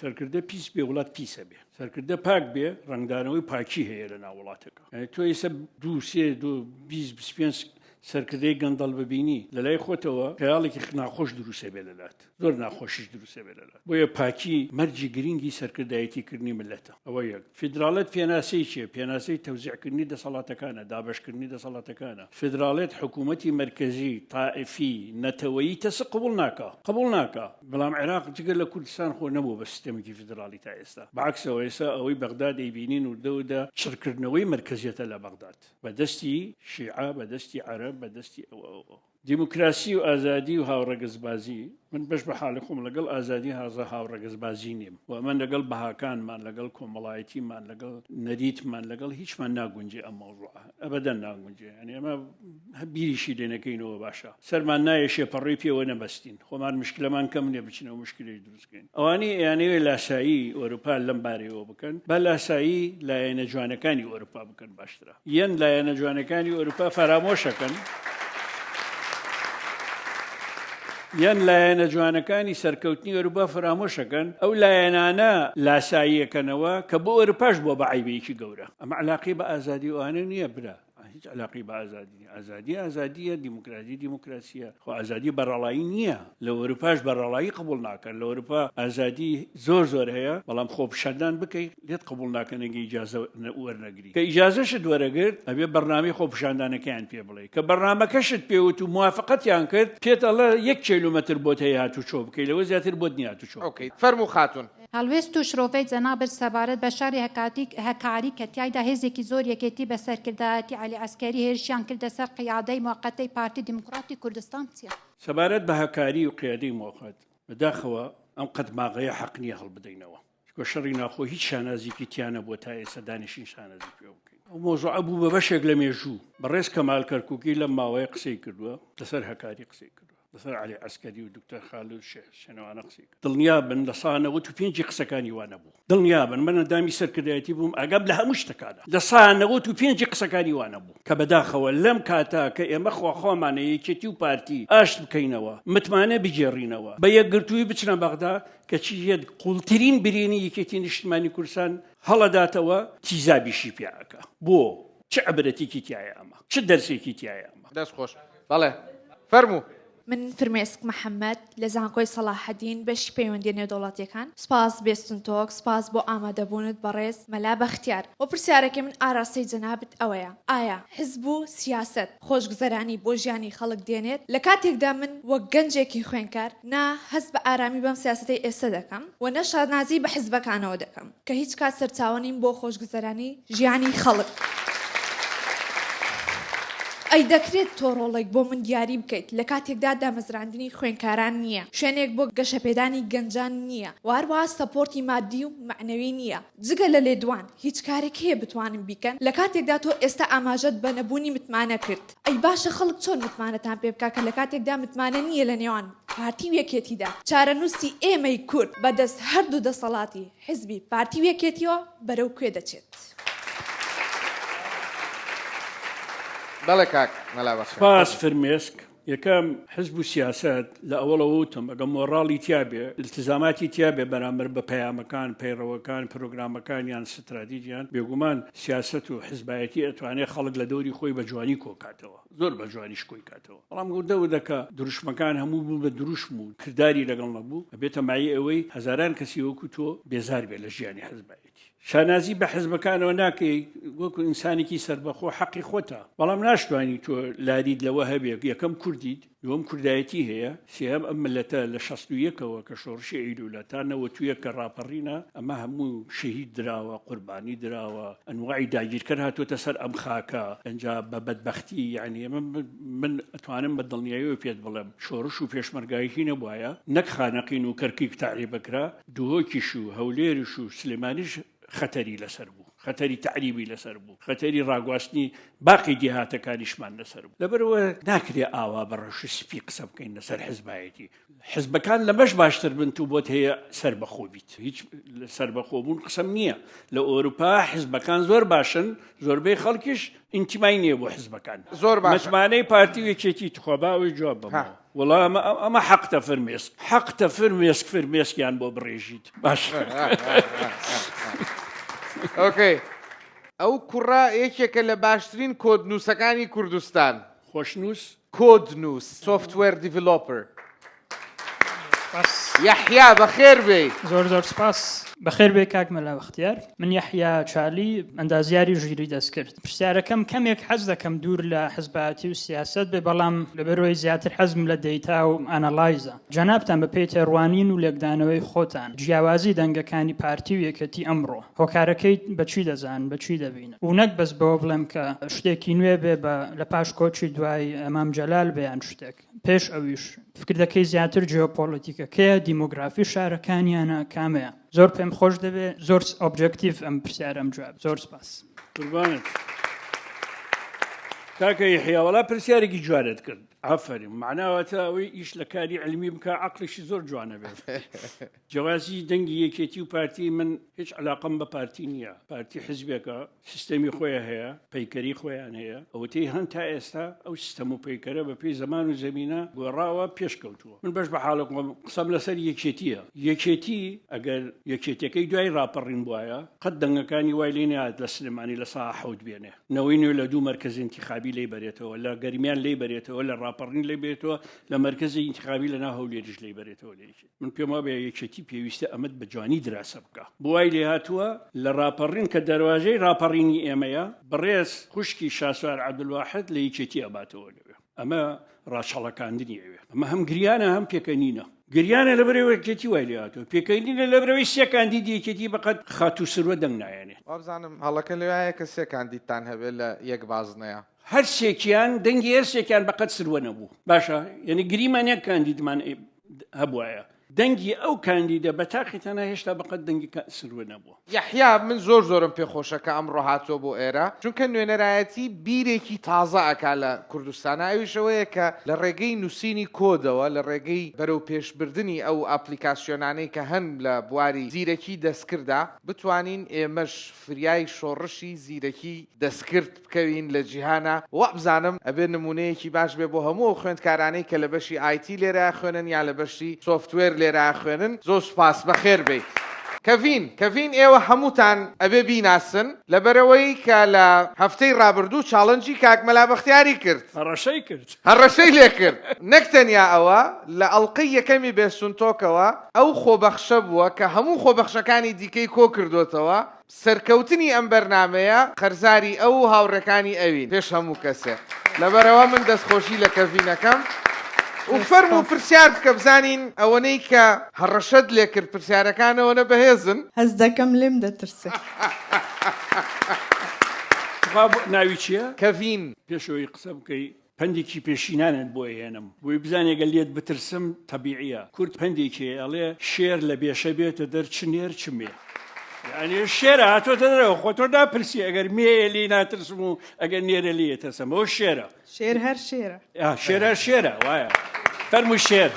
سەرکردە پیس بێ وڵات پیسە بێ سەرکردە پاک بێ ڕنگدانەوەی پاکی هەیە لە ناو وڵاتەکە. تۆ ئێستا 2-3-25 سەرکردەی گەندەڵ ببینی لە لای خۆتەوە خەیاڵێکی ناخۆش دروستە بێ لەلات زۆر ناخۆشیش دروستە بێ لەلات بۆیە پاکی مەرجی گرنگی سەرکردایەتیکردنی ملەتە. ئەوە یەک. فیدراڵەت پێناسەی چیە؟ پێناسەی تەوزیعکردنی دەسەڵاتەکانە دابەشکردنی دەسەڵاتەکانە. فیدراڵێت حکوومەتی مرکزی تائفی نەتەوەیی تەسە قبول ناکە بەڵام عێراق جگە لە کوردستان خۆ نەبوو بە سیستەمێکی فیدراڵی تا ئێستا بەعکسەوە ئێستا ئەوەی بەغداد دەیبینین و دەودا چڕکردنەوەی مرکزیەتە لە بەغداد بەدەستی شیعە بەدەستی عەرەب بەدەستی ئەوە. دیموکراسی و ئازادی و هاوڕەگەزبازی من بەش بە حاڵی خۆم لەگەڵ ئازادی هازە هاوڕەگەزبازی نیم و ئەمە لەگەڵ بەهاکانمان لەگەڵ کۆمەڵایەتیمان لەگەڵ نەریتمان لەگەڵ هیچمان ناگونجێ ئەم مەوضوعە ئەبەدەن ناگونجێ ئەنی ئەمە بیریشی لێنەکەینەوە باشە سەرمان نایە شێپەڕی پێوە نەبەستین خۆمان مشکلەمان کەم نێ بچینەوە مشکلی دروستکەین. ئەوانی یانەوێ لاسایی ئەوروپا لەم بارەوە بکەن بە لاسایی لایەنە جوانەکانی ئەوروپا بکەن باشترە یەن لایەنە جوانەکانی ئەوروپا فەرامۆشەکەن یان لایەنە جوانەکانی سەرکەوتنی ئەوروپا فرامۆشەکەن ئەو لایەنانە لاساییەکەنەوە کە بۆ ئەوروپاش بۆ بە عیبێکی گەورە ئەمە علاقی بە ئازادی ئەوانە نییە برا هیچ علاقی بە ئازادیە دیموکراسیە خۆ ئازادی بەڕەڵایی نییە لە ئەوروپاش بەڕەڵایی قبول ناکەن لە ئەوروپا ئازادی زۆر هەیە بەڵام خۆپشاندان بکەیت لێت قبول ناکەنەگە ئیجازە وەرنەگری کە ئیجازەشت وەرەگرت ئەبێ بەرنامەی خۆپشاندانەکەیان پێ بڵێ کە بەرنامەکەشت پێوت و موافقەتیان کرد پێت ئەڵێ 1 کیلومتر بۆت هەیە هاتوچۆ بکەیت لەوە زیاتر بۆت نیە هاتوچۆ. فەرموو خاتون. هەڵوێست و شرۆڤەی جەنابەت سەبارەت بە شاری هەکاری کە تیایدا هێزێکی زۆر یەکێتی بە سەرکردایەتی عەلی عەسکەری هێرشیان کردە سەر قیادەی موقەتەی پارتی دیموکراتی کوردستان چییە؟ سەبارەت بە هەکاری و قیادەی موقەت بەداخەوە ئەم قەتماغەیە حەق نییە هەڵبدەینەوە کە شەڕی ناخۆ هیچ شانازێکی تیانە بۆ تا ئێستا دانیشتین شانازی پێ بکەین. ئەو مۆزوعە بوو بە بەشێک لە مێژوو بەڕێز کەمال کەرکووکی لەم ماوەیە قسەی کردووە لەسەر هەکاری قسەی کردووە لەسەر عەلی عەسکەری و دکتۆر خالد شێنەوانە قسەی کرد. دڵنیا بن لە سا 95 قسەکانی وانە بوو دڵنیا بن من ئەندامی سەرکردایەتی بووم ئەگەب لە هەموو شتەکانە لە سا 95 قسەکانی وانە بوو کە بەداخەوە لەم کاتا کە ئێمە خۆمانە یەکێتی و پارتی ئاشت بکەینەوە متمانە بجێڕینەوە بە یەکگرتووی بچنە بەغدا کە چیت قوڵترین برێنی یەکێتی نیشتیمانی کوردستان هەڵەداتەوە تیزابیشی پیاکە بۆ چه عبرەتێکی تایە ئەمە چه دەرسێکی تایە ئەمە. دەست خۆش بەڵێ فەرموو. من فرمێسک محەممەد لە زانکۆی سەلاحەدین بەشی پەیوەندی نێودەوڵاتیەکان سپاس بێستن تۆک سپاس بۆ ئامادەبوونت بەڕێز مەلا بەختیار و پرسیارەکە من ئاراستەی جەنابەت ئەوەیە ئایا حزب و سیاست خۆشگوزەرانی بۆ ژیانی خەڵک دێنێت لە کاتێکدا من وەک گەنجێکی خوێنکار نا هەست بە ئارامی بەم سیاسەتی ئێستا دەکەم و نەشادنازی بە حزبەکانەوە دەکەم کە هیچ کات سەرچاوەنیم بۆ خۆشگوزەرانی ژیانی خەڵک. ئەی دەکرێت تۆڕۆڵێک بۆ من دیاری بکەیت لە کاتێکدا دامەزراندنی خوێنکاران نییە شوێنێک بۆ گەشەپێدانی گەنجان نییە واروها سەپۆرتی مادی و معنەوی نییە جگە لە لێدوان هیچ کارێک هەیە بتوانم بیکەن لە کاتێکدا تۆ ئێستا ئاماژەت بە نەبوونی متمانە کرد ئەی باشە خەڵک چۆن متمانەتان پێ بکە کە لە کاتێکدا متمانە نییە لە نێوان پارتی وەکێتیدا چارەنووسی ئێمەی کورد بەدەست هەردوو دەسەڵاتی حزبی پارتی وەکێتیەوە بەرەو کوێ دەچێت. بەڵێ کاک مەلا بەخێر. سپاس فرمێسک یەکەم حزب و سیاست لە ئەوڵەوە وتم ئەگە مۆڕاڵی تیابێ التزاماتی تیابێ بەرامبەر بە پەیامەکان پەیڕەوەکان پرۆگرامەکان یان ستراتیژیان بێگومان سیاست و حزبایەتی ئەتوانێت خەڵک لە دەوری خۆی بە جوانی کۆکاتەوە زۆر بە جوانیش کۆی کاتەوە بەڵام گوردەکە دروشمەکان هەموو بوو بە دروشم و کردداری لەگەڵ نەبوو ئەبێتە مای ئەوەی هەزاران کەسی وەکو تۆ بێزار بێ لە ژیانی حزبایەتی شانازی بە حزبەکانەوە ناکەی وەکو ئینسانێکی سربەخۆ حەقی خۆتە بەڵام ناشتوانی تۆ لاریت لەوە هەبێ یەکەم کوردیت دووەم کوردایەتی هەیە سێهەم ئەم ملەتە لە 61ەوە کە شۆڕشی ئەیلولە تا 91 کە ڕاپەڕینە ئەمە هەموو شەهید دراوە قوربانی دراوە ئەنواعی داگیرکەر هاتوۆتە سەر ئەم خاکە ئەنجا بە بەدبەختی یعنی من ئەتوانم بە دڵنیاییەوە پێت بڵێم شۆڕش و پێشمەرگایەکی نەبووایە نەک خانەقین و کەرکک تعریبەکرا دووهۆکیش و هەولێرش و سلێمانیش خەتەری لەسەر بوو خەتەری تعریبی لەسەر بوو خەتەری ڕاگواستنی باقی دیهاتەکانیشمان لەسەر بوو لەبەرەوە ناکرێ ئاوا بەڕەش سپی قسە بکەین لەسەر حزبایەتی حزبەکان لەمەش باشتر بن تو بۆت هەیە سربەخۆ بیت هیچ سربەخۆبوون قسەم نییە لە ئۆروپا حزبەکان زۆر باشن زۆربەی خەڵکیش ئینتیمای نییە بۆ حزبەکان زۆر باش متمانەی پارتی وێکێتی توخواباوی جواب بمەوە وەڵام ئەمە حەقتە فرمێسک حەقتە فرمێسکیان بۆ بڕێژیت باش ئۆکەی ئەو کوڕا یەکێکە لە باشترین کۆدنووسەکانی کوردستان خۆشنووس کۆدنووس سۆفتوێر دیڤلۆپەر یەحیا بەخێر بێ زۆر سپاس بەخێر بێ کاک مەلا بەختیار من یەحیا چالی ئەندازیاری ژیری دەست کرد پرسیارەکەم کەمێک حەز دەکەم دوور لە حزبایەتی و سیاست بێ بەڵام لەبەرەوەی زیاتر حەزم لە دەیتا و ئانەلایزە جەنابتان بە پێی تێڕوانین و لێکدانەوەی خۆتان جیاوازی دەنگەکانی پارتی و یەکەتی ئەمڕۆ هۆکارەکەی بەچی دەزان بەچی دەبینن و نەک بەس بەوە بڵێم کە شتێکی نوێ بێ لە پاش کۆچی دوای ئەمام جەلال بێیان شتێک پێش ئەویش فکر دەکەی زیاتر جیۆپۆلیتیکەکەیە دیمۆگرافی شارەکانیانە کامەیە زۆر پێم خۆش دەبێت زۆر ئۆبجێکتیڤ ئەم پرسیارەم جواب زۆر سپاس قوربانت کاکە یحیاوەڵا پرسیارێکی جوانت کرد ئافرین معناوەتە ئەوەی ئیش لە کاری علمی بکە عەقڵیشی زۆر جوانە بێت جیاوازی دەنگی یەکێتی و پارتی من هیچ علاقەم بە پارتی نییە پارتی حزبێکە سیستەمی خۆیان هەیە پەیکەری خۆیان هەیە ئەوەتەی هەن تا ئێستا ئەو سیستەم و پەیکەرە بە پێی زەمان و زەمینە گۆڕاوە پێشکەوتووە من بەش بە حاڵقم قسەم لەسەر یەکێتیە یەکێتی ئەگەر یەکێتەکەی دوای ڕاپەڕین بواە قەت دەنگەکانی وای لێ نهات لە سلێمانی لە ساحە حەوت بێنێ نەوەی نوێ لە دوو مەرکەز انتخابی لێ بەرێتەوە لە گەرمیان لێ بەرێتەوە لە ڕاپەڕین لێ بێتەوە لە مەرکەزی انتخابی لە ناو هەولێریش لێ بەرێتەوە لێکی من پێم وابێ یەکێتی پێویستە ئەمەد بە جوانی دراسە بکە بۆ وای لێ هاتووە لە ڕاپەڕین کە دەواژەی ڕاپەڕینی ئێمەیە بەڕێز خوشکی شاسوار عەبدولواحد لە یەکێتی ئەباتەوە لەوێ ئەمە ڕاچەڵەکاندنی ئەوێ ئەمە هەم گریانە هەم پێکەنینە گریانە لەبەرەوەی یەکێتی وای لێ هاتووە پێکەنینە لەبەرەوەی سێ کاندیدی یەکێتی بەقەت خاتوو سروە دەنگ نایەنێ وابزانم هەڵەکە لەوایە کە سێ کاندیدتان هەبێت لە یەک بازنەیە هەر سێکیان دەنگی هەر سێکیان بەقەت سروە نەبوو باشە یعنی گریمان یەک کاندیدمان هەبوایە دەنگی ئەو کاندیدە بە تاقیتانە هێشتا بەقەت دەنگی سروە نەبووە یەحیا من زۆرم پێخۆشە کە ئەمڕۆ هاتۆ بۆ ئێرە چونکە نوێنەرایەتی بیرێکی تازە ئەکا لە کوردستانە ئەویشەوەیە کە لە ڕێگەی نووسینی کۆدەوە لە ڕێگەی بەرەو پێشبردننی ئەو ئاپلیکاسیۆنانەی کە هەن لە بواری زیرەکی دەستکردا بتوانین ئێمەش فریای شۆڕشی زیرەکی دەستکرد بکەوین لە جیهانە وابزانم ئەبێ نمونەیەکی باش بێ بۆ هەموو خوێندکارانەی کە لە بەشی ئایتی لێرە خوێنن یا لە بەشی سۆفتوێر لێرە خوێنن زۆر سپاس بەخێر بێ کەڤین ئێوە هەمووتان ئەبێ بیناسن لەبەرەوەی کە لە هەفتەی ڕابردوو چاڵنجی کاک مەلا بەختیاری کرد هەڕەشەی لێ کرد نەک تەنیا ئەوە لە ئەڵقەی یەکەمی بێسونتۆکەوە ئەو خۆبەخشە بووە کە هەموو خۆبەخشەکانی دیکەی کۆ کردوتەوە سەرکەوتنی ئەم بەرنامەیە خەرزاری ئەو هاوڕێکانی ئەوین پێش هەموو کەسێ لەبەرەوە من دەستخۆشی لە کەڤینەکەم و فەرمو و پرسیار بکە بزانین ئەوەنەی کە هەڕەشەت لێ کرد پرسیارەکانەوەنە بەهێزن هەز دەکەم لێم دەترسێ ناوی چییە؟ کەڤین پێشەوەی قسە بکەی پندێکی پێشینانت بۆ هێنم بۆی بزانێ گەل لێت بترسم تەبیعیە کورد پندێکی ئەڵێ شێر لە بێشە بێتە دەرچنێر چمێ یعنی شێرە هاتۆتە دەرەوە خۆ تۆ ناپرسی ئەگەر مێیە لی ناترسم و ئەگەر نێرە لی تەسم ئەو شێرە شێر هەر شێرە شێرە وایە فەرمووی شێر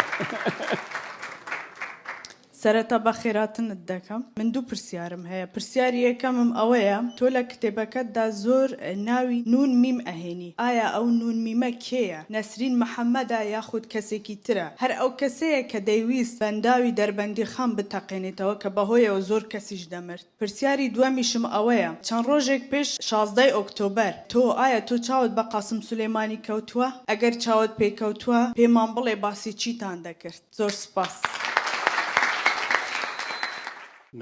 سەرەتا بە خێراتنت دەکەم من دوو پرسیارم هەیە پرسیاری یەکەمم ئەوەیە تۆ لە کتێبەکەتدا زۆر ناوی نون میم ئەهێنی ئایا ئەو نون میمە کێیە نەسرین محەممەدا یاخود کەسێکی ترە هەر ئەو کەسەیە کە دەیویست بەنداوی دەربەندی خام بتەقێنێتەوە کە بەهۆیەوە زۆر کەسیش دەمرد پرسیاری دووەمیشم ئەوەیە چەند ڕۆژێک پێش 16 ئۆکتۆبەر تۆ ئایا تۆ چاوت بە قاسم سولێمانی کەوتووە ئەگەر چاوت پێکەوتووە پێمان بڵێ باسی چیتان دەکرد زۆر سپاس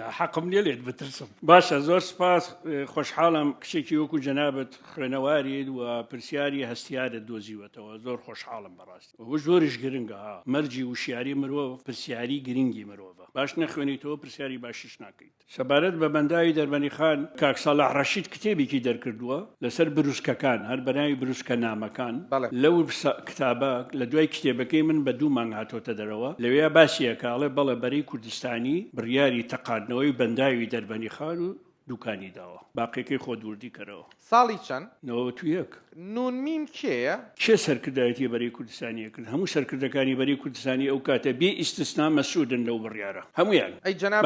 حەقم نییە لێت بترسم باشە زۆر سپاس خۆشحاڵم کچێکی وەکو جەنابەت خوێنەوارید و پرسیاری هەستیارت دۆزیوەتەوە زۆر خۆشحاڵم بەڕاستی وە زۆریش گرنگە مەرجی وشیاری مرۆڤ پرسیاری گرنگی مرۆڤە باش نەخوێنیتەوە پرسیاری باشیش ناکەیت سەبارەت بە بەنداوی دەربەنی خان کاک ساڵح ڕەشید کتێبێکی دەرکردووە لەسەر بروسکەکان هەر بەناوی بروسکە نامەکان لەو کتابە لە دوای کتێبەکەی من بە 2 مانگ هاتۆتە دەرەوە لەوەیە باسیەکەڵێ بەڵێ بەرەی کوردستانی بڕیاری تەقاندنەوەی بەنداوی دەربەنی خان و دوکانی داوە باقیەکەی خۆ دووردی کەرەوە ساڵی چەند 91 نون میم کێیە چێ سەرکردایەتی بەرەی کوردستانی کرد هەموو سەرکردەکانی بەرەی کوردستانی ئەو کاتە بێ ئیستسنا مەسوودن لەو بڕیارە هەمویان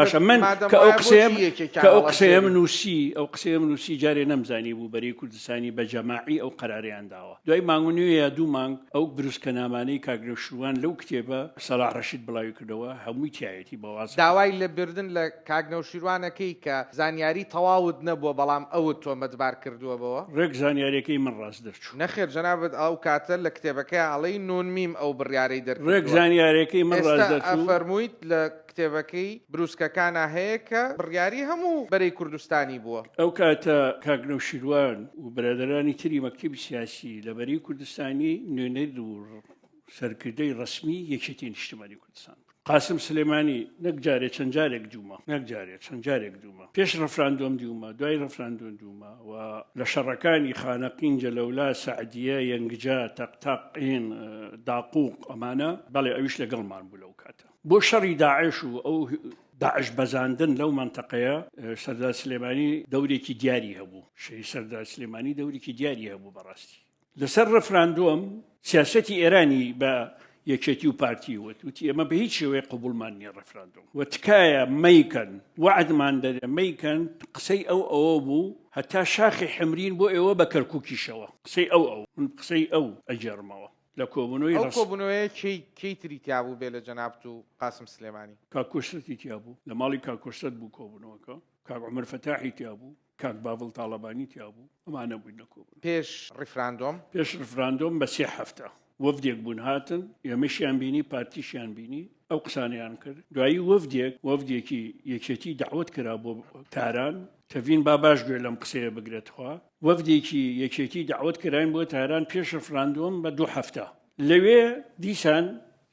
باشە من کە ئەو قسەیەم نووسی ئەو قسەیەم نووسی جارێ نەمزانی بوو بەرەی کوردستانی بە جەماعی ئەو قەراریان داوە دوای مانگونیوە یا 2 مانگ ئەو بروسکە نامانەی کاگرێشوان لەو کتێبە سەلاح ڕەشید بڵاوی کردەوە هەمووی تایەتی بەواز داوای لە بردن لە کاگنەوشیروانەکەی کە زانیاری تەواوت نەبووە بەڵام ئەوت تۆمەتبار کردووەبەوە ڕێک زانیاریەکەی من ڕاست دەرچوو نەخێر جەنابەت ئەو کاتە لە کتێبەکەی ئاڵەی نون میم ئەو بڕیارەی دەرکردووە ڕێک زانیارەکەی من ڕاست دەرچوو فەرموویت لە کتێبەکەی بروسکەکانە هەیە کە بڕیاری هەموو بەرەی کوردستانی بووە ئەو کاتە کاگنەوشیروان و برادرانی تری مەکتەبی سیاسی لە بەرەی کوردستانی نوێنەر و سەرکردەی ڕسمی یەکێتی نیشتیمانی کوردستان قاسم سلێمانی نەک جارێ چەند جارێک دوومە نەک جارێ چەند جارێک دوومە پێش ڕەفراندۆم دوومە دوای ڕەفراندۆم دوومە و لە شەڕەکانی خانەقین جەلەولا سەعدیە یەنگجا تەقتەقین داقوق ئەمانە بەڵێ ئەویش لەگەڵمان بوو لەو کاتە بۆ شەڕی داعش و ئەو داعش بەزاندن لەو منتەقەیە سەردار سلێمانی دەورێکی دیاری هەبوو شەی سەردار سلێمانی دەورێکی دیاری هەبوو بەڕاستی لەسەر ڕەفراندۆم سیاسەتی ئێرانی بە یەکێتی و پارتی وتی ئەمە بە هیچ شێوەیە قبولمان نییە ڕەفراندۆم و تکایە مەیکەن وعدمان دەدە مەیکەن قسەی ئەوە بوو هەتا شاخی حمرین بۆ ئێوە بە کەرکووکیشەوە قسەی ئەو من قسەی ئەو ئەجێڕمەوە لە کۆبوونەوەی کۆبوونەوەی کەی تری تیابوو بێ لە جەنابەت و قاسم سلێمانی کاکۆسەتی تیابوو لە ماڵی کاکۆسەت بوو کۆبوونەوەکە کاک عومەر فەتاحی تیابوو کاک باڤڵ تاڵەبانی تیابوو ئەمانە بووین لە کۆبوون پێش ڕیفراندۆم بە 3 هەفتە وەفدێک بوون هاتن ئێمەشیان بینی پارتیشیان بینی ئەو قسانیان کرد دوایی وەفدێکی یەکێتی داوت کرا بۆ تاران تەڤین با باش گوێ لەم قسەیە بگرێتخوا وەفدێکی یەکێتی داوت کراین بۆ تاران پێش ڕفراندۆم بە 2 هەفتە لەوێ دیسان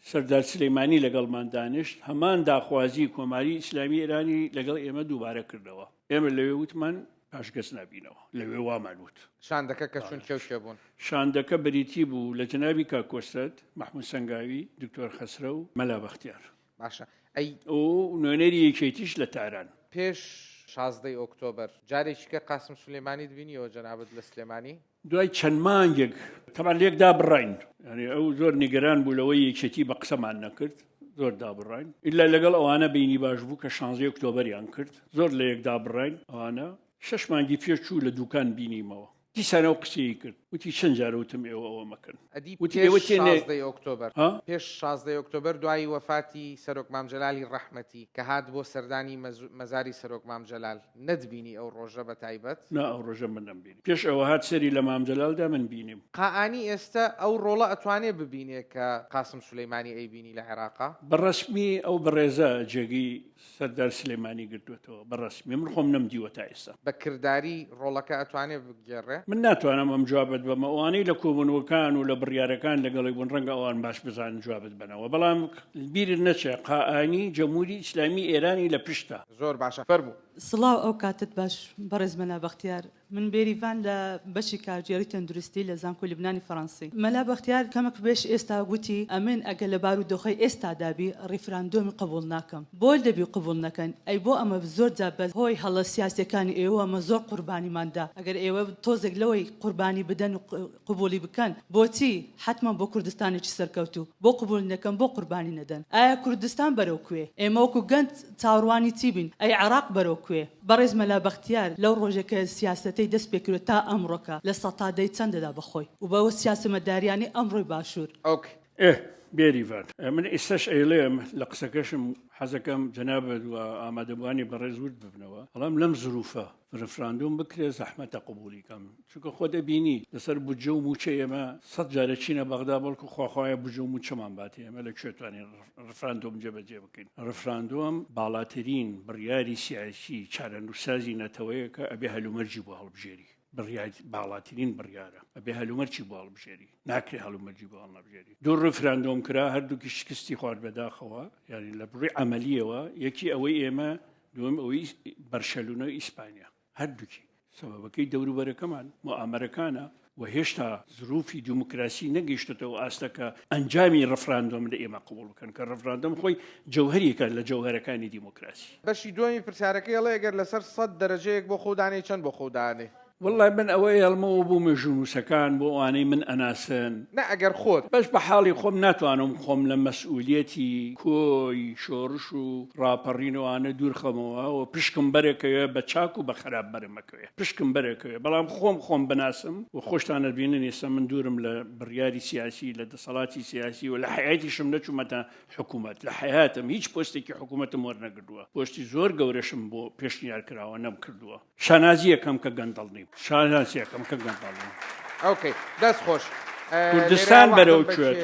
سەردار سلەیمانی لەگەڵمان دانیشت هەمان داخوازی کۆماری ئیسلامی ئێرانی لەگەڵ ئێمە دووبارە کردەوە ئێمە لەوێ وتمان پاشگەز نبینەوە لەوێ وامان وت شاندەکە کە چون کێوشێ بوون شاندەکە بریتی بوو لە جەنابی کاکۆسەت مەحموود سەنگاوی دکتۆر خەسرە و مەلا بەختیار باشە ئەی ئەو نوێنەری یەکێتیش لە تاران پێش 16 ئۆکتۆبەر جارێکی کە قاسم سلێمانی دبینیەوە جەنابەت لە سلێمانی دوای چەند مانگێک تەمان لێکدا بڕین یعنی ئەو زۆر نیگەران بوو لەوەی یەکێتی بە قسەمان نەکرد زۆر دابڕین ئیلا لەگەڵ ئەوانە بینی باش بوو کە 16 ئۆکتۆبەریان کرد زۆر لە یەکدا بڕین ئەوانە 6 مانگی پێش چوو لە دوکان بینیمەوە دیسانە ئەو قسەی کرد وتی چەند جارە وتم ئێوە مەکەن پێش 16 ئۆکتۆبەر دوای وەفاتی سەرۆک مام جەلالی ڕەحمەتی کە هات بۆ سەردانی مەزاری سەرۆک مام جەلال نەتبینی ئەو ڕۆژە بە تایبەت نا ئەو ڕۆژە من نەمبینی پێش ئەوە هات سەری لە مام جەلالدا من بینیم قائانی ئێستا ئەو ڕۆڵە ئەتوانێ ببینێ کە قاسم سولەیمانی ئەیبینی لە عێراقا بەڕەسمی ئەو بەڕێزە جێگی سەردار سلێمانی گرتوێتەوە بەڕەسمی من خۆم نەمدیوە تا ئێستا بە کردداری ڕۆڵەکە ئەتوانێ بگێڕێ من ناتوانم ئەم جوابت بەمە ئەوانەی لە کۆبوونەوەکان و لە بڕیارەکان لەگەڵی بوون ڕەنگە ئەوان باش بزانن جوابت بنەوە بەڵام بیرت نەچێ قائانی جەمهوری ئیسلامی ئێرانی لە پشتە زۆر باشە فەرموو سڵاو ئەو کاتت باش بەڕێز مەلا بەختیار من بێریڤان لە بەشی کارگێڕی تەندروستی لە زانکۆی لوبنانی فەڕەنسی مەلا بەختیار کەمێک بێش ئێستا گوتی ئەمن ئەگە لە بارودۆخەی ئێستا دابی ڕیفراندۆمی قبول ناکەم بۆ دەبی قبول نەکەن ئەی بۆ ئەمە زۆر جا بە هۆی هەڵە سیاسەکانی ئێوە ئەمە زۆر قوربانیماندا ئەگەر ئێوە تۆزێک لەوەی قوربانی بدەن و قبولی بکەن بۆچی حتمما بۆ کوردستانێکی سەرکەوتو بۆ قبول نەکەن بۆ قوربانی نەدەن ئایا کوردستان بەرەو کوێ ئێمە وەکو گەنج چاوەڕوانی چی بین ئەی عێراق بەرەو کوێ بەڕێز مەلا بەختیار لەو ڕۆژێکە سیاسەتەی دەست پێکرێت تا ئەمڕۆکە لە سەتادەی چەندەدا بەخۆی و بەوە سیاسەمەداریانی ئەمڕۆی باشوور بێریڤان من ئێستاش ئەیڵێم لە قسەکەشم حەزەکەم جەنابەت و ئامادەبوانی بەڕێز ورد ببنەوە بەڵام لەم زروفە ڕفراندۆم بکرێ زەحمەتە قبولی کەم چونکە خۆ دەبینی لەسەر بودجە و موچە ئێمە 100 جارە چینە بەغدا بەڵکو خواخوایە بودجە و موچەمان باتی ئێمە لەکوێ توانین ڕفراندۆم جێبەجێ بکەین ڕفراندۆم باڵاترین بڕیاری سیاسی چارەنووسازی نەتەوەیە کە ئەبێ هەلومەرجی بۆ هەڵبژێری باڵاترین بڕیارە ئەبێ هەلومەرجی بۆ هەڵبژێری ناکرێ هەلومەرجی بۆ هەڵبژێری دوو ڕفراندۆم کرا هەردووکی شکستی خوارد بەداخەوە یعنی لە بڕی عەمەلیەوە یەکی ئەوەی ئێمە دوم ئەوەی بەرشەلونە و ئیسپانیا هەردووکی سەبەبەکەی دەوروبەرەکەمان مؤامەرەکانە و هێشتا ظروفی دیموکراسی نەگەیشتێتەوە ئاستەکە ئەنجامی ڕفراندۆم لە ئێمە قبول بکەن کە ڕفراندۆم خۆی جەوهەریەکە لە جەوهەرەکانی دیموکراسی بەشی دومی پرسیارەکەی ئەڵێ ئەگەر لەسەر 100 دەرەجەیەک بۆ خۆدانێ چەند بۆ خۆدانێ والله من ئەوەی هەڵمەوە بوو مێژونوسەکان بۆ ئەوانەی من ئەناسن نە ئەگەر خۆت بەش بە حاڵی خۆم ناتوانم خۆم لە مەسئولیەتی کۆی شۆڕش و ڕاپەڕینەوەوانە دوور خەمەوە و پشکم بەرێکەوە بە چاک و بە خراپ بەرمەکەوێ پشکم بەرێکەوە بەڵام خۆم بناسم و خۆشتانە بینن ئێستا من دوورم لە بڕیاری سیاسی لە دەسەڵاتی سیاسی و لە حیاتیشم نەچوومەتە حکوومەت لە حیاتم هیچ پۆستێکی حکوومەتم وەرنەگردووە پۆستی زۆر گەورەشم بۆ پێشنیار کراوە نەم کردووە شانازی یەکەم کە گەندەڵ نیم شانازیەکەم کە گەندەڵ نیم ئۆکەی دەست خۆش کوردستان بەرەو کوێت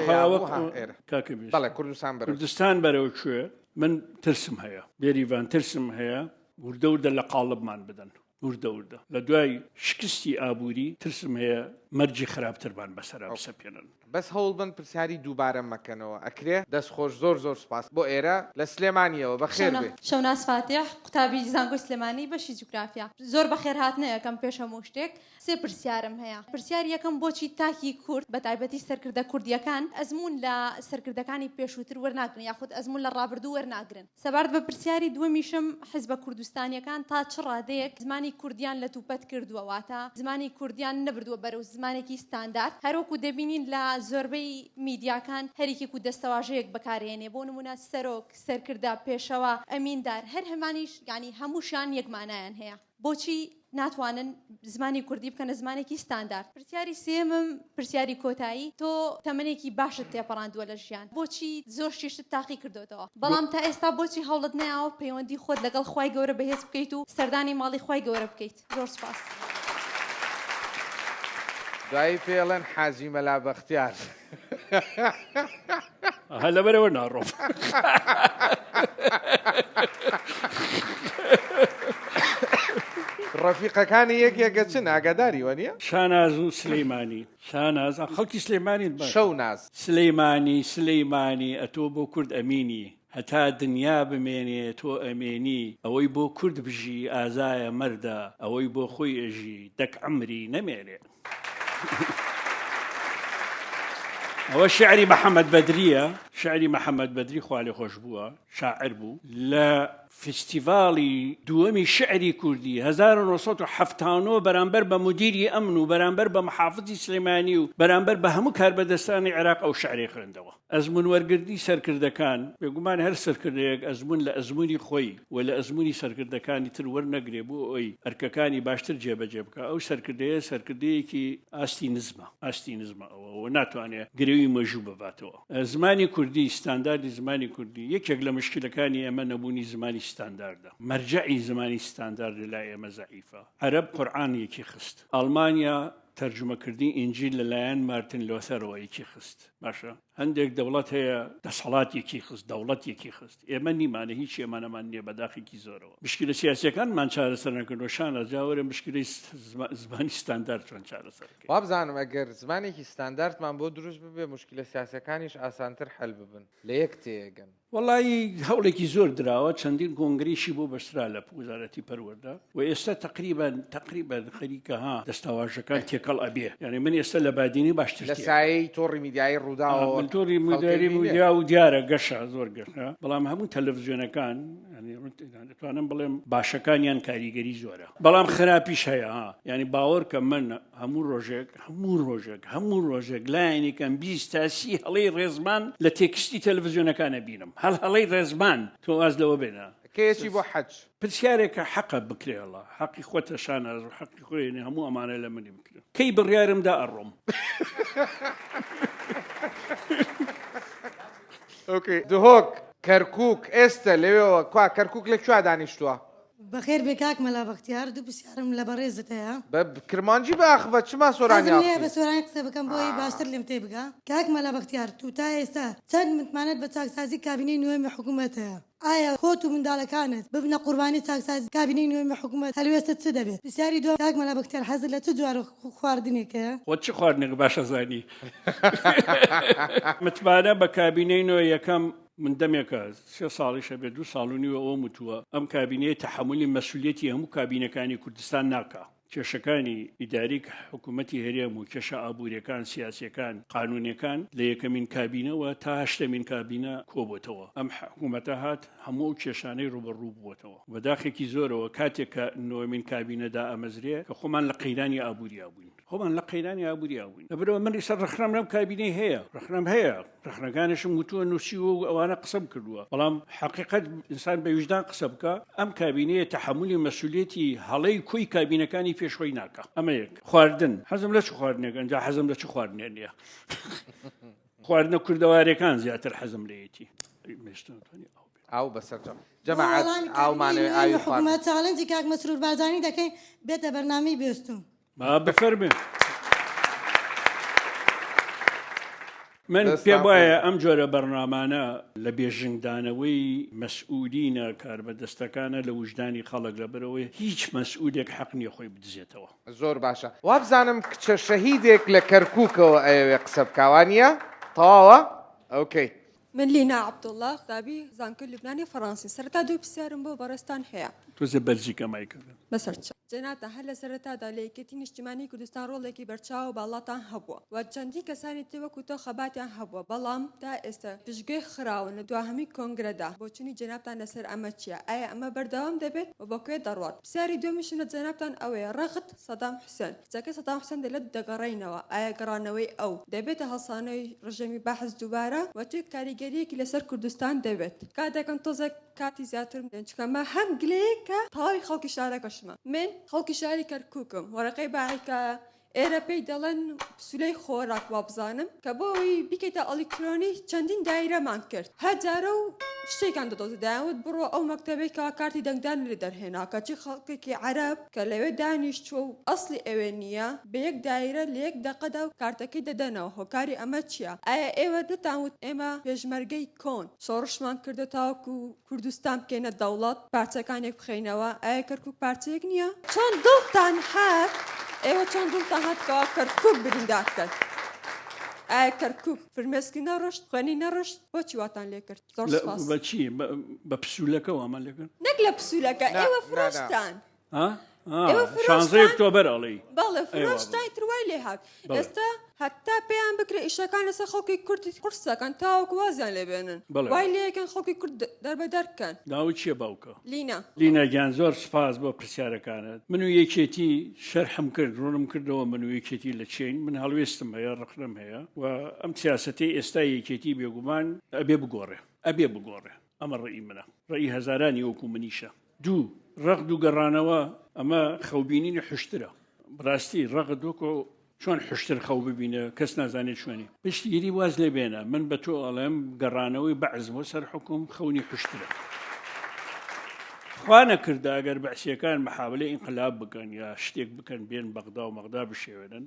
کوردستان بەرەو کوێ من ترسم هەیە بێریڤان ترسم هەیە وردە وردە لە قاڵبمان بدەن وردە وردە لە دوای شکستی ئابووری ترسم هەیە مەرجی خراپتربان بەسەرا بسەپێنن بەس هەوڵ بن پرسیاری دووبارە مەکەنەوە ئەکرێ دەست خۆش زۆر سوپاس بۆ ئێرە لە سلێمانیەوە بەخێر بێ شەوناس فاتح قوتابی زانکۆی سلێمانی بەشی جوگرافیا زۆر بەخێر هاتنە یەکەم پێش هەموو شتێک سێ پرسیارم هەیە پرسیار یەکەم بۆچی تاکی کورد بە تایبەتی سەرکردە کوردیەکان ئەزمون لە سەرکردەکانی پێشووتر وەرناگرن یاخود ئەزمون لە ڕابردوو وەرناگرن سەبارەت بە پرسیاری دووەمیشم حیزبە کوردستانیەکان تا چ ڕادەیەک زمانی کوردیان لە توپەت کردووە واتە زمانی کوردیان نەبردووە بەرەو زمانێکی ستاندارد هەروەکو دەبینین لە زۆربەی میدیاکان هەرێکێک و دەستەواژەیەک بەکارهێنێ بۆ نمونە سەرۆک سەرکردە پێشەوە ئەمیندار هەر هەمانیش ینی هەمووشان یەکمانایان هەیە بۆچی ناتوانن زمانی کوردی بکەنە زمانێکی ستاندارد پرسیاری سێمم پرسیاری کۆتایی تۆ تەمەنێکی باشت تێپەڕاندووە لە ژیان بۆچی زۆر شتت تاقی کردوتەوە بەڵام تا ئێستا بۆچی هەوڵت نەیاوە پەیوەندی خۆت لەگەڵ خوای گەورە بەهێز بکەیت و سەردانی ماڵی خوای گەورە بکەیت زۆر سپاس دوایی پێڵێن حاجی مەلا بەختیار هە لەبەرەوە ناڕۆم ڕەفیقەکانی یەکێکە چن ئاگاداری وە نییە شاناز و سلەیمانی شاناز خەڵکی سلێمانی شەوناز سلەیمانی ئەتۆ بۆ کورد ئەمینی هەتا دنیا بمێنێ تۆ ئەمێنی ئەوەی بۆ کورد بژی ئازایە مەردە ئەوەی بۆ خۆی ئەژی دەک عەمری نەمێنێ ئەوە شعری محەممەد بەدریە شعری محەممەد بەدری خوا لێ خۆش بووە شاعر بوو لە فستیڤاڵی دووەمی شعری کوردی 1970 بەرامبەر بە مدیری ئەمن و بەرامبەر بە محافزی سلێمانی و بەرامبەر بە هەموو کاربەدەستانی عێراق ئەو شعری خوێندەوە ئەزمون وەرگردی سەرکردەکان بێگومان هەر سەرکردەیەک ئەزمون لە ئەزمونی خۆی و لە ئەزمونی سەرکردەکانی تر وەرنەگرێ بۆ ئەوی ئەرکەکانی باشتر جێبەجێ بکە ئەو سەرکردەیە سەرکردەیەکی ئاستی نزمە ئەوە ناتوانێت گرێوی مەژوو بباتەوە زمانی کوردی ستانداردی زمانی کوردی یەکێک لە مشکلەکانی ئەمە نەبوونی زمانی ستانداردە مەرجعی زمانی ستاندارد لای ئێمە زەعیفە عەرەب قورئان یەکی خست ئەڵمانیا تەرجمەکردی ئینجیل لەلایەن مارتین لۆتەرەوە یەکی خست باشە هەندێک دەوڵەت هەیە دەسەڵاتێکی خست دەوڵەتێکی خست ئێمە نیمانە هیچ ئێمانەمان نییە بەداخێکی زۆرەوە مشکلە سیاسیەکانمان چارەسەر نەکردن شانە جاوەرە مشکلەی زمانی ستاندارد چۆن چارەسەرکەین وابزانم ئەگەر زمانێکی ستانداردمان بۆ دروست ببێ مشکلە سیاسەکانیش ئاسانتر حەل ببن لە یەک تێگەن وڵی هەوڵێکی زۆر درراوە چەندین کۆنگریشی بۆ بەسرا لە وزارەتی پەروەردە و ئێستا تقریبا خەریکەها دەستاواژەکان تێکەڵ ئەبێ یعنی من ئێستا لە بادینی باشتر لە سایەی تۆڕی میدیایی ڕووداوە تۆڕی میدیاری میدیا و دیارە گەشە زۆر گەشە بەڵام هەموو تەلەڤیزیۆنەکان دەتوانم بڵێم باشەکانیان کاریگەری زۆرە بەڵام خراپیش هەیە ینی باوەڕ کە من هەموو ڕۆژێک لایەنێکم 20 تا 30 هەڵەی ڕێزمان لە تێکستی تەلەڤیزیۆنەکانە بینم هەڵی ڕێزمان تۆ واز لەوە بێنە کێچی بۆ حەج پرسیارێکە حەقە بکرێڵە حەقی خۆتە شانە حەقی خۆێنێ هەموو ئەمانە لە منی بکرێت کەی بڕیارمدا ئەڕۆم دهۆک کەرکووک ئێستا لەوێەوە کوا کەرکووک لەکوێ دانیشتووە بەخێر بێ کاک مەلا بەختیار دوو پرسیارم لە بەڕێزت هەیە بە کرمانجی باخبە چما سۆرانی بە سۆرانی قسە بکەم بۆی باشتر لێم تێ بگا کاک مەلا بەختیار تو تا ئێستا چەند متمانەت بە چاکسازی کابینەی نوێمی حکوومەت هەیە ئایا خۆت و منداڵەکانت ببنە قوربانی چاکسازی کابینەی نوێمی حکوومەت هەلوێستت چ دەبێت پرسیاری دووەم کاک مەلا بەختیار حەزت لە چ جوارە خواردنێکەیە خۆت چ خواردنێک باشە زانی متمانە بە کابینەی نوێ یەکەم من دەمێکە 3 ساڵیشە بێ 2 ساڵ و نیوە ئەوە متووە ئەم کابینەیە تەحملی مەسئولیەتی هەموو کابینەکانی کوردستان ناکا کێشەکانی ئیداری حکوومەتی هەرێم و کێشە ئابوووریەکان سیاسیەکان قانونیەکان لە یەکەمین کابینەوە تا هەشتمین کابینە کۆبووتەوە ئەم حکوومەتە هات هەموو کێشانەی ڕوبەڕوو بووتەوە بەداخێکی زۆرەوە کاتێک کە نۆمین کابینەدا ئەمەزرێ کە خۆمان لە قەیرانی ئابووریا بووین خۆمان لە قەیرانی ئابووریا بووین لەبەرەوە من ئێستا ڕخنەم لەم کابینەی هەیە ڕخنەکانشم وتووە نووسیوە و ئەوانە قسەم کردووە بەڵام حقیقەت ئینسان بە وجدان قسە بکە ئەم کابینەیە تەحملی مەسئولیەتی هەڵەی کۆی کابینەکانی پێشخۆی ناکە ئەمە یەک خواردن حەزم لە چ خواردنێک ئەنجا حەزم لە چ خواردنێ نییە خواردنە کوردەوارەکان زیاتر حەزم لەیەتی ئاو بەسەرجەم جەماعەت ئاومانەوەی ئاوی حکوومەت چاڵنجی کاک مەسرور بارزانی دەکەین بێتە بەرنامەی بێستون بفەرمێ من پێم وایە ئەم جۆرە بەرنامانە لە بێژنگدانەوەی مەسئولینە کاربەدەستەکانە لە وجدانی خەڵک لەبەرەوەی هیچ مەسئولێک حەق نییە خۆی بدزێتەوە زۆر باشە وابزانم کچە شەهیدێک لە کەرکووکەوە ئەوێ قسە بکوانیە تەواوە ئەوکەی من لینا عەبدوڵڵا قوتابی زانکۆی لوبنانی فەڕەنسی سەرەتا دوو پرسیارم بۆ بەڕێستان هەیە تۆزە بەلجیکە مایکردن بەسەرچە جەناتە هەر لە سەرەتادا لە یەکێتی نیشتیمانی کوردستان ڕۆڵێکی بەرچاو باڵاتان هەبووە و چەندی کەسانی تێوەکو تۆ خەباتیان هەبووە بەڵام تا ئێستا پشتگوێی خراون لە دواهەمی کۆنگرەدا بۆچوونی جەنابتان لەسەر ئەمە چییە ئایا ئەمە بەردەوام دەبێت و بۆکوێ دەڕوات پرسیاری دومیشم لە جەنابتان ئەوەیە ڕەخت سەدام حوسێن کچەکەی سەدام حوسێن دەلێت دەگەڕێینەوە ئایا گەڕانەوەی ئەو دەبێتە هەڵسانەوەی ڕژەمی بەحث دووبارە و چ کاریگەریەکی لەسەر کوردستان دەبێت کاتێکم تۆزێک کاتی زیاتر بدەن چکەمە هەم گلەیەکە تەواوی خەڵکی شارەکەشمە من خەڵکی شاری کەرکووکم وەرەقەی باعیکە ئێرە پێی دەڵێن پسولەی خۆراک وابزانم کە بۆی بکەیتە ئەلکترۆنی چەندین دایرەمان کرد هەجارە و شتێکان دەدۆزدایوت بڕۆ ئەو مەکتەبێکەوە کارتی دەنگدان لێ دەرهێنا کەچی خەڵکێکی عەرەب کە لەوێ دانیشتووە و ئەسڵی ئەوێ نییە بە یەک دایرە لە یەک دەقەدا و کارتەکەی دەدەنەوە هۆکاری ئەمە چییە ئایا ئێوە نتانوت ئێمە پێشمەرگەی کۆن شۆڕشمان کردە تاوەکو کوردستان بکەینە دەوڵەت پارچەکانێک بخەینەوە ئایا کەرکووک پارچەیەک نییە چۆن دڵتان هات ئێوە چۆن دڵتان هاتکەوە کەرکووک بریندار کرد ئایا کەرکووک فرمێسکی نەڕشت خوێنی نەڕشت بۆچی واتان لێ کرد بەچی بە پسوولەکەەوە ئەمە لەکرد نەک لە پسوولەکە ئێوە فرۆشتان شانزەی ئۆکتۆبەر ئەڵێ بەڵێ فرۆشتای تروای لێ هات ئێستا هەتا پێیان بکرێ ئیشەکان لەسەر خەڵکی کوردی قورسەکەن تاوەکو وازیان لێبێنن وای لەیەکەن خەڵکی کورد دەربەدەرکەن ناوت چییە باوکە لینا گیان زۆر سپاس بۆ پرسیارەکانت من و یەکێتی شەرحم کرد ڕوونم کردەوە من و یەکێتی لە چین من هەڵوێستم هەیە ڕقرم هەیە و ئەم سیاسەتی ئێستا یەکێتی بێگومان ئەبێ بگۆڕێ ئەمە ڕێی منە ڕێی هەزارانی وەکو منیشە دوو ڕەغد و گەڕانەوە ئەمە خەوبینینی حشترە بڕاستی ڕەغد وەکو چۆن حشتر خەو ببینە کەس نازانێت چۆنی پشتگیری واز لێ بێنە من بە تۆ ئەڵێم گەڕانەوەی بەعز بۆ سەر حکوم خەونی حشترە خوانە کردا ئەگەر بەعسیەکان محاولە ئینقلاب بکەن یا شتێک بکەن بێن بەغدا و مەغدا بشێوێنن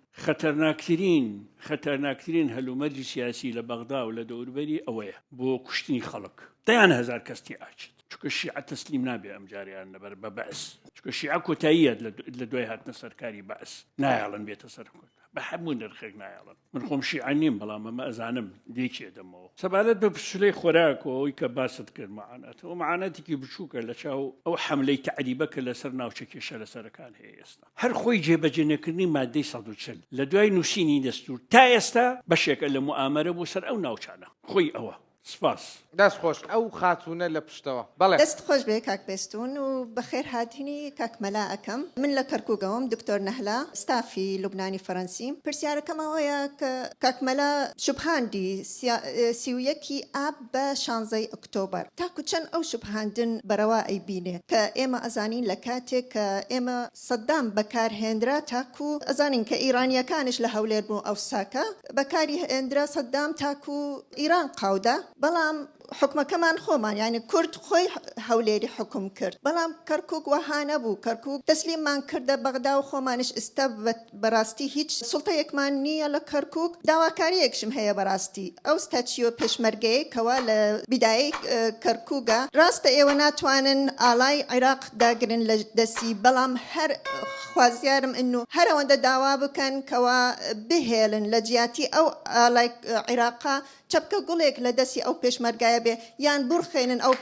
خەتەرناکترین هەلومەرجی سیاسی لە بەغدا و لە دەوروبەری ئەوەیە بۆ کوشتنی خەڵک دەیان هەزار کەستی ئاچێت چونکە شیعە تەسلیم نابێ ئەم جاریان لەبەر بە بەعس چونکە شیعە کۆتاییەت لە دوای هاتنە سەرکاری بەعس نایاڵن بێتە سەر بە هەموو نرخێک نایاڵن من خۆم شیعە نیم بەڵام ئەمە ئەزانم دێکێدەمەوە سەبارەت بە پشولەی خۆراکەوە ئەوەی کە باست کرد معانەتەوە معانەتێکی بچووکە لە چاو ئەو حەملەی تەعریبەکە لەسەر ناوچە کێشە لەسەرەکان هەیە ئێستا هەر خۆی جێبەجێنەکردنی مادەی 140 لە دوای نووسینی دەستور تا ئێستا بەشێکە لە موامەرە بۆ سەر ئەو ناوچانە خۆی ئەوە سپاس دەست خۆش ئەو خاتونە لە پشتەوە بەڵێ دەست خۆش بێ کاک بێستون و بەخێر هاتینی کاکمەلا ئەەکەم من لە کەرکووگەوەم دکتۆر نەهلا ستافی لوبنانی فەڕەنسیم پرسیارەکەم ئەوەیە کە کاکمەلا شوبهاندی 31 ئاب بە 16 ئۆکتۆبەر تاکو چەند ئەو شوبهاندن بەرەوا ئەیبینێ کە ئێمە ئەزانین لە کاتێک کە ئێمە سەدام بەکارهێنرا تاکو ئەزانین کە ئیرانیەکانش لە هەولێر بوو ئەو ساکە بەکاری هێنرا سەدام تاکو ئیران قاودا بەڵام حکومەکەمان خۆمان یعنی کورد خۆی هەولێری حکوم کرد بەڵام کەرکووک وەها نەبوو کەرکووک تەسلیممان کردە بەغدا و خۆمانش ئستا بەڕاستی هیچ سوڵتەیەکمان نییە لە کەرکووک داواکاریەکشم هەیە بەڕاستی ئەو ستاچیۆ پێشمەرگەیە کەوا لە بیدایی کەرکووگە ڕاستە ئێوە ناتوانن ئاڵای عێراق داگرن لە دەستی بەڵام هەر خوازیارم ئەنو هەر ئەوەندە داوا بکەن کەوا بهێڵن لە جیاتی ئەو ئاڵای عێراقا چەپکە گوڵێک لە دەستی ئەو پێشمەرگایە بێ یان بورخێنن ئەو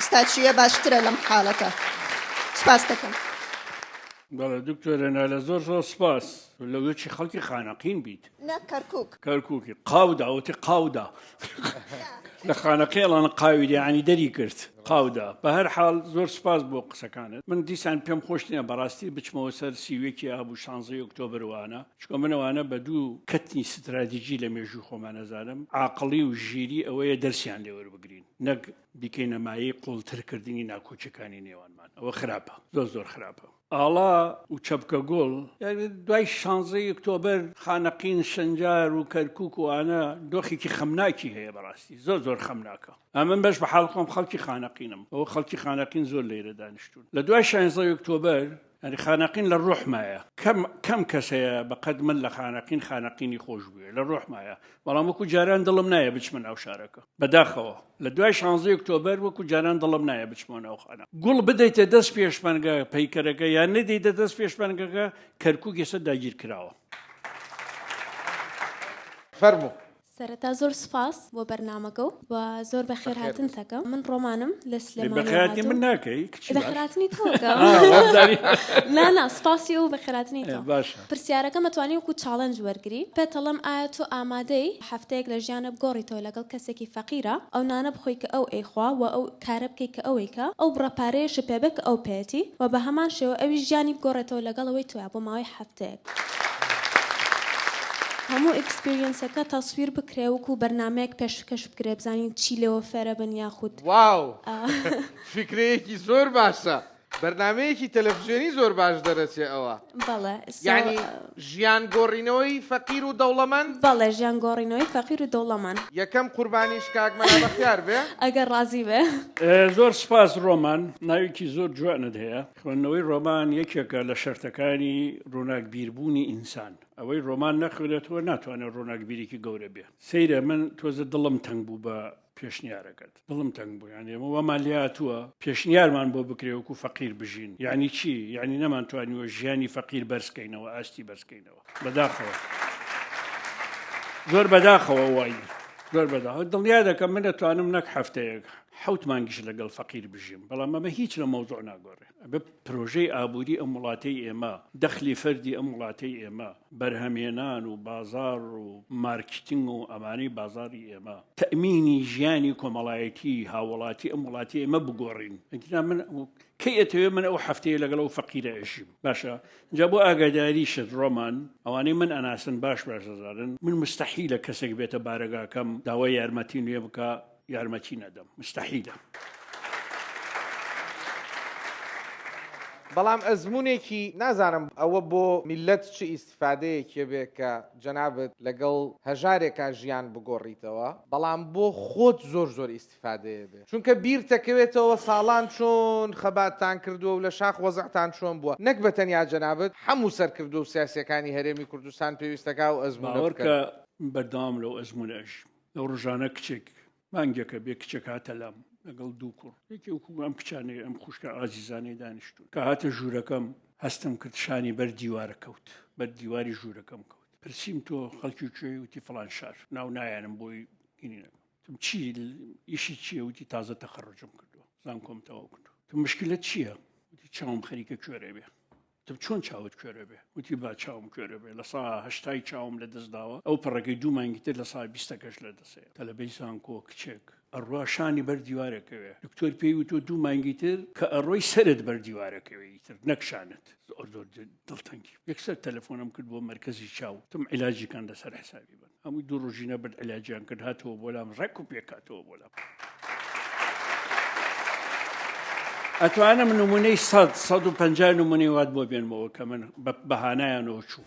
ستاچیە باشترە لەم حاڵەتە سپاس دەکەم بەڵێ دکتۆرە لە زۆر سپاس لەوێکی خەڵکی خانەقین بیت نە کەرکووکی قاودا وتی قاودا لە خانەقێڵان قاوی یعنی دەری کرد قاودا بە هەر حاڵ زۆر سپاس بۆ قسەکانت من دیسان پێم خۆش نییە بەڕاستی بچمەوە سەر سیوێکی ئابوو 16 ئۆکتۆبرەوانە چکە منەوانە بە دوو کەتنی ستراتیژی لە مێژوو خۆمان نەزانم عاقڵی و ژیری ئەوەیە دەرسیان لێوەربگرین نەک بیکەینە مایەی قوڵترکردنی ناکۆچەکانی نێوانمان ئەوە خراپە زۆر خراپە ئاڵا و چەپکە گوڵ دوای 16 ئۆکتۆبەر خانەقین شەنجار و کەرکووک و ئانە دۆخێکی خەمناکی هەیە بەڕاستی زۆر خەمناکە ئەمن بەش بە حاڵخۆم خەڵکی خانەقینم ئەوە خەڵکی خانەقین زۆر لێرە دانیشتون لە دوای 16 ئۆکتۆبەر يعني خانقين للروح معايا كم كسيا بقد من لخانقين خانقيني خوش بيه للروح معايا والله مكو جاران ضلمنايا بچمن او شاركه بداخو لدواي 16 اكتوبر وكو جاران ضلمنايا بچمن او خانا قول بديت دس بيشمنگا بيكرگا يعني دي دس بيشمنگا كركو يسد داجير كراوه فرمو سەرەتا زۆر سپاس بۆ بەرنامەکە و زۆر بەخێر هاتن تەکە من ڕۆمانم لە سلێمانی من ناکەی بەخێراتنی تۆکە نا سپاسی و بەخێراتنی تۆ پرسیارەکە مەتوانی وەکو چاڵەنج وەرگری پێتەڵم ئایا تۆ ئامادەی هەفتەیەک لە ژیانە بگۆڕیتەوە لەگەڵ کەسێکی فەقیرە ئەو نانە بخۆی کە ئەو ئەیخوا و ئەو کارە بکەی کە ئەوەیکە ئەو بڕەپارەیەش پێبێت کە ئەو پێێتی و بە هەمان شێوە ئەوی ژیانی بگۆڕێتەوە لەگەڵەوەی تۆە بۆ ماوەی هەفتەیەک هەموو ئەکسپریەنسەکە تەسویر بکرێ وەکو بەرنامەیەک پێشکەش بکرێ بزانین چی لێوە فێرە بن یاخود واو فکرەیەکی زۆر باشە بەرنامەیەکی تەلەڤیزیۆنی زۆر باش دەرەچێ ئەوە بەڵێ یعنی ژیان گۆڕینەوەی فەقیر و دەوڵەمەند بەڵێ ژیان گۆڕینەوەی فەقیر و دەوڵەمەند یەکەم قوربانیش کاکمەلا بەختیار بێ ئەگەر ڕازی بێ زۆر سپاس ڕۆمان ناوێکی زۆر جوانت هەیە خوێندنەوەی ڕۆمان یەکێکە لە شەرتەکانی ڕووناکبیربوونی ئینسان ئەوەی ڕۆمان نەخوێنێتەوە ناتوانێت ڕووناکبیرێکی گەورە بێ سەیرە من تۆزە دڵم تەنگ بوو بە پێشنیارەکەت دڵم تەنگ بوو یعنی ئەمەوەمان لاتووە پێشنیارمان بۆ بکرێوەکو فەقیر بژین یعنی چی یعنی نەمانتوانیوە ژیانی فەقیر بەرزکەینەوە ئاستی بەرزکەینەوە بەداخەوە زۆر بەداخەوە وای زۆر بەداخەوە دڵنیا دەکەم من دەتوانم نەک هەفتەیەک حوت مانگیش لەگەڵ فەقیر بژیم بەڵام ئەمە هیچ لە مەوزوع ناگۆڕێ بە پرۆژەی ئابووری ئەم وڵاتەی ئێمە دەخلی فەردی ئەم وڵاتەی ئێمە بەرهەمێنان و بازار و مارکتینگ و ئەمانەی بازاری ئێمە تەئمینی ژیانی کۆمەڵایەتی هاوڵاتی ئەم وڵاتی ئێمە بگۆڕین من کەی ئەتەوێ من ئەو هەفتەیە لەگەڵ ئەو فەقیرە ئەژیم باشە اینجا بۆ ئاگاداری شت ڕۆمان ئەوانەی من ئەناسن باش دەزانن من مستەحیلە کەسێک بێتە بارەگاکەم داوای یارمەتی نوێ بکە یارمەتی نەدەم مستەحیلە بەڵام ئەزمونێکی نازانم ئەوە بۆ میلەت چ ئیسفادەیەکێ بێ کە جەنابەت لەگەڵ هەژارێکا ژیان بگۆڕیتەوە بەڵام بۆ خۆت زۆر ئیسفادەیە بێ چونکە بیر تەکەوێتەوە ساڵان چۆن خەباتتان کردووە و لە شاخ وەزعتان چۆن بووە نەک بە تەنیا جەنابەت هەموو سەرکردو و سیاسەکانی هەرێمی کوردستان پێویستەکە و ئەزمونە کە بەردام لەو ئەزمونەش لەو ڕۆژانە کچێک مانگێکە بێ کچێک هاتە لام لەگەڵ دوو کوڕ یەکی وەکو ئەم کچانەی ئەم خوشکە ئازیزانەی دانیشتون کە هاتە ژوورەکەم هەستم کرد شانی بەر دیوارە کەوت بەر دیواری ژوورەکەم کەوت پرسییم تۆ خەڵکی کوێی وتی فڵان شار ناو نایانم بۆی گینینەکەم چی ئیشی چییە وتی تازە تەخەڕۆجم کردووە زانکۆم تەواو کردو تو مشکلت چییە وتی چاوم خەریکە کوێرە بێ چۆن چاوت کوێرە بێ وتی با چاوم کوێرە بێ لە سا هەشتای چاوم لە دەستداوە ئەو پڕەکەی دوو مانگی تر لە سا 20کەش لە دەسێ تەلەبەی زانکۆ کچێک ئەڕوا شانی بەر دیوارەکەوێ دکتۆر پێی و تۆ دوو مانگی تر کە ئەڕۆی سەرت بەر دیوارەکەوێی تر نەکشانت زۆر دڵتەنگی یەکسەر تەلەفۆنم کرد بۆ مرکزی چاو تم عیلاجیکان لەسەر حسابی بن هەمووی دوو ڕۆژینە بەر عیلاجیان کرد هاتەوە بۆ لام ڕێک و پێکاتەوە بۆ لام ئەتوانم نمونەی 150 نمونەی وات بۆ بێنمەوە کە من بەهانایانەوە چوو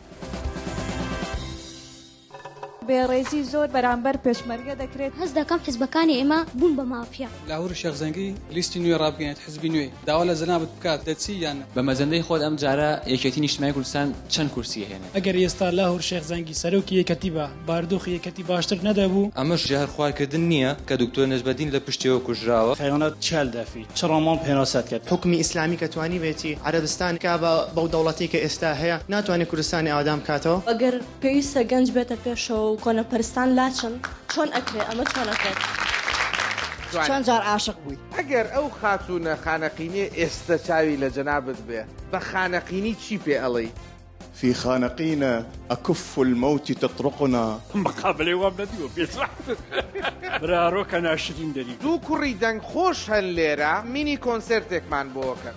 بێڕێزی زۆر بەرامبەر پێشمەرگە دەکرێت هەست دەکەم حزبەکانی ئێمە بوون بە مافیا لاهور شێخزەنگی لیستی نوێ ڕابگەێنێت حزبی نوێ داوا لە زەنابەت بکات دەچی یان بە مەزەندەی خۆت ئەم جارە یەکێتی نیشتیمانی کوردستان چەند کورسی هێنێت ئەگەر ئێستا لاهور شێخزەنگی سەرۆکی یەکەتی بە باردۆخی یەکەتی باشتر نەدەبوو ئەمەش جار خواردکردن نییە کە دکتۆر نەجبەدین لە پشتیەوە کوژراوە خەیانەت چال دەفی چ ڕۆمان پێناسەت کرد حکمی ئیسلامی کە توانی بێتی عەرەبستان کا بەو دەوڵەتی کە ئێستا هەیە ناتوانێت کوردستانی ئادام کاتەوە ئەگەر پێویستە گەنج بێتە پێشەوە و کۆنەپەرستان لاچن چۆن ئەکرێ ئەمە چۆن ئەکرێت چەند جار عاشق بووی ئەگەر ئەو خاتونە خانەقینێ ئێستا چاوی لە جەنابت بێ بە خانەقینی چی پێ ئەڵێی في خانقين أكف الموت تطرقنا مقابلة وابلدي وبيطلع براروك أنا 20 دليل دوو کوڕی دەنگ خۆش هەن لێرە مینی کۆنسرتێکمان بۆکەن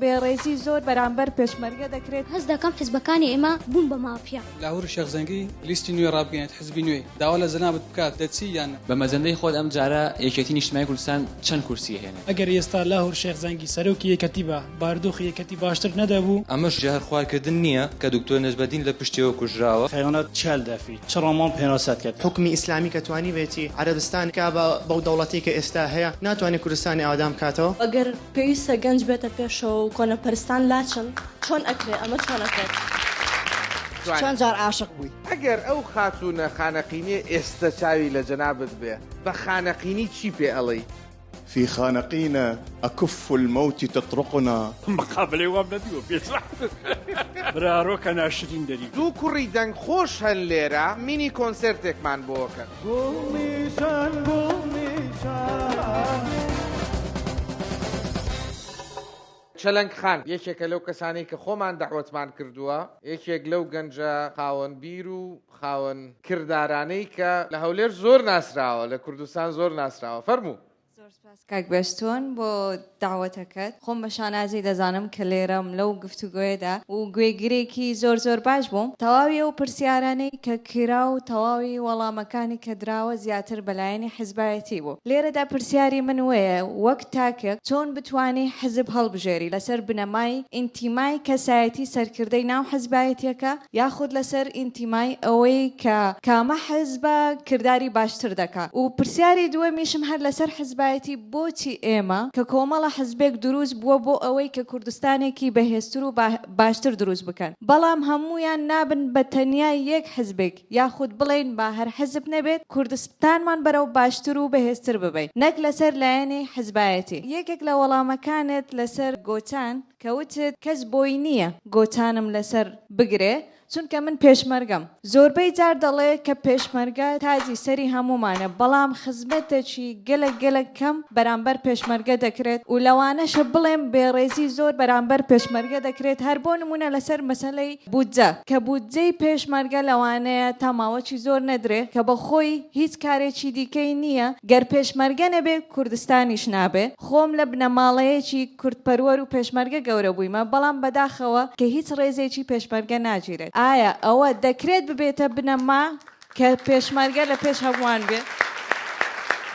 بێڕێزی زۆر بەرامبەر پێشمەرگە دەکرێت هەست دەکەم حزبەکانی ئێمە بوون بە مافیا لاهور شێخزەنگی لیستی نوێ ڕابگەێنێت حزبی نوێ داوا لە زەنابەت بکات دەچی یان بە مەزەندەی خۆت ئەم جارە یەکێتی نیشتیمانی کوردستان چەند کورسی هێنێت ئەگەر ئێستا لاهور شێخزەنگی سەرۆکی یەکەتی بە باردۆخی یەکەتی باشتر نەدەبوو ئەمەش جار خواردکردن نییە کە دکتۆر نەجبەدین لە پشتیەوە کوژراوە خەیانەت چال دەفی چ ڕۆمان پێناسەت کرد حکمی ئیسلامی کە توانی بێتی عەرەبستان کا بەو دەوڵەتی کە ئێستا هەیە ناتوانێت کوردستانی ئادام کاتەوە ئەگەر پێویستە گەنج بێتە پێشەوە و کۆنەپەرستان لاچن چۆن ئەکرێ ئەمە چۆن ئەکرێت چەند جار عاشق بووی ئەگەر ئەو خاتونە خانەقینێ ئێستا چاوی لە جەنابت بێ بە خانەقینی چی پێ ئەڵێی في خانقين أكف الموت تطرقنا مقابلة وابلدي وبيطلع براروك أنا 20 دليل دوو کوڕی دەنگ خۆش هەن لێرە مینی کۆنسرتێکمان بۆکەن چەلەنگ خان یەکێکە لەو کەسانی کە خۆمان دەعوەتمان کردووە یەکێک لەو گەنجە خاوەن بیر و خاوەن کردارانەی کە لە هەولێر زۆر ناسراوە لە کوردستان زۆر ناسراوە فەرموو کاک بەستۆن بۆ داوەتەکەت خۆم بە شانازی دەزانم کە لێرەم لەو گفتوگوێدا و گوێگرێکی زۆر باش بووم تەواوی ئەو پرسیارانەی کە کرا و تەواوی وەڵامەکانی کە دراوە زیاتر بەلایەنی حزبایەتی بوو لێرەدا پرسیاری من وەیە وەک تاکێک چۆن بتوانێ حزب هەڵبژێری لەسەر بنەمای ئینتیمای کەسایەتی سەرکردەی ناو حزبایەتیەکە یاخود لەسەر ئینتیمای ئەوەی کە کامە حزبە کردداری باشتر دەکات و پرسیاری دووەمیشم هەر لەسەر حزبایەتی بۆچی ئێمە کە کۆمەڵە حزبێک دروست بووە بۆ ئەوەی کە کوردستانێکی بەهێزتر و باشتر دروست بکەن بەڵام هەمویان نابن بە تەنیا یەک حزبێک یاخود بڵێن با هەر حزب نەبێت کوردستانمان بەرەو باشتر و بەهێزتر ببین نەک لەسەر لایەنی حزبایەتی یەکێک لە وەڵامەکانت لەسەر گۆچان کەوتت کەس بۆی نییە گۆچانم لەسەر بگرێ چونکە من پێشمەرگەم زۆربەی جار دەڵێ کە پێشمەرگە تاجی سەری هەمومانە بەڵام خزمەتێکی گەلک کەم بەرامبەر پێشمەرگە دەکرێت و لەوانەشە بڵێم بێڕێزی زۆر بەرامبەر پێشمەرگە دەکرێت هەر بۆ نمونە لەسەر مەسەلەی بودجە کە بودجەی پێشمەرگە لەوانەیە تا ماوەی زۆر نەدرێ کە بە خۆی هیچ کارێکی دیکەی نییە گەر پێشمەرگە نەبێ کوردستانیش نابێ خۆم لە بنەماڵەیەکی کوردپەروەر و پێشمەرگە گەورە بوویمە بەڵام بەداخەوە کە هیچ ڕێزێکی پێشمەرگە ناگیرێت ئایا ئەوە دەکرێت ببێتە بنەما کە پێشمەرگە لە پێش هەمووان بێت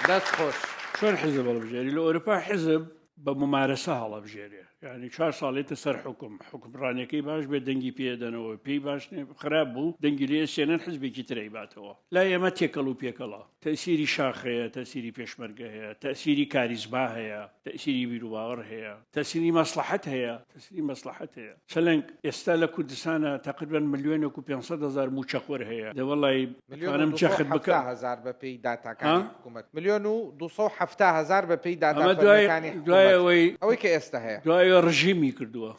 دەست خۆش شلون حزب هەڵبژێری لە ئەوروپا حزب بە ممارەسە هەڵبژێرێ یعنی 4 ساڵێتە سەر حکمڕانەکەی باش بێ دەنگی پێدەنەوە پێی باش خراپ بوو دەنگی لێ سێنەن حزبێکی ترەی باتەوە لا ئێمە تێکەڵ و پێکەڵە تەسیری شاخ هەیە تەسیری پێشمەرگە هەیە تەسیری کاریزبا هەیە تەسیری بیرروباوەڕ هەیە تەسیری مەسلحەت هەیە تەسیری مەسلحەت هەیە چەلەنگ ئێستا لە کوردستانە تقریبا 1,500,000 موچەخۆر هەیە دەوەڵی بتوانم چەخت بکە 1,000 بە پێی داتاکانی حکوومەت 1,270,000 بە پێی داتاکانی ئەوەی کە ئێستا هەیە دوای ڕژیمی کردووە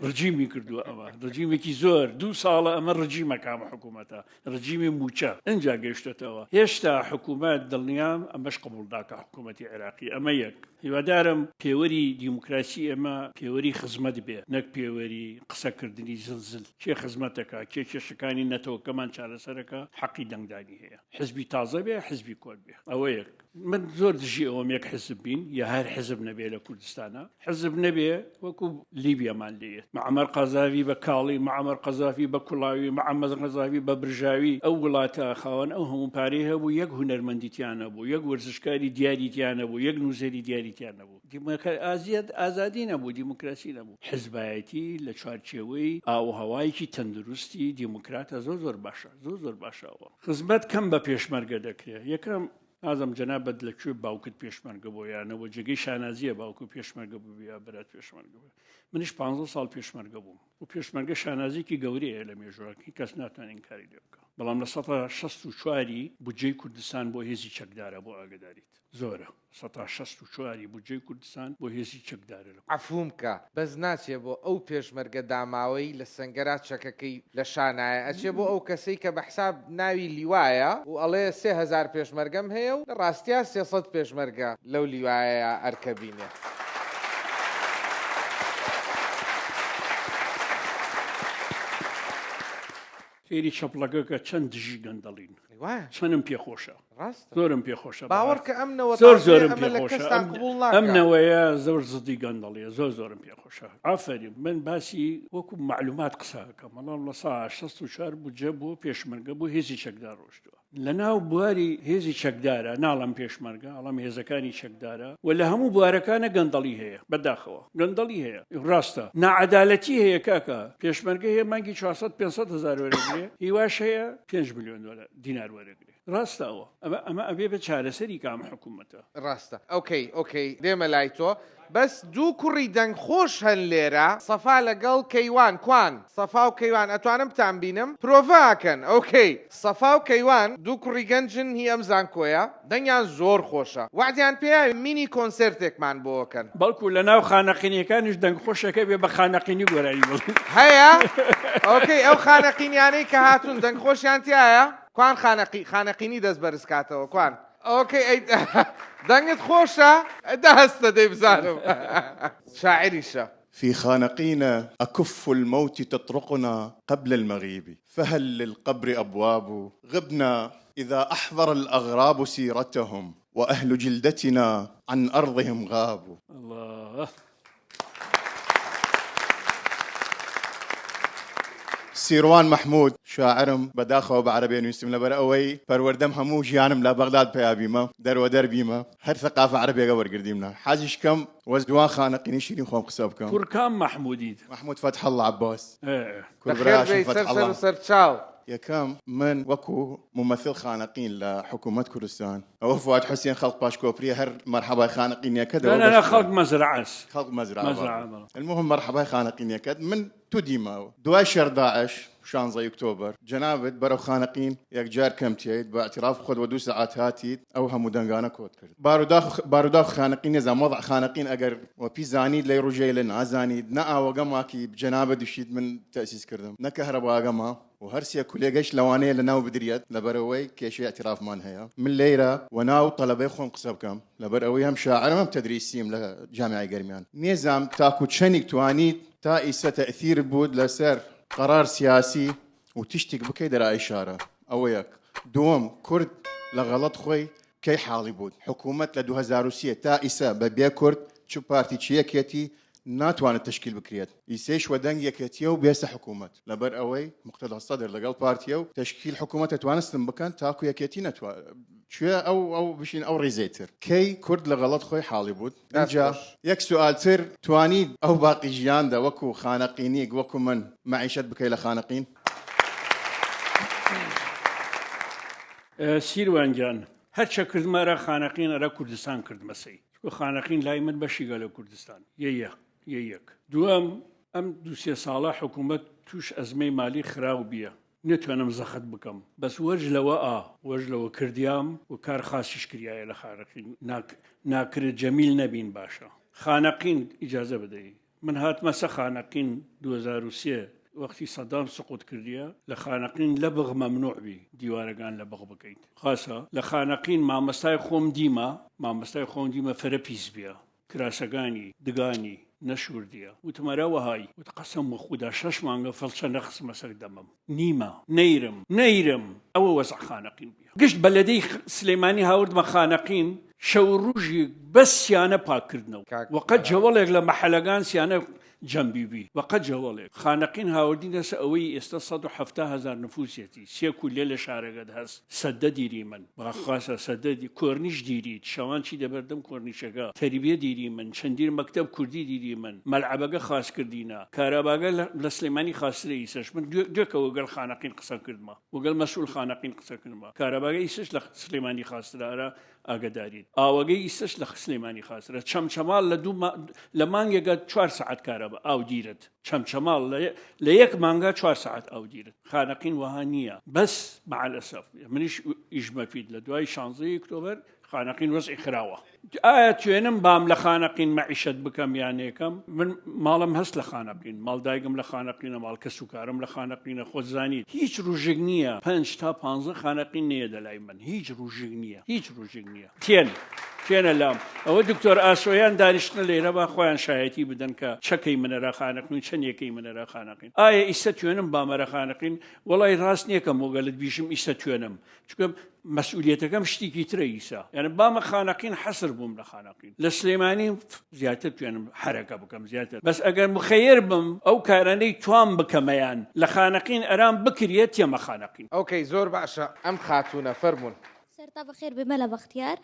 ڕژیمی کردووە ئەمە ڕژیمێکی زۆر 2 ساڵە ئەمە ڕژیمە کامە حکوومەتە ڕژیمی موچە ئەنجا گەیشتێتەوە هێشتا حکوومەت دڵنیام ئەمەش قبولداکە حکوومەتی عێراقی ئەمە یەک هیوادارم پێوەری دیموکراسی ئەمە پێوەری خزمەت بێ نەک پێوەری قسەکردنی زلزل کێ خزمەتەکە کێ کێشەکانی نەتەوەکەمان چارەسەرەکە حەقی دەنگدانی هەیە حزبی تازە بێ حزبی کۆت بێ ئەوە یەک من زۆر دژی ئەوەم یەک حزب بین یا هەر حزب نەبێ لە کوردستانە حزب نەبێ وەکو لیبیامان لێت معمەر قەزاوی بە کاڵی معمەر قەزاوی بە کوڵاوی معمەر قەزاوی بە برژاوی ئەو وڵاتە خاوەن ئەو هەموو پارەی هەبوو یەک هونەرمەندیتیانە بوو یەک وەرزشکاری دیاریتیانە بوو یەک نووسەری دیاریتیانە بوو ئازادی نەبوو دیموکراسی نەبوو حزبایەتی لە چوارچێوەی ئاوهەوایەکی تەندروستی دیموکراتە زۆر باشە زۆر باشەوە خزمەت کەم بە پێشمەرگە دەکرێت یەکەم ئازم جەنابەت لەکوێ باوکت پێشمەرگە بۆ یانەوە جێگەی شانازیە باوکو پێشمەرگە بوو یا برات پێشمەرگە بوو منیش 15 ساڵ پێشمەرگە بووم و پێشمەرگە شانازیکی گەورەیە لە مێژووەکی کەس ناتوانین کاری لێ بکە بەڵام لە 164 بودجەی کوردستان بۆ هێزی چەکدارە بۆ ئاگداریت زۆرە 164 بودجەی کوردستان بۆ هێزی چەکدارە عفوم کە بەس ناچێ بۆ ئەو پێشمەرگە داماوەی لە سەنگەرات چەکەکەی لە شانایە ئەچێ بۆ ئەو کەسەی کە بە حساب ناوی لیوایە و ئەڵێ 3,000 پێشمەرگەم هەیە و لە ڕاستیا 300 پێشمەرگە لەو لیوایە ئەرکەبینێ فێری چەپڵەکەکە چەند دژی گەندەڵین چەندم پێخۆشە زۆرم پێخۆشە باوەڕکە ئەمنەوە زۆرم پێخۆشە ئەمنەوەیە زۆر زدی گەندەڵیە زۆرم پێخۆشە ئافرین من باسی وەکو معلومات قساکە مەڵام لە 164 بودجە بۆ پێشمەرگە بۆ هێزی چەکدار ڕۆشتووە لە ناو بواری هێزی چەکدارە ناڵم پێشمەرگە ئەڵام هێزەکانی چەکدارە و لە هەموو بوارەکانە گەندەڵی هەیە بەداخەوە گەندەڵی هەیە ڕاستە نەعەدالەتی هەیە کاکە پێشمەرگە هەیە مانگی 400-500,000 وەرەگرێ هیواش هەیە 5 ملیۆن دینار وەرەگرێ ڕاستەوە ئەمە ئەبێ بە چارەسەری کام حکوومەتە ڕاستە ئۆکەی دێمە لای تۆ بەس دوو کوڕی دەنگخۆش هەن لێرە سەفا لەگەڵ کەیوان کوان سەفا و کەیوان ئەتوانم تان بینم پرۆڤاکەن ئۆکەی سەفا و کەیوان دوو کوڕی گەنجن هی ئەم زانکۆیە دەنگیان زۆر خۆشە وعدیان پێیا مینی کۆنسرتێکمان بۆکەن بەڵکو لە ناو خانەقینیەکانیش دەنگخۆشەکە بێ بە خانەقینی گۆرایی بڵ هەیە ئۆکەی ئەو خانەقینیانەی کە هاتوون دەنگخۆشیان تایە کوان خانەقینی دەست بەرزکاتەوە کوان ئۆکەی دەنگت خۆشە دەهستە دەیبزانم شاعریشە في خانقينا أكف الموت تطرقنا قبل المغيب فهل للقبر أبواب غبنا إذا أحضر الأغراب سيرتهم وأهل جلدتنا عن أرضهم غابوا الله سیروان محمود شاعرم بەداخەوە بە عەرەبیە نووسم لەبەر ئەوەی پەروەردەم هەموو ژیانم لە بەغداد پێیابیمە دەرەوە دەربیمە هەر ثەقافە عەرەبیەکە وەرگردیمە حاجیش کەم وەزدوان خانەقینی شیرین خۆم قسە بکەم کورکام محمودیت محمود فتح الله عباس بەخێر فتح الله سەر چاو یەکەم من وەکو ممثل خانەقین لە حکوومەت کوردستان ئەوە فواد حوسێن خەڵق پاشکۆپریە هەر مەرحەبای خانەقینیەکە لا خەڵق مەزرعەس خەڵق مەزرعە المهم مەرحەبای خانەقینیەکەت من تو دیماوە دوای شەر داعش 16 ئۆکتۆبر جەنابەت بەرەو خانەقین یەکجار کەمتیت بە اعتراف خۆت و 2 ساعات هاتیت ئەو هەموو دەنگانە کۆت کرد باروداخ خانەقین نێزان وەضع خانەقین ئەگەر وەپی زانیت لەی ڕۆژەی لە نازانیت نە ئاوەگەماکی جەنابەت دوشیت من تەسیس کردم نەکە هەرەباگەما و هەرسیە کولێگەش لەوانەیە لە ناو بدرێت لەبەرەوەی کێشەی اعترافمان هەیە من لێرە و ناو تەلەبەی خۆم قسە بکەم لەبەر ئەوەی هەم شاعرم هەم تەدریسیم لە جامعای گەرمیان نێزام تاکو چەندێک توانیت تا ئیسە تەئثیر بود لەسەر قەرار سیاسی و تشتێک بکەی دەرا ئیشارە ئەوە یەک دووەم کورد لە غەڵەت خۆی کەی حاڵی بود حکوومەت لە 2003 تا ئیسە بە بێ کورد چ پارتی چیەکێتی ناتوان التشكيل بكريات يسيش ودنگ يكتيو بيس حكومة لبر أوي مقتدى الصدر لقل بارتيو تشكيل حكومة توانستن بكان تاكو يكتي نتوا شوية أو بشين أو ريزيتر كي كرد لغلط خوي حاليبود نجا يك سؤال تر تواني أو باقي جيان دا وكو خانقينيك وكو من معيشة بكي لخانقين سیروانجان هر شکل مرا خانقین را کردستان کرد مسی و خانقین لایمن باشی گل کردستان یک دوام ام دوسیه ساله حکومت توش ازمه مالی خراب بیه نتوانم زخت بکم بس وجلو کردیام و کار خاصش کریه لخانقین ناکر جمیل نبین باشا خانقین اجازه بدهی من هات مسا خانقین 2003 وقتی صدام سقوط کردیا لخانقین لبغ ممنوع بی دیوارگان لبغ بکید خاصه لخانقین مامستای خوم دیما فرپیز بیا کراسگانی دگانی نشور دیا وتمرا وهاي وتقسم وخودا شش مانغا فلش نخس مسك دمم نيما نيرم او وسع خانقين بيا قشت بلدي سليماني هاورد مخانقين شوروجي بس سيانه باكردنو وقد جولك لما حلقان سيانه جنبي بي وقد جوالك خانقين هاوردين سأوي استصدوا 7000 نفوسيتي سيكو ليلة شارع قد هس سددي ريمن بخاصة سددي كورنيش ديريت شوان شي دبردم كورنيشقا تربية ديريمن شندير مكتب كردي ديريمن ملعبقا خاص كردينا كهرباقا لسليماني خاص رئيسش من جوكا وقال خانقين قصة كردما وقال مسؤول خانقين قصة كردما كهرباقا يسش لسليماني خاص رارا اقداريد اوغي يسش لسليماني خاص را شمال لدو لمانجا قد 4 ساعات كهرباء او ديرت شمال ليك مانجا 4 ساعات او ديرت خانقين وهانيه بس مع الاسف منيش يجمع فيد لدواي شانزي اكتوبر خانقين وضع خراوه توينم بام لخانقين معيشة بكم يعني كم من مالم هس لخانقين مال دايقم لخانقين مال كسوكارم لخانقين خوزاني هيج روجنية 5 تا 15 خانقين نيدا لايمن هيج روجنية تين اللام او دكتور اسويان دانشنا ليرا با خوان شايتي بدن كا شكي من را خانقين شنيكي من را خانقين استتوينم بام را خانقين والله راسني كم وقالت بيشم استتوينم چكم مسؤوليتكم شتيكي تريسا يعني بام خانقين حصر بوم لخانقين لسليماني زيادة يعني حركة بكم زيادة بس أجر مخير بم أو كارني توام بكميان لخانقين أرام بكريات يا مخانقين أوكي زور باشا أم خاتونا فرمون سرتا بخير بملا باختيار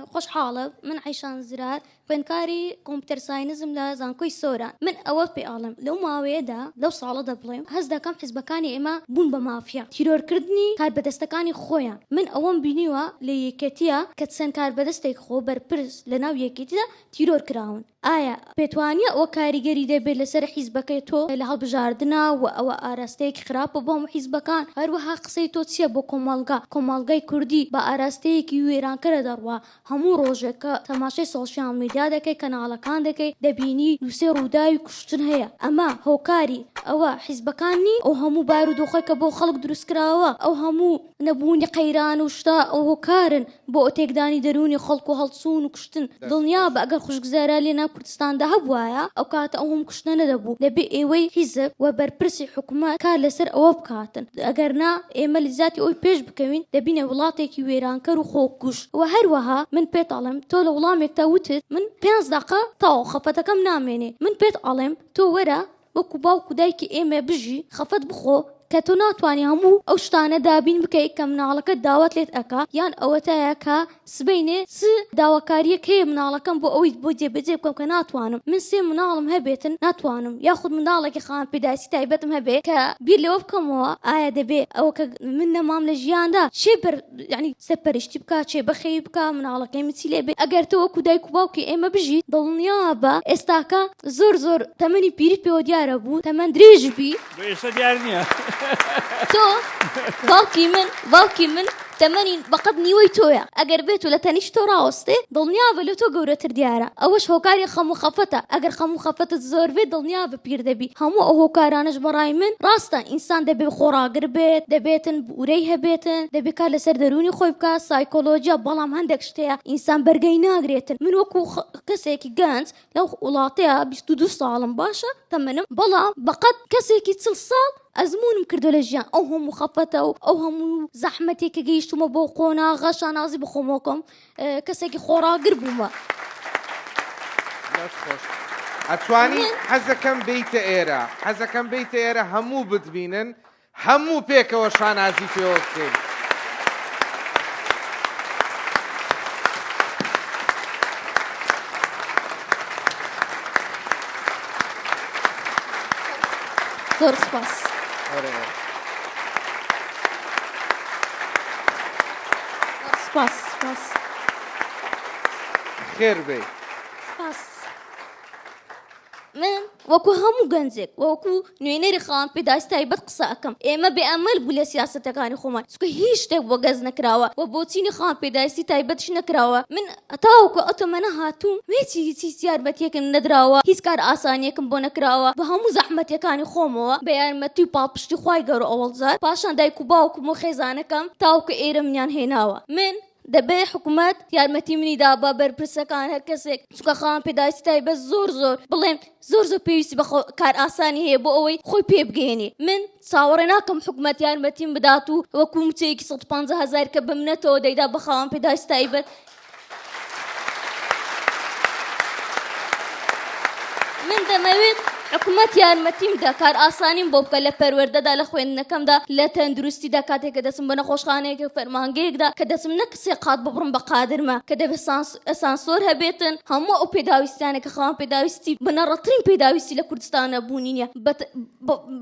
خوش حالب من عيشان زرار خوينكاري كمبيوتر ساينزم لا زانكوي سورا من اول بي عالم لو ماويه دا لو صالة دبليم هزدا كم حزبكاني اما بون بمافيا تيرور كردني كار بدستكاني خويا من اول بينيوا ليكتيا كتسن كار بدستيك خو بربرز لناو يكتيا تيرور كراون آیا پێتوانە ئەوە کاریگەری دەبێت لەسەر حیزبەکەی تۆ لە هەڵبژاردنە و ئەوە ئاراستەیەکی خراپە بۆ هەموو حیزبەکان هەروەها قسەی تۆ چییە بۆ کۆمەڵگای کوردی بە ئاراستەیەکی وێرانکەرە دەڕوا هەموو ڕۆژێکە تەماشای سۆشیال میدیا دەکەی کەناڵەکان دەکەی دەبینی نووسێ ڕووداوی کوشتن هەیە ئەمە هۆکاری ئەوە حیزبەکانی ئەو هەموو بارودۆخەی کە بۆ خەڵک دروستکراوە ئەو هەموو نەبوونی قەیران و شتا ئەو هۆکارن بۆ ئۆتێکدانی دەرونی خەڵک و هەڵسوون و کوشتن دڵنیا بە ئەگەر خوشگزارا لێنا کوردستان ده هەبوایە ئەو کاتە ئەو هەم کوشتنە نەدەبوو دەبێ ئێوەی حیزب و بەرپرسی حکومەت کار لەسەر ئەوە بکاتن ئەگەرنا ئێمە لەزیاتی ئەوی پێش بکەوین دەبینە وڵاتێکی وێرانکەر و خۆکوش و هەروەها من پێت ئەڵێم تۆ لە وڵامێکتا وتت من 5 دقە تاو خەفەتەکەم نامێنێ من پێت ئەڵێم تۆ وەرە وەکو باوکو دایکی ئێمە بژی خەفەت بخۆ کە تۆ ناتوانانی هەموو ئەو شتانە دابین بکەیت کە مناڵەکە داوات لێت ئەکا یان ئەوەتایە کە سبەینێ داواکاریەک هەیە مناڵەکەم بۆ ئەوەی بۆ جێبەجێ بکەم کە ناتوانم من 3 مناڵم هەبێتن ناتوانم یاخود منداڵێکی خان پێداسی تایبەتم هەبێ کە بیر لەوە بکەمەوە ئایا دەبێ ئەوە کە من نەمام لە ژیاندا چێ ینی سەرپەرشتی بکە چێ بەخێوی بکە مناڵەکەی مچی لێ بێ ئەگەر تۆ وەکو دایک و باوکی ئێمە بژیت دڵنیا بە ئێستاکە زۆر تەمەنی پیری پێوە دیارە بوو تەمەن درێژ بی دیار نییە تۆ باوکی من تەمەنی بەقەت نیوەی تۆیە ئەگەر بێت و لە تەنیش تۆ ڕاوەستێ دڵنیا بە لە تۆ گەورەتر دیارە ئەوەش هۆکاری خەموو خەفەتە ئەگەر خەموو خەفەتت زۆر بێت دڵنیا بە پیر دەبی هەموو ئەو هۆکارانش بەڕای من ڕاستە ئینسان دەبێت خۆڕاگر بێت دەبێتن بورەی هەبێتن دەبێت کار لەسەر دەرونی خۆی بکە سایکۆلۆجیا بەڵام هەندێک شتەیە ئینسان بەرگەی ناگرێتن من وەکو کەسێکی گەنج لەو وڵاتەیە 22 ساڵم باشە تەمەنم بەڵام بەقەت کەسێکی 40 ساڵ ئەزمونم کردو لە ژیان ئەو هەموو خەفەتە و ئەو هەموو زەحمەتێک کە گەیشتمە بۆ قۆناغا شانازی بخۆمەکەم کەسێکی خۆڕاگر بوومە ئەتوانی حەزەکەم بیتە ئێرە حەزەکەم بیتە ئێرە هەموو بتبینن هەموو پێکەوە شانازی پێوە بکەین. زۆر سپاس. سپاس سپاس. خێر بێ. سپاس. من وەکو هەموو گەنجێک وەکو نوێنەری خاوەن پێداویست تایبەت قسە ئەەکەم. ئێمە بێئەمەل بوو لە سیاسەتەکانی خۆمان چونکە هیچ شتێک بۆ گەز نەکراوە و بۆچینی خاوەن پێداویستی تایبەتش نەکراوە. من تاوەکو ئەتۆمەنە هاتووم هیچ یارمەتیەکم نەدراوە هیچ کار ئاسانیەکم بۆ نەکراوە بە هەموو زەحمەتیەکانی خۆمەوە بە یارمەتی و پاڵپشتی خوای گەورە ئەوڵزار پاشان دایک و باوکم و خێزانەکەم تاوەکو ئێرە منیان هێناوە. من دەبێ حکوومەت یارمەتی منیدا بە بەرپرسەکان هەر کەسێک چونکە خاوەن پێداویستی تایبەت زۆر بڵێم زۆر پێویستی بە کار ئاسانی هەیە بۆ ئەوەی خۆی پێ بگەێنێ. من چاوەڕێ ناکەم حکوومەت یارمەتیم بدات و وەکو موچەیەکی 150,000 کە بمنێتەوە دەیدا بە خاوەن پێداویستی تایبەت. من دەمەوێت حکوومەت یارمەتیم دا کار ئاسانیم بۆ بکە لە پەروەردەدا لە خوێندنەکەمدا لە تەندروستیدا کاتێک کە دەچم بە نەخۆشخانەیەک فەرمانگەیەکدا کە دەچم نەکسێ قات ببڕم بە قادرمە کە دەبێت ئەسانسۆر هەبێتن هەموو ئەو پێداویستیانە کە خاوەن پێداویستی بنەڕەترین پێداویستی لە کوردستانە بوونی نییە.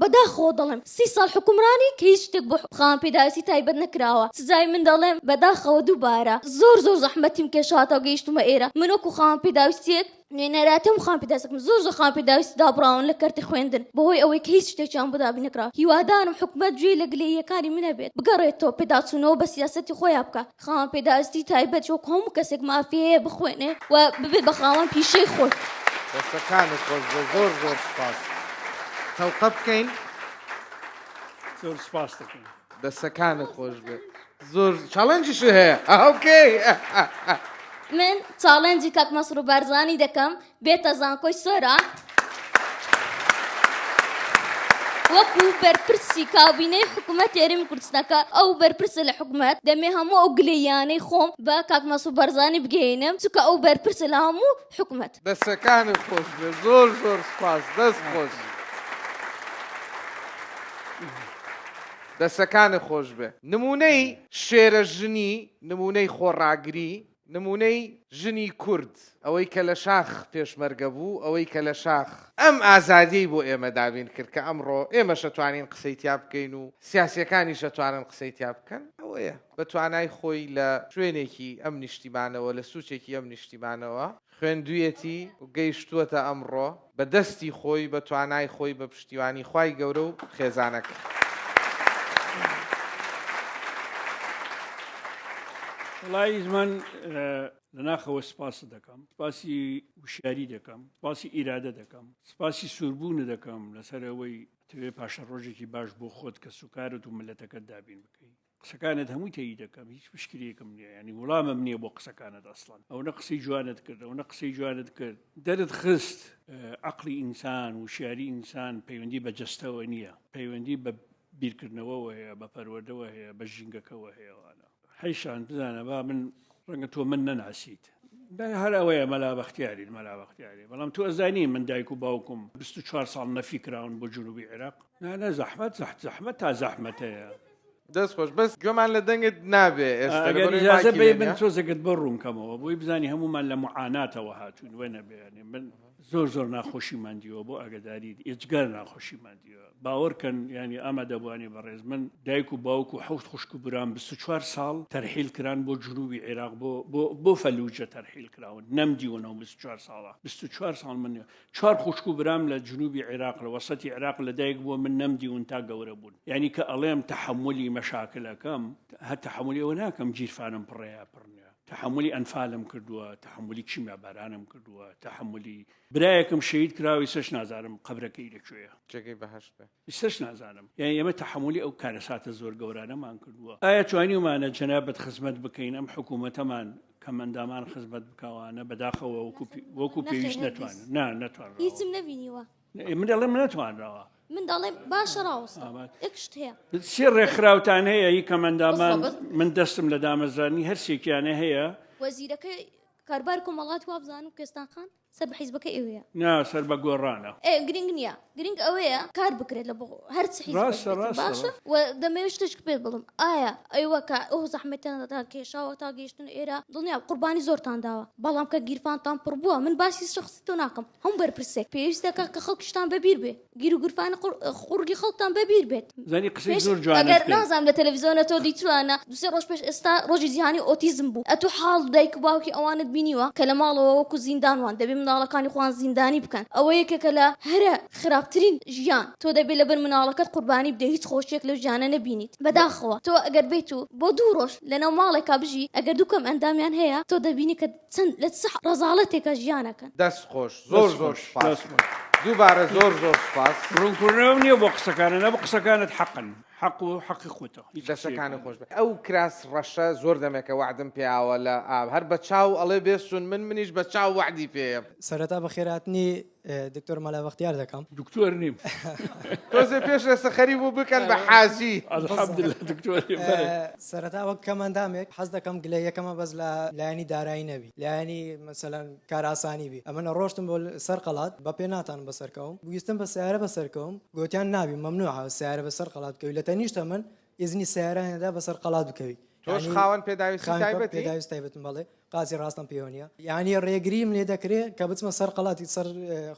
بەداخۆ دەڵێم 30 ساڵ حکومڕانی کە هیچ شتێک بۆ خاوەن پێداویستی تایبەت نەکراوە. سزای من دەڵێم بەداخەوە دووبارە زۆر زەحمەتیم کێشاتەوە گەیشتمە ئێرە. من وەکو خاوەن پێداویستیەک نوێنەراتم خاوەن پێداویستەکەم زۆر خاوەن پێداویستی دابڕاون لە کەرتی خوێندن بەهۆی ئەوەی کە هیچ شتێکیان بۆدابی نەکراوە. هیوادارم حکوومەت گوێی لە گلەییەکانی منە بێت بگەڕێتەوە پێداچوونەوە بە سیاسەتی خۆیان بکە. خاوەن پێداویستی تایبەت وەکو هەموو کەسێک مافیەیە بخوێنێ و ببێت بە خاوەن پیشەی خۆی. دەستەکانت خۆش بێ زۆر سپاس. تەوقە بکەین. زۆر سپاس دەکەین. دەستەکانت خۆش بێ زۆر چاڵەنجیش هەیە. ئۆکەی. من چاڵێنجی کاک مەسرور بارزانی دەکەم بێتە زانکۆی سۆران وەکو بەرپرسی کابینەی حکوومەت یاریمی کوردستانەکە ئەو بەرپرسە لە حکوومەت دەمێ هەموو ئەو گلەیانەی خۆم بە کاک مەسرور بارزانی بگەێنم چونکە ئەو بەرپرسە لە هەموو حکوومەت. دەستەکانت خۆش بێ زۆر سپاس. دەست خۆش. دەستەکانت خۆش بێ. نمونەی شێرە ژنی نمونەی خۆڕاگری نمونەی ژنی کورد ئەوەی کە لە شاخ پێشمەرگە بوو ئەوەی کە لە شاخ ئەم ئازادی بۆ ئێمە دابین کرد کە ئەمڕۆ ئێمە شەتوانین قسەی تیا بکەین و سیاسیەکانی شەتوانن قسەی تیا بکەن ئەوەیە بە توانای خۆی لە شوێنێکی ئەم نیشتیمانەوە لە سوچێکی ئەم نیشتیمانەوە خوێندوویەتی و گەیشتووەتە ئەمڕۆ بە دەستی خۆی بە توانای خۆی بە پشتیوانی خوای گەورە و خێزانەکە. وڵی زمان لەناخەوە سپاس دەکەم سپاسی وشیاری دەکەم سپاسی ئیرادە دەکەم سپاسی سووربوون دەکەم لەسەرەوەی توێ پاشە ڕۆژێکی باش بۆ خۆت کە سوکارت و ملەتەکەت دابین بکەیت. قسەکانت هەمووی تێی دەکەم هیچ مشکلێکم نییە ینی وڵامم نییە بۆ قسەکانت ئەسڵان ئەو نە قسەی جوانت کرد ئەو نە قسەی جوانت کرد دەرت خست عەقڵی ئینسان وشیاری ئینسان پەیوەندی بە جەستەوە نییە پەیوەندی بە بیرکردنەوەەوە هەیە بە پەروەردەوە هەیە بە ژینگەکەەوە هەیە حیشان بزانە با من ڕەنگە تۆ من نەناسیت هەر ئەوەیە مەلا بەختیاری بەڵام تۆ ئەزانی من دایک و باوکم 24 ساڵ نەفی کراون بۆ جنوبی عێراق نانە زەحمەت تا زەحمەتەیە. دەست خۆش بەس گوێمان لە دەنگت نابێ ئێستا بێ من تۆزەکەت بە ڕوون کەمەوە بۆی بزانی هەمومان لە معاناتەوە هاتوون وێ نەبێنێ من زۆر ناخۆشیمان دیوە بۆ ئاگداری ئێجگار ناخۆشیمان دیوە باوەڕکەن ینی ئەمە دەبوانی بەڕێز من دایک و باوک و حەوت خوشک و برام 24 ساڵ تەرحیل کران بۆ جنوبی عێراق بۆ فەلوجە تەرحیل کراون نەمدیونەوە 24 ساڵە 24 ساڵ من 4 خوشک و برام لە جنوبی عێراق لە وەسەتی عێراق لە دایک بووە من نەمدیون تا گەورە بوون ینی کە ئەڵێم تەحملی مەشاکلەکەم هەر تەحملی ئەوە ناکەم گیرفانم پڕەیە پڕنیە تحملی ئەنفالم کردووە تحملی کیمیا بارانم کردووە تحملی برایەکم شەید کراوی سەش نازانم قەبرەکەی لەکوێیە جێگەی بەهەشت بێ سەش نازانم یعنی ئێمە تحملی ئەو کارەساتە زۆر گەورانەمان کردووە ئایا توانیومانە جەنابەت خزمەت بکەین ئەم حکوومەتەمان کە مندامان خزمەت بکەوانە بەداخەوە وەکو پێویست نەتوانن نەتوانن هیچم نەبینیوە من دەڵێم نەتوانراوە من دەڵێم باشە ڕاوەستە ئەکشت هەیە سێ ڕێکخراوتان هەیە هی کە مندامان من دەستم لە دامەزرانی هەرسێکیانە هەیە وەزیرەکەی کاربار کۆمەڵات وا بزانم کوێستان خان سەر بە حیزبەکە ئێوەیە نا سەر بە گۆڕانە گرنگ نییە گرنگ ئەوەیە کار بکرێت لە بۆ هەرچ باشە و دەمەوێت شتێک پێ بڵم ئایا ئەوە کە ئەو زەحمەتەنەدا کێشاوە تا گەیشتن ئێرە دڵنیا قوربانی زۆرتان داوە بەڵام کە گیرفانتان پڕ بووە من باسی شخصی تۆ ناکەم هەم بەرپرسێک پێویستەکە کە خەڵکیشتان بەبیر بێ گیر و گورفانی قوڕگی خەڵتان بەبیر بێت زانی قسەی زۆر جوانە ئەگەر نازانم لە تەلەڤیزیۆنە تۆ دیتوانە دوسێ ڕۆژ پێش ئێستا ڕۆژی جیهانی ئۆتیزم بوو ئەتو حاڵ دایک و باوکی ئەوانت بینیوە کە لە ماڵەوە وەکو زیندانوان دەبێ مناڵەکانی خوان زیندانی بکەن ئەوە یەکێکە لە هەرە خراپترین ژیان تۆ دەبێت لەبەر مناڵەکەت قوربانی بدە هیچ خۆشیێک لەو ژیانە نەبینیت بەداخەوە تۆ ئەگەر بێت و بۆ 2 ڕۆژ لەناو ماڵێکا بژی ئەگەر دووکەم ئەندامیان هەیە تۆ دەبینی کە چەند لە چ ڕەزاڵەتێکە ژیانەکەن دەست خۆش زۆر سپاس دووبارە زۆر سپاس ڕوونکردنەوە نییە بۆ قسەکانە نە بە قسەکانت حەقن حەق و حەقی خۆتە دەستەکانی خۆش بێت ئەو کراس ڕەشە زۆر دەمێکە وعدم پێیاوە لە ئاب هەر بە چاو ئەڵێ بێسون منیش بە چاو وعدی پێم سەرەتا بە خێراتنی دکتۆر مەلا بەختیار دەکەم دکتۆر نیم تۆزێ پێش لە سەخەری بوو بکەن بە حاجی سەرەتا وەک کەمەندامێک حەز دەکەم گلە یەکەمە بەس لە لایەنی دارایی نەبی لایەنی مەسەلەن کار ئاسانی بی ئەمە ڕۆشتم بۆ سەر قەڵات بە پێ ناتان بەسەرکەوم ویستم بە سیارە بەسەرکەوم گوتیان نابی مەمنوعە سیارە بەسەر قەڵات بکەوی لە تەنیشتە من ئیزنی سیارەهێندا بەسەر قەڵات بکەوی تۆش خاوەن پێداویستی تایبەتم بەڵێ قاسی ڕاستم پێوەنیە یعنی ڕێگریم لێ دەکرێت کە بچمە سەر قەڵاتی سەر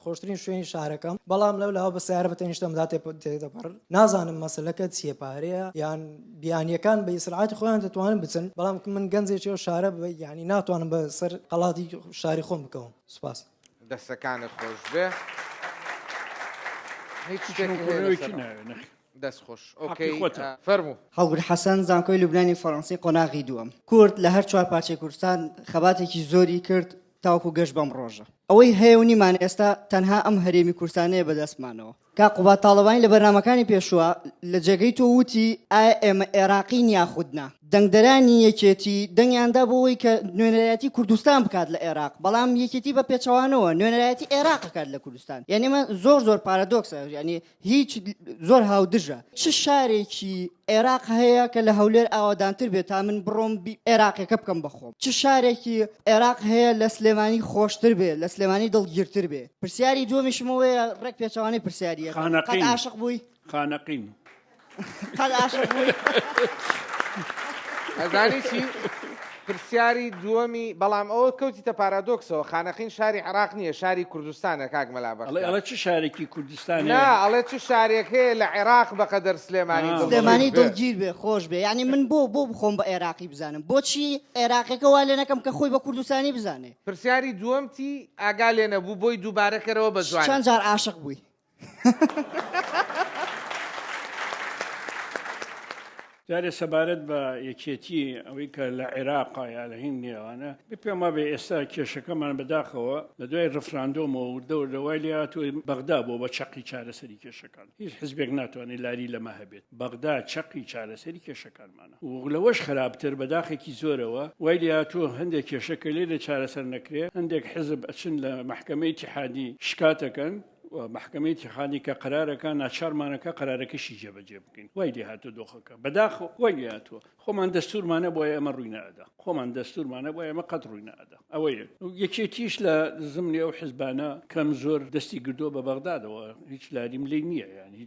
خۆشترین شوێنی شارەکەم بەڵام لەو بە سیارە بە تەنیشتەمدا تێدەپەڕ نازانم مەسلەکە چیە پارەیە یان بیانیەکان بە ئیسراعاتی خۆیان دەتوانن بچن بەڵام من گەنجێکی و شارە یعنی ناتوانم بە سەر قەڵاتی شاری خۆم بکەوم سوپاس دەستەکانت خۆش بێ هیچ دەست خۆش فەرموو هەوگر حەسەن زانکۆی لوبنانی فەڕەنسی قۆناغی دووەم کورد لە هەر 4 پارچەی کوردستان خەباتێکی زۆری کرد تاوەکو گەشت بەم ڕۆژە ئەوەی هەیەونیمان ئێستا تەنها ئەم هەرێمی کوردستانەیە بەدەستمانەوە کا قوبات تاڵەبانی لە بەرنامەکانی پێشووە لە جێگەی تۆ وتی ئایا ئێمە عێراقین یاخودنا دەنگدەرانی یەکێتی دەنگیاندا بۆەوەی کە نوێنەرایەتی کوردستان بکات لە عێراق بەڵام یەکێتی بە پێچەوانەوە نوێنەرایەتی عێراق بکات لە کوردستان یعنی من زۆر پارادۆکسە یعنی هیچ زۆر هاودژە چ شارێکی عێراق هەیە کە لە هەولێر ئاوادانتر بێت تا من بڕۆم عێراقێکە بکەم بەخۆم چ شارێکی عێراق هەیە لە سلێمانی خۆشتر بێ لە سلێمانی دڵگیرتر بێ پرسیاری دووەمیشمەوەیە ڕێک پێچەوانەی پرسیاریە قەت عاشق بووی خانەقین قەت عاشق بووی ئەزانی چی پرسیاری دووەمی بەڵام ئەوە کەوتیتە پارادۆکسەوە خانەقین شاری عێراق نییە شاری کوردستانە کاک مەلا بەختیار ئەڵێ چ شارێکی کوردستانە نا ئەڵێ چ شارێک هەیە لە عێراق بەقەدەر سلێمانی دڵگیر بێ خۆش بێ یعنی من بۆ بخۆم بە عێراقی بزانم بۆچی عێراقەکە وا لێ نەکەم کە خۆی بە کوردستانی بزانێ پرسیاری دووەمتی ئاگا لێ نەبوو بۆی دووبارەکەرەوە بە جوان چەند جار عاشق بووی جارێ سەبارەت بە یەکێتی ئەوەی کە لە عێراقا یا لە هین نێوانە پێما بێ ئێستا کێشەکەمان بەداخەوە لە دوای ڕفراندۆمەوە دەوای لاتوی بەغدا بۆ بە چەقی چارەسەری کێشەکان هیچ حزبێک ناتوانێت لاری لەمە هەبێت بەغدا چەقی چارەسەری کێشەکانمانە و لەوەش خراپتر بەداخێکی زۆرەوە وای لاتۆ هەندێک کێشەکە لێ لە چارەسەر نەکرێ هەندێک حزب ئەچن لە محکەمەی اتحادی شکاتەکەن محکمەی اتحادی کە قرارەکە ناچارمانەکە قرارەکەشی جێبەجێ بکەین وای لێ هاتۆ دۆخەکە بەداخۆ وای لێ هاتووە خۆمان دەستورمانە بۆیە ئەمە ڕووی نەئەدا خۆمان دەستورمانە بۆ ئێمە قەت ڕووی نەئەدا ئەوەیە یەکێتیش لە زمنی ئەو حیزبانە کەم زۆر دەستی گردۆ بە بەغدادەوە هیچ لاریم لێ نییە یانی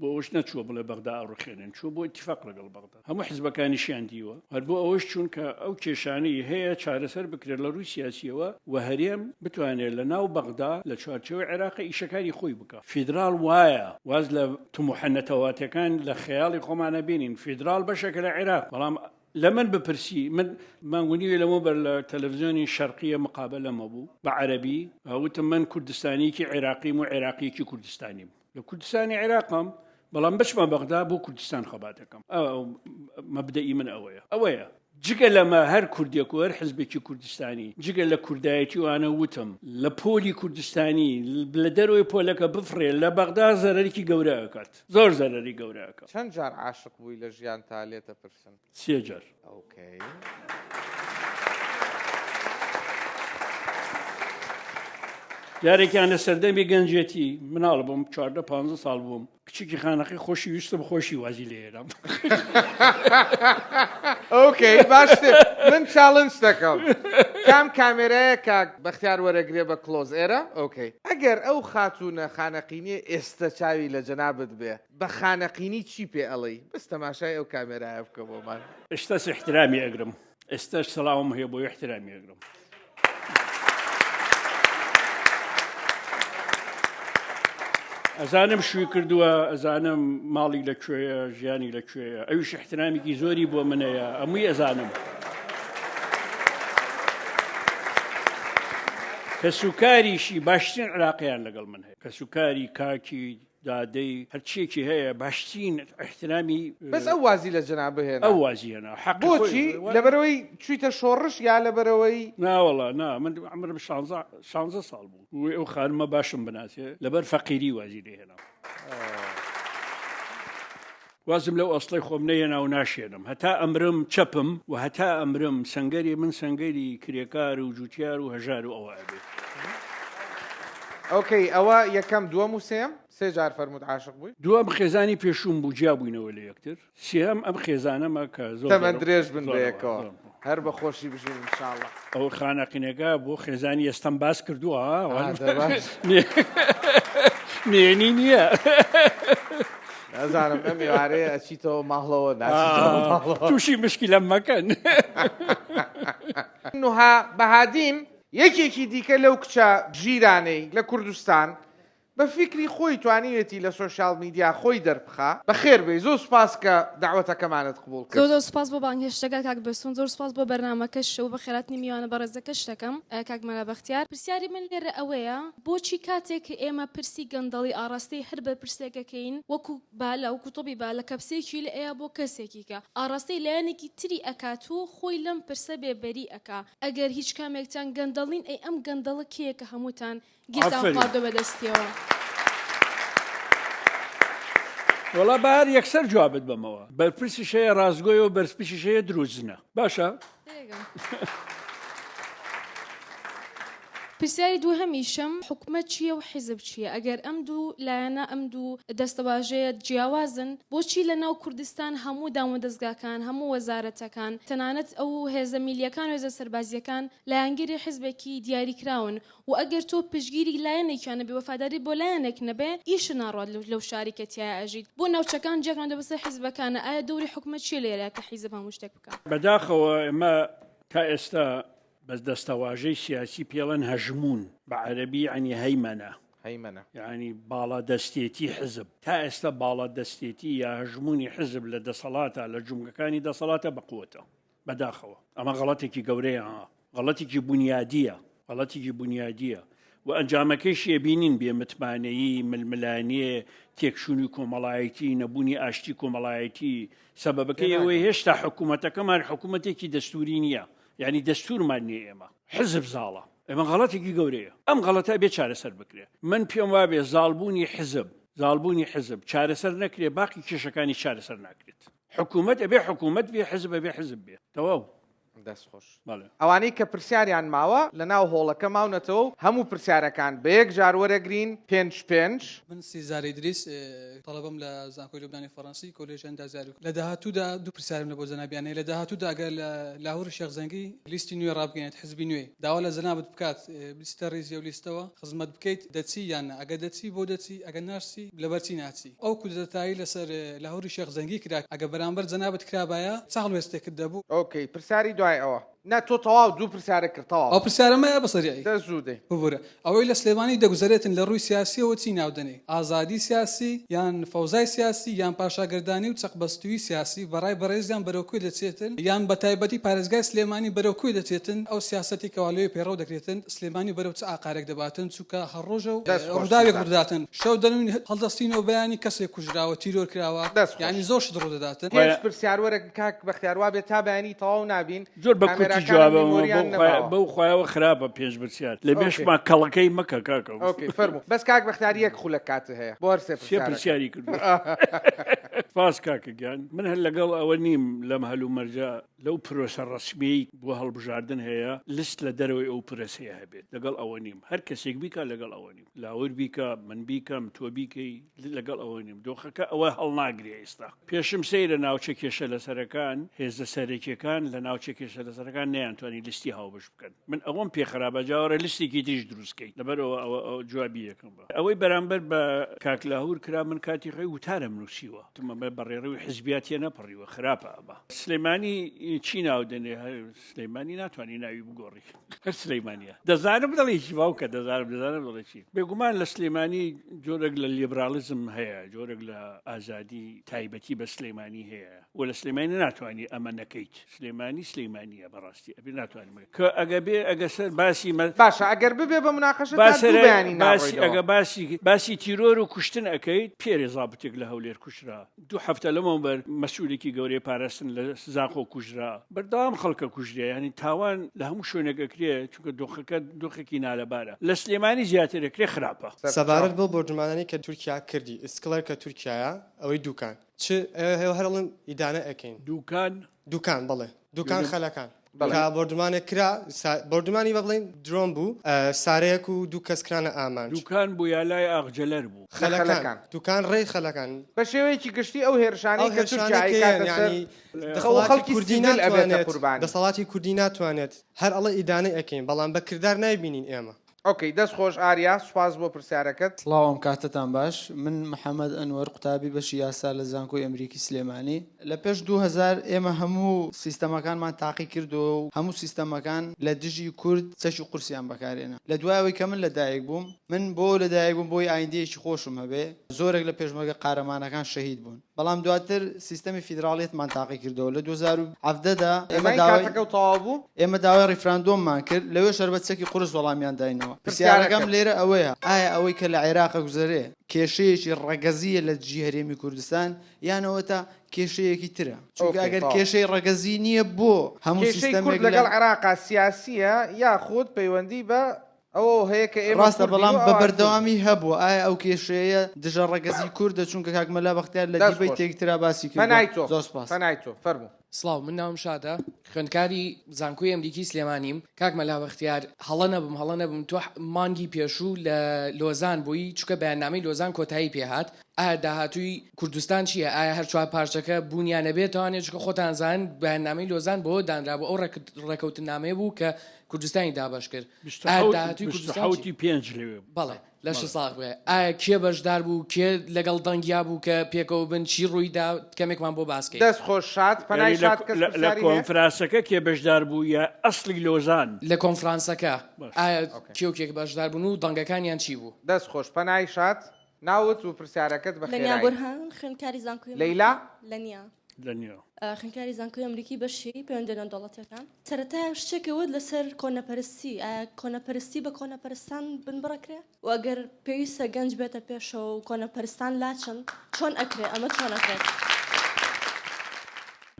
بۆ ئەوش نەچووە بڵێ بەغدا ئەڕوخێنن چوو بۆ اتفاق لەگەڵ بەغدا هەموو حیزبەکانیشیان دیوە هەر بۆ ئەوەش چوون کە ئەو کێشانەی هەیە چارەسەر بکرێت لە ڕووی سیاسیەوە و هەرێم بتوانێت لە ناو بەغدا لە چوارچێوەی عێراقی ئیشەکانی خۆی بکات فیدرال وایە واز لە تموحەنەتەواتەکان لە خەیاڵی خۆمانە بینین فیدرال بەشێکە لە عێراق بەڵام لە من بپرسی من مانگونیوێ لەمە بەر لە تەلەڤیزیۆنی شەرقیە مقابلەمە بوو بە عەرەبی وتم من کوردستانیکی عێراقیم و عێراقیەکی کوردستانیم لە کوردستانی عێراقم بەڵام بچمە بەغدا بۆ کوردستان خەباتەکەم مەبدەئی من ئەوەیە جگە لەمە هەر کوردێک و هەر حزبێکی کوردستانی جگە لە کوردایەتی وانە وتم لە پۆلی کوردستانی لە دەروی پۆلەکە بفرێ لە بەغدا زەرەرێکی گەورەکات زۆر زەرەری گەورەکە چەند جار عاشق بووی لە ژیان تا لێتە پرسن 3 جار جارێکیان لە سەردەمی گەنجێتی مناڵ بووم 14-15 ساڵ بووم کچێکی خانەقی خۆشی ویستم خۆشی وازی لێرم ئۆکەی باش من چاڵنج دەکەم کام کامێرەیە کاک بەختیار وەرەگرێ بە کلۆز ئێرە ئۆکەی ئەگەر ئەو خاتونە خانەقینیە ئێستا چاوی لە جەنابەت بێ بە خانەقینی چی پێ ئەڵێی بەس تەماشای ئەو کامێرایە بکە بۆمان ئێستاش احترامی ئەگرم ئێستاش سەڵاوم هەیە بۆی احترامی ئەگرم ئەزانم شووی کردووە ئەزانم ماڵی لەکوێیە ژیانی لەکوێیە ئەویش احترامێکی زۆری بۆ منەیە ئەمووی ئەزانم کە سوکاریشی باشترین علاقیان لەگەڵ من هەیە کە سوکاری کاکی دادەی هەرچیەکی هەیە باشترین احترامی بەس ئەو وازی لە جەناب بهێنا ئەو وازی هێنا بۆچی لەبەرەوەی چوویتە شۆڕش یا لەبەرەوەی ناوەڵا نا من عمرم 16 ساڵ بوو ئەو خانمە باشم بناسێ لەبەر فەقیری وازی لێهێنا وازم لەو ئەسڵی خۆم نەیەنا و ناشێنم هەتا ئەمرم چەپم و هەتا ئەمرم سەنگەری من سەنگەری کرێکار و جوتیار و هەژار و ئەوە ئەبێت ئۆکەی ئەوە یەکەم دووەم و سێم سێ جار فەرموود عاشق بووی دووەم خێزانی پێشوم بوو جیا بووینەوە لە یەکتر سێم ئەم خێزانەمە کە زۆر تەمەن درێژ بن بەیەکەوە هەر بە خۆشی بژین انشاءالله ئەو خانەقینەکە بۆ خێزانی ئێستەم باس کردووە نێنی نییە نازانم ئەم ئێوارەیە ئەچیتەوە ماڵەوە تووشی مشکلە مەکەن نوها بەهادیم یەکێکی دیکە لەو کچە ژیرانەی لە کوردستان بە فکری خۆی توانیوێتی لە سۆشیال میدیا خۆی دەربخا بەخێر بێ زۆر سوپاس کە دعوەتەکەمانت قبول کرد زۆر سوپاس بۆ بانگهێشتەکە کاک بەستون زۆر سوپاس بۆ بەرنامەکەش و بە خێراتنی میوانە بەڕێزەکەش دەکەم کاک مەلا بەختیار پرسیاری من لێرە ئەوەیە بۆچی کاتێک کە ئێمە پرسی گەندەڵی ئاڕاستەی هەر بە پرسێکەکەین وەکو بالا و کوتۆبی با لە کەپسێکی لە ئەیە بۆ کەسێکی کە ئاڕاستەی لایەنێکی تری ئەکات و خۆی لەم پرسە بێبەری ئەکا ئەگەر هیچ کامێکتان گەندەڵین ئەی ئەم گەندەڵە کێیە کە هەمووتان گیرتان خواردۆ بەدەستیەوە وڵا بەهار یەکسەر جوابت بەمەوە بەرپرسی شەیە ڕازگۆی و بەرپرسی شەیە دروستنە باشە پرسیاری دوو هەمیشەم حکومەت چییە و حیزب چییە ئەگەر ئەم دوو لایەنە ئەم دوو دەستەواژەیە جیاوازن بۆچی لە ناو کوردستان هەموو دامودەستگاکان هەموو وەزارەتەکان تەنانەت ئەو هێزە میلیەکان و هێزە سەربازیەکان لایەنگیری حیزبێکی دیاریکراون و ئەگەر تۆ پشگیری لایەنێکیانە بێ وەفاداری بۆ لایەنێک نەبێ ئیش ناڕات لەو شاریکەتیایە ئەژیت بۆ ناوچەکان جێکان دەبەستە حیزبەکانە ئایا دەوری حکومەت چیە لێرە کە حیزب هەموو شتێک بکات بەداخەوە ئێمە تا ئێستا بەس دەستەواژەی سیاسی پێڵەن هەژمون بە عەرەبی عنی هەیمەنە یعنی باڵا دەستێتی حزب تا ئێستا باڵا دەستێتی یا هەژمونی حزب لە دەسەڵاتە لە جومگەکانی دەسەڵاتە بەقوتە بەداخەوە ئەمە غەڵەتێکی گەورەیە غەڵەتێکی بنیادیە و ئەنجامەکەیشیە بینین بێ متمانەیی ململانیە تێکشوونی کۆمەڵایەتی نەبوونی ئاشتی کۆمەڵایەتی سەبەبەکەی ئەوەی هێشتا حکوومەتەکەمان حکوومەتێکی دەستوری نییە یعنی دەستورمان نییە ئێمە حزب زاڵە ئەمە غەڵەتێکی گەورەیە ئەم غەڵەتە بێ چارەسەر بکرێ من پێم وابێ زاڵبوونی حزب چارەسەر نەکرێ باقی کێشەکانی چارەسەر ناکرێت حکوومەت ئەبێ حکوومەت بێ حزب بێ حزب بێ تەواو دەستخۆش ئەوانەی کە پرسیاریان ماوە لە ناو هۆڵەکە ماونەتەوە هەموو پرسیارەکان بە یەک جار وەرەگرین 5 من سیزاری دریس تەڵەبەم لە زانکۆی لوبنانی فەڕەنسی کۆلێژ ئەندازیاری لە داهاتوودا دوو پرسیارم لە بۆ جەنابیانەیە لە داهاتوودا ئەگەر لە لاهور شێخ زەنگی لیستی نوێ ڕابگەێنێت حزبی نوێ داوا لە جەنابەت بکات لیستە ڕێزی و لیستەوە خزمەت بکەیت دەچی یان ئەگەر دەچی بۆ دەچی ئەگەر ناچی لەبەرچی ناچی ئەو کودەتایی لەسەر لاهوری شێخ زەنگی کرا ئەگە بەرامبەر جەنابەت کرابایە چاڵ وێستێکت دەبوو ئۆکەی پرسیاری دوای ئەوە نا تۆ تەواو دوو پرسیارە کردەوە ئەو پرسیارەمەیە بەسەریایی دەزوودەی ببورە ئەوەی لە سلێمانی دەگوزارێتن لە ڕووی سیاسیەوە چی ناودنێ ئازادی سیاسی یان فەوزای سیاسی یان پاشاگردانی و چەقبەستووی سیاسی بەڕای بەڕێزیان بەرەوکوی دەچێتن یان بە تایبەتی پارێزگای سلێمانی بەرەوکوی دەچێتن ئەو سیاسەتی کەوالوی پێڕەو دەکرێتن سلێمانی بەرەو چ ئاقارێک دەباتن چووکە هەڕۆژە و ڕووداوێک ڕداتن شەو دەنوین هەڵدەستینەوە بەیانی کەسێک کوژراوە تیرۆر کراوە یعنی زۆر شت ڕوو دەداتن پرسیاروەرە کاک بەختیاروا بێت تا بەیانی تەواو نابین زۆر بە کورتی جوابەوە بەو خۆیەوە خراپە پێش برسیار لە بێشما کەڵەکەی مەکە کاکە فەرموو بەس کاک بەختیاری یەک خولە کاتە هەیە بۆ هەر سێ پرسیاری کردو سپاس کاکە گیان من هەر لەگەڵ ئەوە نیم لەم هەلوو مەرجە لەو پرۆسە ڕەسمیی بۆ هەڵبژاردن هەیە لست لە دەرەوەی ئەو پرۆسەیە هەبێت لەگەڵ ئەوە نیم هەر کەسێک بیکە لەگەڵ ئەوە نیم لاور بیکە من بیکەم تۆ بیکەی لەگەڵ ئەوە نیم دۆخەکە ئەوە هەڵناگرێ ئێستا پێشم سەیرە ناوچە کێشە لەسەرەکان هێزە سەرەکیەکان لە ناوچە کێشە لەسەرەکان سیستەمەکان نەیانتوانی لیستی هاوبەش بکەن من ئەوەم پێ خراپە جاوەڕێ لیستێکی تریش دروستکەیت لەبەرەوە ئەوە جوابی یەکەم بە ئەوەی بەرامبەر بە کاکلاهور کرا من کاتی خۆی وتارم نووسیوە تمە بەڕێڕەوەی حزبیاتیە نەپەڕیوە خراپە ئەبە سلەیمانی چی ناو دەنێ سلەیمانی ناتوانانی ناوی بگۆڕی هەر سلەیمانیە دەزانم دڵێکی باوکە دەزانم دڵێکی بێگومان لە سلەیمانی جۆرێک لە لیبرالیزم هەیە جۆرێک لە ئازادی تایبەتی بە سلەیمانی هەیە و لە سلەیمانی ناتوانانی ئەمە نەکەیت سلەیمانیە بەڕاستی ئەبێ ناتوانین کە ئەگە بێ ئەگەسەر باسی باشە ئەگەر ببێ بە مناقەشە بەیانی ئەگە باسی تیرۆر و کوشتن ئەەکەیت پێرێ زابتێک لە هەولێر کوشرا 2 هەفتە لەمەوبەر مەسئولێکی گەورەی پاراستن لە زاخۆ کوژرا بەردەوام خەڵکە کوژرێ ینی تاوان لە هەموو شوێنەکەکرێ چونکە دۆخەکەی نالەبارە لە سلێمانی زیاترەکرێ خراپە سەبارەت بۆ بۆرجمانانی کە تورکیا کردی ئسکلەر کە تورکایە ئەوەی دوکان هەرڵن ئیدانە ئەەکەین دوکان بڵێ دوکان خەلەکان بۆردمانێک کرا بۆردمانی بە بڵێن درۆن بوو سارەیەک و 2 کەسکرانە ئامان دوکان بوو یا لای ئاغجەلەر بوو خەلەکان دوکان ڕێی خەلەکان بە شێوەیەکی گشتی ئەو هێرشانەی کە دەسەڵاتی کوردی ناتوانێت هەر ئەڵە ئیدانە ئەەکەین بەڵام بە کردار نایبینین ئێمە ئۆکەی دەست خۆش ئاریا سوپاس بۆ پرسیارەکەت سڵاوم کاتتان باش من محەممەد ئەنوەر قوتابی بەشی یاسا لە زانکۆی ئەمریکی سلێمانی لە پێش 2000 ئێمە هەموو سیستەمەکانمان تاقی کردو و هەموو سیستەمەکان لە دژی کورد چەشی قورسیان بەکارێنە لە دوایەوەی کە من لەدایک بووم من بۆ لەدایک بووم بۆی ئایندەیەکی خۆشم هەبێ زۆرێک لە پێشمەرگە قارەمانەکان شەهید بوون بەڵام دواتر سیستەمی فیدراڵێتمان تاقی کردەوە لە 2017دا ئێمە داوای ڕیفراندۆممان کرد لەوێ شەربەتچەکی قورس وەڵامیان داینەوە پرسیارەکەم لێرە ئەوەیە ئایا ئەوەی کە لە عێراقە گوزەرێ کێشەیەکی ڕەگەزیە لە دژی هەرێمی کوردستان یانەوە تا کێشەیەکی ترە چونکە ئەگەر کێشەی ڕەگەزی نییە بۆ هەموو سیستەمێک لەگەڵ عێراقا سیاسیە یاخود پەیوەندی بە ئەوە هەیە کە ئێمە ڕاستە بەڵام بە بەردەوامی هەبووە ئایا ئەو کێشەیە دژە ڕەگەزی کووردە چونکە کاکمەلا بەختیار لە دیبەی تێکترا باسی کرد زۆر سپاس فەرموو سڵاو من ناوم شادە خوێندکاری زانکۆی ئەمریکی سلێمانیم کاکمەلا بەختیار هەڵە نەبم تۆ مانگی پێشوو لە لۆزان بووی چونکە بەیاننامەی لۆزان کۆتایی پێهات ئایا داهاتووی کوردستان چییە ئایا هەر چوار پارچەکە بوونیانە بێتوانێت چکە خۆتان زان بەیاننامەی لۆزان بۆ دانرا بۆ ئەو ڕێکەوتنامەیە بوو کە کوردستانی دابش کرد داهاتوی 5 لێوێ بەڵێ لە 6 ساڵ بێ ئایا کێ بەشدار بوو کێ لەگەڵ دەنگیا بوو کە پێکەوە بن چی ڕوویدا کەمێکمان بۆ باسکەی دەست خۆش شاد پەنای شاد لە کۆنفرانسەکە کێ بەشدار بوو یا ئەسلی لۆزان لە کۆنفرانسەکە ئایا کێوکێک بەشدار بوون و دەنگەکانیان چی بوو دەست خۆش پەنای شاد ناوت و پرسیارەکەت بەخێرایی بورهان خوێندکاری زانکۆی لەیلا لەنیا خوێندکاری زانکۆی ئەمریکی بەشی پەیوەندیدە دەوڵەتەکان سەرەتا شتێکەوە لەسەر کۆنەپەرستی ئایا کۆنەپەرستی بە کۆنەپەرستان بنبڕەکرێ و ئەگەر پێویستە گەنج بێتە پێشەوە و کۆنەپەرستان لاچن چۆن ئەکرێ ئەمە چۆن ئەکرێت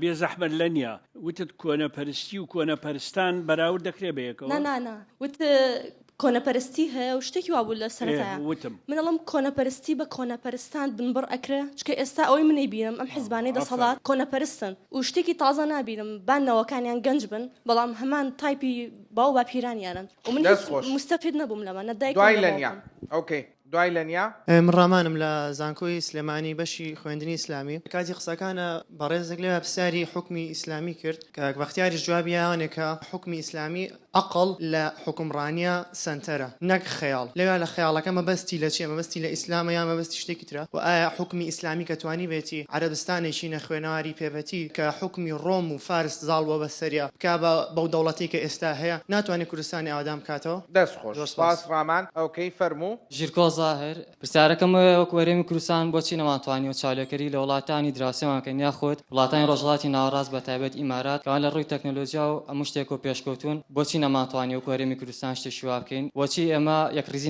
بێ زەحمەت لەنیا وتت کۆنەپەرستی و کۆنەپەرستان بەراورد دەکرێ بەیەکەوە نا وت کۆنەپەرستی هەیە و شتێکی وا بوو لە سەرەتایە منەڵم کۆنەپەرستی بە کۆنەپەرستان بنبڕ ئەکرێ چکە ئێستا ئەوەی منەی بینم ئەم حیزبانەی دەسەڵات کۆنەپەرستن و شتێکی تازە نابینم بانەوەکانیان گەنج بن بەڵام هەمان تایپی باو باپیرانیانن و من مستەفید نەبووم لەمە نەدایک دوای لەنیا ئۆکەی دوای لەنیا من ڕامانم لە زانکۆی سلێمانی بەشی خوێندنی ئیسلامی کاتی قسەکانە بەڕێزێک لێ پرسیاری حکمی ئیسلامی کرد کە بەختیاری جوابی یانێکە حکمی ئیسلامی ئەقل لە حکمڕانیە سنتەرە نەک خەیاڵ لەوێ لە خەیاڵەکە مەبەستی لە چیە مەبەستی لە ئیسلامە یان مەبەستی شتێکی ترە و ئایا حکمی ئیسلامی کە توانی بێتی عەرەبستانێکی نەخوێنەواری پێبەتی کە حکمی ڕۆم و فارس زاڵوە بەسەریە بکا بەو دەوڵەتی کە ئێستا هەیە ناتوانێت کوردستانی ئاوادام بکاتەوە دەست خۆش سپاس ڕامان ئەوکەی فەرموو ژیرکۆ زاهر پرسیارەکەم وەک وەرێمی کوردستان بۆچی نەماتوانی و چاولێکەری لە وڵاتانی دراوسێمانکەن یاخۆت وڵاتانی ڕۆژهەڵاتی ناوەڕاست بە تایبەت ئیمارات کەوان لە ڕووی تەکنۆلۆژیا و هەموو شتێک و پێشکەوتون بۆچی نەماتوانی و وەرێمی کوردستان شتێکی وا بکەین بۆچی ئێمە یەکڕیزی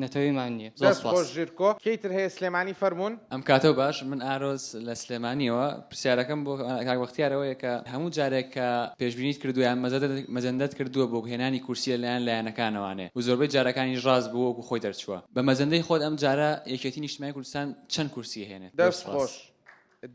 نەتەوەیمان نییە دەست خۆش ژیرکۆ کەیتر هەیە سلێمانی فەرموون ئەم کاتەوە باش من ئارۆز لە سلێمانیەوە پرسیارەکەم بۆ کاک بەختیارەوەیە کە هەموو جارێک کە پێشبینیت کردو یان مەزەندەت کردووە بۆ هێنانی کورسیە لایەن لایەنەکانەوانێ و زۆربەی جارەکانی ڕاز بووە و خۆی دەرچووە بە مەزەندەی خۆت ئەم جارە یەکێتی نیشتیمانی کوردستان چەند کورسی هێنێت دەست خۆش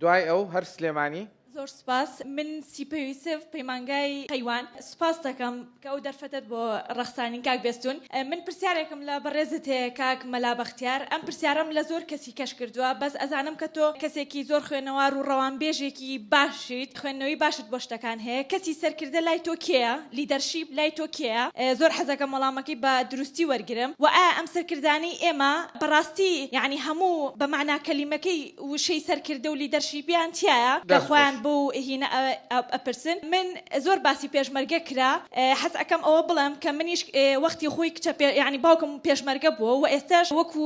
دوای ئەو هەر سلێمانی زۆر سپاس من سیپە یوسف پەیمانگای قەیوان سپاس دەکەم کە ئەو دەرفەتت بۆ ڕەخسانی کاک بێستون من پرسیارێکم لە بەڕێزت هەیە کاک مەلا بەختیار ئەم پرسیارم لە زۆر کەسی کەش کردووە بەس ئەزانم کە تۆ کەسێکی زۆر خوێنەوار و ڕەوانبێژێکی باشیت خوێندنەوەی باشت بۆ شتەکان هەیە کەسی سەرکردە لای تۆ کێیە لیدەرشیپ لای تۆ کێیە زۆر حەزەکەم وەڵامەکەی بە دروستی وەرگرم و ئایا ئەم سەرکردانەی ئێمە بەڕاستی یعنی هەموو بە معنی کەلیمەکەی وشەی سەرکردە و لیدەرشیپیان تایە کە خۆیان بۆ هینە ئەپرسن من زۆر باسی پێشمەرگە کرا حەز ئەەکەم ئەوە بڵم کە منیش وەختی خۆی کچە یعنی باوکم پێشمەرگە بووە و ئێستاش وەکو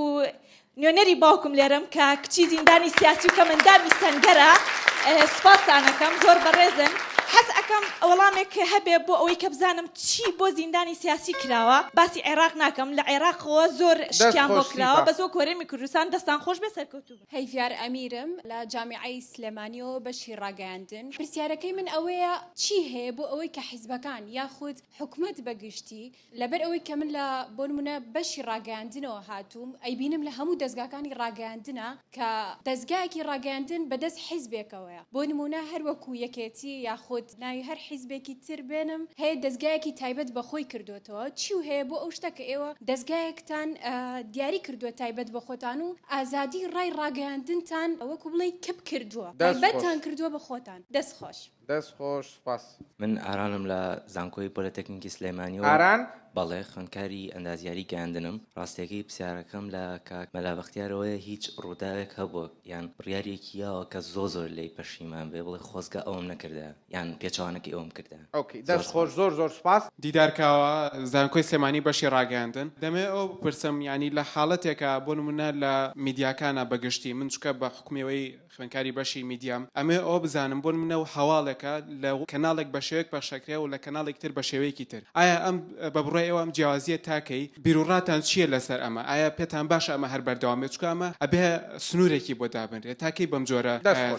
نوێنەری باوکم لێرم کە کچی زیندانی سیاسی و کە مندامی سەنگەرە سپاسانەکەم زۆر بەڕێزن حەز ئەەکەم وەڵامێک هەبێ بۆ ئەوەی کە بزانم چی بۆ زیندانی سیاسی کراوە باسی عێراق ناکەم لە عێراقەوە زۆر شتیان بۆ کراوە بە زۆر کۆرەمی کوردستان دەستان خۆش بێ سەرکەوتوو هەیڤیار ئەمیرم لە جامیعەی سلێمانیەوە بەشی ڕاگەیاندن پرسیارەکەی من ئەوەیە چی هەیە بۆ ئەوەی کە حیزبەکان یاخود حکومەت بەگشتی لەبەر ئەوەی کە من لە بۆ نمونە بەشی ڕاگەیاندنەوە هاتووم ئەیبینم لە هەموو دەستگاکانی ڕاگەیاندنە کە دەستگایەکی ڕاگەیاندن بەدەست حیزبێکەوەیە بۆ نمونە هەر وەکو یەکێتی یاخود ناوی هەر حیزبێکی تر بێنم هەیە دەستگایەکی تایبەت بەخۆی کردوێتەوە چی و هەیە بۆ ئەو شتە کە ئێوە دەستگایەکتان دیاری کردووە تایبەت بە خۆتان و ئازادی ڕای ڕاگەیاندنتان وەکو بڵێ کەپ کردووە تایبەتتان کردووە بە خۆتان دەست خۆش دەست خۆش سپاس من ئارانم لە زانکۆی پۆلیتێکنیکی سلێمانی و ئاران بەڵێ خوێندکاری ئەندازیاری گەیاندنم ڕاستیەکەی پرسیارەکەم لە کاک مەلا بەختیارەوەیە هیچ ڕووداوێک هەبووە یان بڕیارێکیەوە کە زۆر لی پەشیمان بێ بڵێ خۆزگە ئەوم نەکردە یان پێچوانەکەی ئەوم کردە ئۆکەی دەست خۆش زۆر سپاس دیدارکاوە زانکۆی سلێمانی بەشی ڕاگەیاندن دەمێ ئەو پرسم ینی لە حاڵەتێکە بۆ نمونە لە میدیاکانە بەگشتی من چکە بە حکومەوەی خوێندکاری بەشی میدیام ئەمێ ئەو بزانم بۆ منە و هەواڵێکە لە کەناڵێک بە شێوەیەک بەشەکرێ و لە کەناڵێک تر بە شێوەیەکی تر ئایا ئەم بە بڕای ئێوە ئەم جیاوازیە تاکەی بیرروڕاتان چییە لەسەر ئەمە ئایا پێتان باشە ئەمە هەر بەردەوامێت چکە ئەمە ئەبێ سنوورێکی بۆ دابنرێت تاکەی بەم جۆرە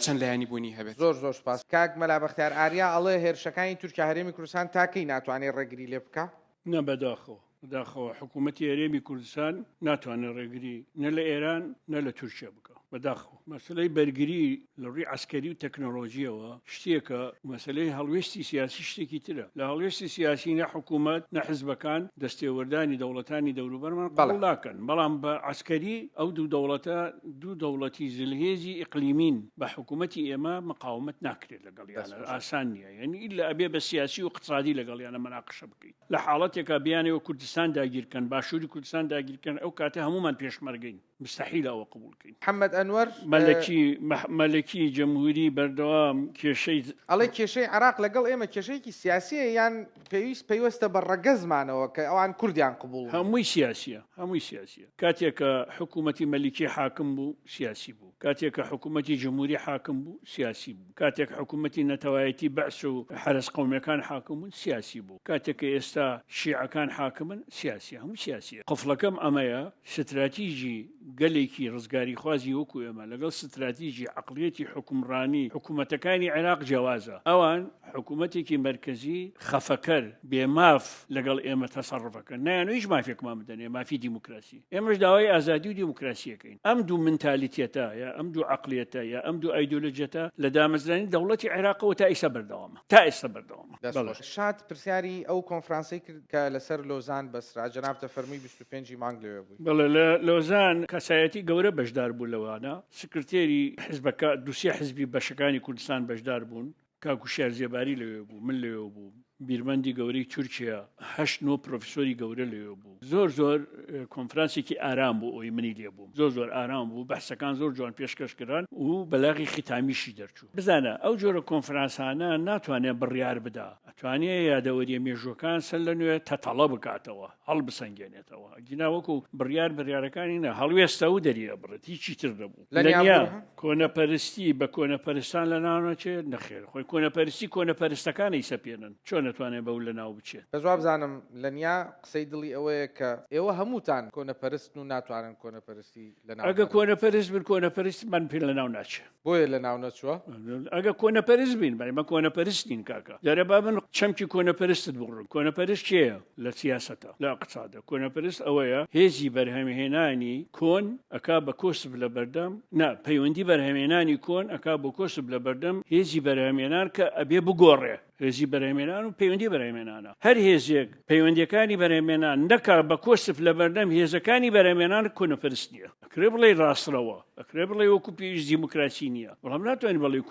چەند لایانی بوونی هەبێت زۆر سپاس کاک مەلا بەختیار ئاریا ئەڵێ هێرشەکانی تورکیا هەرێمی کوردستان تاکەی ناتوانێت ڕێگری لێ بکە نە بەداخەوە حکوومەتی هەرێمی کوردستان ناتوانێت ڕێگری نە لە ئێران نە لە تورکیا بکە بەداخەوە مەسلەی بەرگری لە ڕووی عسکەری و تەکنۆلۆژیەوە شتێکە مەسلەی هەڵوێستی سیاسی شتێکی ترە لە هەڵوێستی سیاسی نە حکوومەت نە حیزبەکان دەستێوەردانی دەوڵەتانی دەوروبەرمان قبول ناکەن بەڵام بە عسکەری ئەو دوو دەوڵەتی زلهێزی ئیقلیمین بە حکوومەتی ئێمە مقاومت ناکرێت لەگەڵیانە ئاسان نییە یعنی ئیلا ئەبێ بە سیاسی و اقتصادی لەگەڵیانە مەناقشە بکەیت لە حاڵەتێکە بیانەوە کوردستان داگیرکەن باشووری کوردستان داگیرکەن ئەو کاتە هەمومان پێشمەرگەین مستحیل ئەوە قبول بکەین محەممەد ئەنوەر مەلەکی جەمهوری بەردەوام کێشەی ئەڵێ کێشەی عراق لەگەڵ ئێمە کێشەیەکی سیاسیە یان پێویستە بە ڕەگەزمانەوە کە ئەوان کوردیان قبول هەمووی سیاسیە کاتێکە حکوومەتی مەلیکی حاکم بوو سیاسی بوو کاتێکە حکوومەتی جمهوری حاکم بوو سیاسی بوو کاتێک حکوومەتی نەتەوایەتی بەعس و حرس قومەکان حاکم بوون سیاسی بوو کاتێکە ئێستا شیعەکان حاکمن سیاسی هەموو سیاسیە قفڵەکەم ئەمەیە ستراتیژی گەلێکی ڕزگاری خوازی وەکو ئێمە لەگەڵ ستراتیژی عقلێتی حکومڕانی حکوومەتەکانی عێراق جیاوازە ئەوان حکوومەتێکی مرکزی خەفەکەر بێماف لەگەڵ ئێمە تەسەڕفەکەن نایان هیچ مافێکمان بدەنێ مافی دیموکراسی ئێمەش داوای ئازادی و دیموکراسیەکەین ئەم دوو منتالیتێتە یا ئەم دوو عقلێتە یا ئەم دوو ئایدۆلۆژیەتە لە دامەزرانی دەوڵەتی عێراقەوە تا ئێستا بەردەوامە شاد پرسیاری ئەو کۆنفرانسی کرد کە لەسەر لۆزان بەسرا جەناب تەفەرمی 25 مانگ لەوێ بووی بەڵێ لە لۆزان کەسایەتی گەورە بەشدار بوو لەوانە سکرتێری حیزبەکە دووسێ حیزبی بەشەکانی کوردستان بەشدار بوون کاکو شێرزێباری لەوێ بوو من لەوێ بوو بیرمەندی گەورەی تورکیا 8 پرۆفسۆری گەورە لەوێ بوو زۆر کۆنفرانسێکی ئارام بوو ئەوی منی لێ بووم زۆر ئارام بوو بەحسەکان زۆر جوان پێشکەشکران و بەلاغی ختامیشی دەرچوو بزانە ئەو جۆرە کۆنفرانسانە ناتوانێت بڕیار بدا ئەتوانێت یادەوەریە مێژوەکان سەر لە نوێ تەتەڵە بکاتەوە هەڵ بسەنگێنێتەوە گینا وەکو بڕیارەکانی نە هەڵوێستە و دەریە بڕێت هیچی تر نەبوو لەنیا کۆنەپەرستی بە کۆنەپەرستان لە ناونەچێت نەخێر خۆی کۆنەپەرستی کۆنەپەرستەکانی سەپێنن چۆن نتوانێت بەو لە ناو بچێت بە جواب بزانم لەنیا قسەی دڵی ئەوەیە کە ئێوە هەمووتان کۆنەپەرستن و ناتوانن کۆنەپەرستی لە ناو ئەگە کۆنەپەرست بن کۆنەپەرستمان پێ لە ناو ناچێت بۆیە لە ناو نەچووە ئەگە کۆنەپەرست بین بەێمە کۆنەپەرستین کاکە دەرەبا من چەمکی کۆنەپەرستت بڕن کۆنەپەرست چێە لە سیاسەتە لە اقتصادە کۆنەپەرست ئەوەیە هێزی بەرهەمهێنانی کۆن ئەکا بە کۆسب لە بەردەم نا پەیوەندی بەرهەمهێنانی کۆن ئەکا بە کۆسب لە بەردەم هێزی بەرهەمهێنان کە ئەبێ بگۆڕێ هێزی بەرهەمهێنان و پەیوەندی بەرهەمهێنانە هەر هێزێک پەیوەندیەکانی بەرهەمهێنان نەکا بە کۆسف لە بەردەم هێزەکانی بەرهەمهێنان کۆنەپەرست نییە ئەکرێ بڵێ ڕاستڕەوە ئەکرێ بڵێ وەکو پێویست دیموکراسی نییە بەڵام ناتوانین بڵێ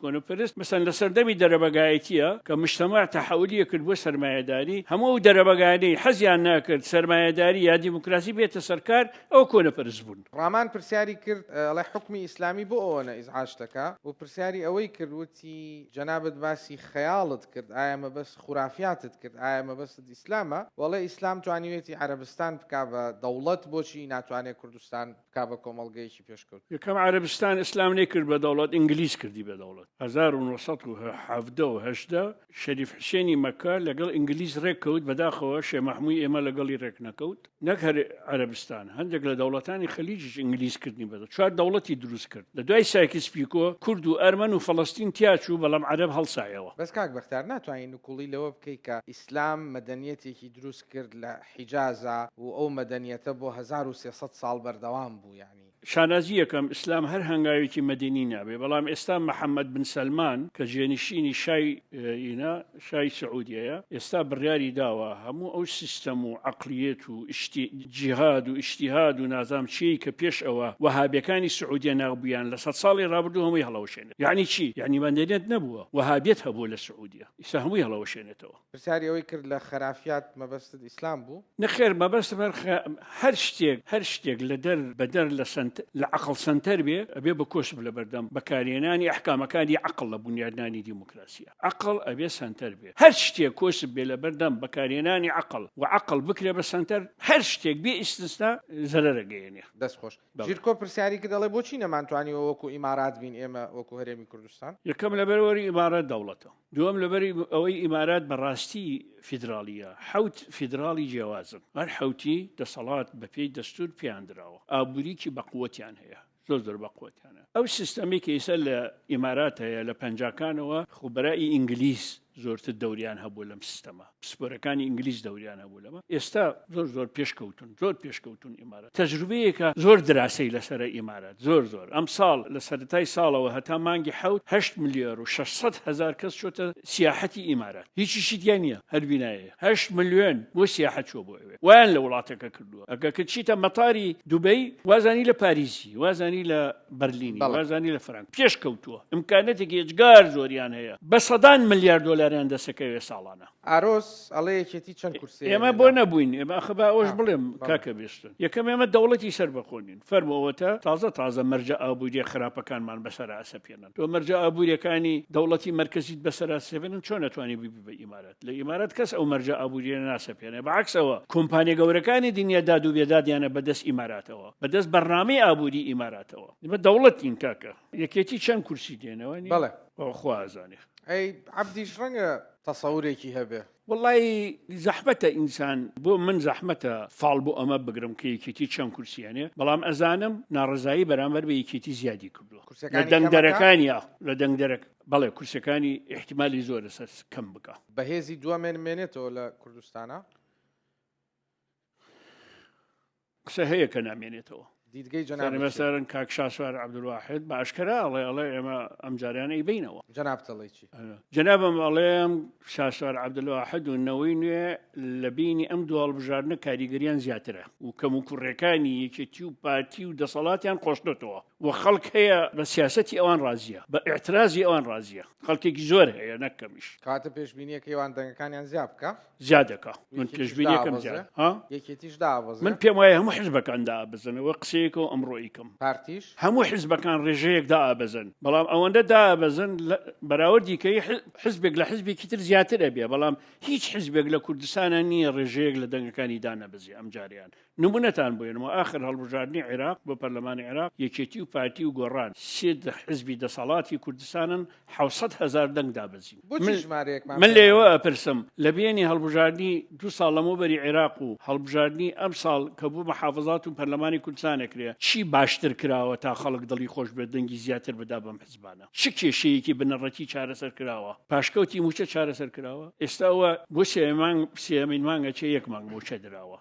کۆنەپەرست مەسەن لە سەردەمی دەرەبەگایەتیە کە مجتەماع تەحولیە کرد بۆ سەرمایەداری هەموو دەرەبەگایانەی حەزیان ناکرد سەرمایەداری یا دیموکراسی بێتە سەرکار ئەو کۆنەپەرست بوون ڕامان پرسیاری کرد ئەڵێ حکمی ئیسلامی بۆ ئەوەنە ئیزعاج دەکا و پرسیاری ئەوەی کرد وتی جەنابەت باسی خەیاڵت کرد ئایا مەبەست خوراافیاتت کرد ئایا مەبەستت ئیسلامە وەڵێ ئیسلام توانیوێتی عەرەبستان بکا بە دەوڵەت بۆچی ناتوانێت کوردستان بکا بە کۆمەڵگەیەکی پێشکەوت یەکەم عەرەبستان ئیسلام نەکرد بە دەوڵەت ئینگلیز کردی بە دەوڵەت 1970 شەریف حسێنی مەکە لەگەڵ ئینگلیز ڕێککەوت بەداخەوە شێ مەحمووی ئێمە لەگەڵی ڕێک نەکەوت نەک هەر عەرەبستان هەندێک لە دەوڵەتانی خەلیجیش ئینگلیزکردنی بەدە چوار دەوڵەتی دروست کرد لە دوای سایکس پیکۆ کورد و ئەرمەن و فەڵەستین تیاچوو بەڵام عەرەب هەڵسایەوە بەس کاک بەختار ناتوانین نکوڵی لەوە بکەی کە ئیسلام مەدەنیەتێکی دروست کرد لە حیجازە و ئەو مەدەنیەتە بۆ 1300 ساڵ بەردەوام بوو یعنی شانازی یەکەم ئیسلام هەر هەنگاوێکی مەدەنی نابێ بەڵام ئێستا محەممەد بن سەلمان کە جێنشینی شای سعودیەیە ئێستا بڕیاری داوە هەموو ئەو سیستەم و عقلیێت و جیهاد و ئیشتیهاد و نازام چی کە پێش ئەوە وەهابیەکانی سعودیە نابوویان لە 100 ساڵی ڕابردوو هەمووی هەڵەوەشێنێت یعنی چی یعنی مەدەنیەت نەبووە وەهابیەت هەبوو لە سعودیە ئیستا هەمووی هەڵەوەشێنێتەوە پرسیاری ئەوەی کرد لە خرافیات مەبەستت ئیسلام بوو نەخێر مەبەست هەر شتێک لە بەدەر لە عقل سنتەر بێ ئەبێ بە کۆسب لە بەردەم بەکارهێنانی ئەحکامەکانی عقل لە بنیادنانی دیموکراسیە عقل ئەبێ سنتەر بێ هەر شتێک کۆسب بێ لە بەردەم بەکارهێنانی عقل و عقل بکرێ بە سنتەر هەر شتێک بێ ئیسtisna زەرەرەگەیەنێ دەستخۆش ژیرکۆ پرسیاری کرد دەڵێ بۆچی نەمانتوانی وەکو ئیمارات بین ئێمە وەکو هەرێمی کوردستان یەکەم لەبەرەوەری ئیمارات دەوڵەتە دووەم لەبەری ئەوەی ئیمارات بەڕاستی فیدراالیە حوت فیدراالی جیاوازن هەر حوتی دەسەڵات بەپێی دەستور پیاندراوە ئابووریکی بەقووەتیان هەیە زۆر بەقووەتیانە ئەو سیستەمی کە ئێستا لە ئیمارات هەیە لە پەنجاکانەوە خۆبەرایی ئینگلیز زۆرتر دەوریان هەبوو لەم سیستەمە پسپۆرەکانی ئینگلیز دەوریان هەبوو لەمە ئێستا زۆر پێشکەوتون ئیمارات تەجروبەیەکە زۆر دراسی لەسەر ئیمارات زۆر ئەم ساڵ لە سەرەتای ساڵەوە هەتا مانگی 8 ملیۆر و 600 هزار کەس چۆتە سیاحەتی ئیمارات هیچیشی دیان نییە هەر بینایە 8 ملیۆن بۆ سیاحەت چۆ بۆ ئەوێ وایان لە وڵاتەکە کردووە ئەگە کە چیتە مەتاری دوبەی وازانی لە پاریسی وازانی لە بەرلینی وازانی لە فرانک پێشکەوتووە ئیمکانەتێکی ئێجگار زۆریان هەیە بە سەدان ملیارد دۆلاریان دەسەکەوێ ساڵانە ئارۆس ئەڵێ یەکێتی چەند کورسی ئێمە بۆ نەبووین ئێمە ئەخبا ئەوش بڵێم کاکە بێستن یەکەم ئێمە دەوڵەتی سەر بەخۆنین فەرمەوەتە تازە مەرجە ئابووری خراپەکانمان بەسەر ئاسەپێنن تۆ مەرجە ئابووریەکانی دەوڵەتی مرکزیت بەسەر ئاسەپێنن چۆن نەتوانی بیبی بە ئیمارات لە ئیمارات کەس ئەو مەرجە ئابووریە ناسەپێنێ بەعکسەوە کۆمپانیا گەورەکانی دنیا داد و بێدادیانە بەدەست ئیماراتەوە بەدەست بەرنامەی ئابووری ئیماراتەوە ئێمە دەوڵەتین کاکە یەکێتی چەند کورسی دێنەوە بەڵێ خوازانێ ئەی عەبدیش ڕەنگە تەسەورێکی هەبێ والله زەحمەتە ئینسان بۆ من زەحمەتە فاڵ بۆ ئەمە بگرم کە یەکێتی چەند کورسیانێ بەڵام ئەزانم ناڕزایی بەرامبەر بە یەکێتی زیادی کردووە لە دەنگدەرەکانیە لە دەنگدەرەک بەڵێ کورسەکانی احتیمالی زۆرە سەر کەم بکە بەهێزی دووەمێنێتەوە لە کوردستانە قسە هەیە کە نامێنێتەوە دیدگەی جەناب مەسەرن کاک شاسوار عەبدولواحید بە ئاشکرا ئەڵێ ئێمە ئەم جاریانەی بینەوە جەناب دەڵێ چی جەنابم ئەڵێم شاسوار عەبدولواحید و نەوەی نوێ لە بینی ئەم دوو هەڵبژاردنە کاریگەریان زیاترە و کەم و کوڕەکانی یەکێتی و پارتی و دەسەڵاتیان خۆشنێتەوە و خەڵک هەیە بە سیاسەتی ئەوان ڕازیە بە ئێعترازی ئەوان ڕازیە خەڵکێکی زۆر هەیە نەکەمیش کاتە پێشبینیەکەیوان دەنگەکانیان زیاد بکە زیادەکە من پێشبینیەکەم زیاد یەکێتیش دابەزێ من پێم وایە هەموو حیزبەکان دابەزنەوە قسەیەکە و ئەمڕۆیکەم پارتیش هەموو حیزبەکان ڕێژەیەک دابەزن بەڵام ئەوەندە دابەزن بەراوردی کەی حزبێک لە حزبێکی تر زیاتر ئەبێ بەڵام هیچ حزبێک لە کوردستانە نییە ڕێژەیەک لە دەنگەکانی دانەبەزی ئەم جاریان نمونەتان بۆێنەوە ئاخر هەڵبژاردننی عێراق بۆ پەرلەمانی عێراق یەکێتی و پارتی و گۆڕان سێ حزبی دەسەڵاتی کوردستانن 700,000 دەنگ دابەزین من لێوە ئەپرسم لە بینی هەڵبژاردننی 2 ساڵ لەمەوبەری عێراق و هەڵبژاردننی ئەم ساڵ کە بوو محافظات و پەرلەمانی کوردستانێکرێ چی باشتر کراوە تا خەڵک دڵی خۆش بێت دەنگی زیاتر بدا بەم حزبانە چ کێشەیەکی بنەڕەتی چارەسەر کراوە پاشکەوتی موچە چارەسەر کراوە ئێستاوە بۆ سێمین مانگە چه 1 مانگ موچە درراوە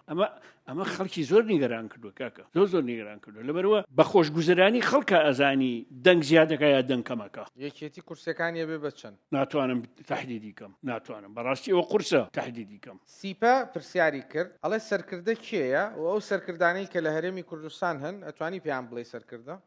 ئەمە خەڵکی زۆر نیگەران کردو کاکە زۆر نیگەران کردو لەبەرەوە بە خۆشگوزەرانی خەڵکە ئەزانی دەنگ زیادەکە یا دەنگ کەمەکە یەکێتی کورسەکانی بێ بچەند ناتوانم تهدیدی کەم ناتوانم بەڕاستی ئەوە قورسە تهدیدی کەم سیپە پرسیاری کرد ئەڵێ سەرکردە کێیە و ئەو سەرکردانەی کە لە هەرێمی کوردستان هەن ئەتوانی پێیان بڵێ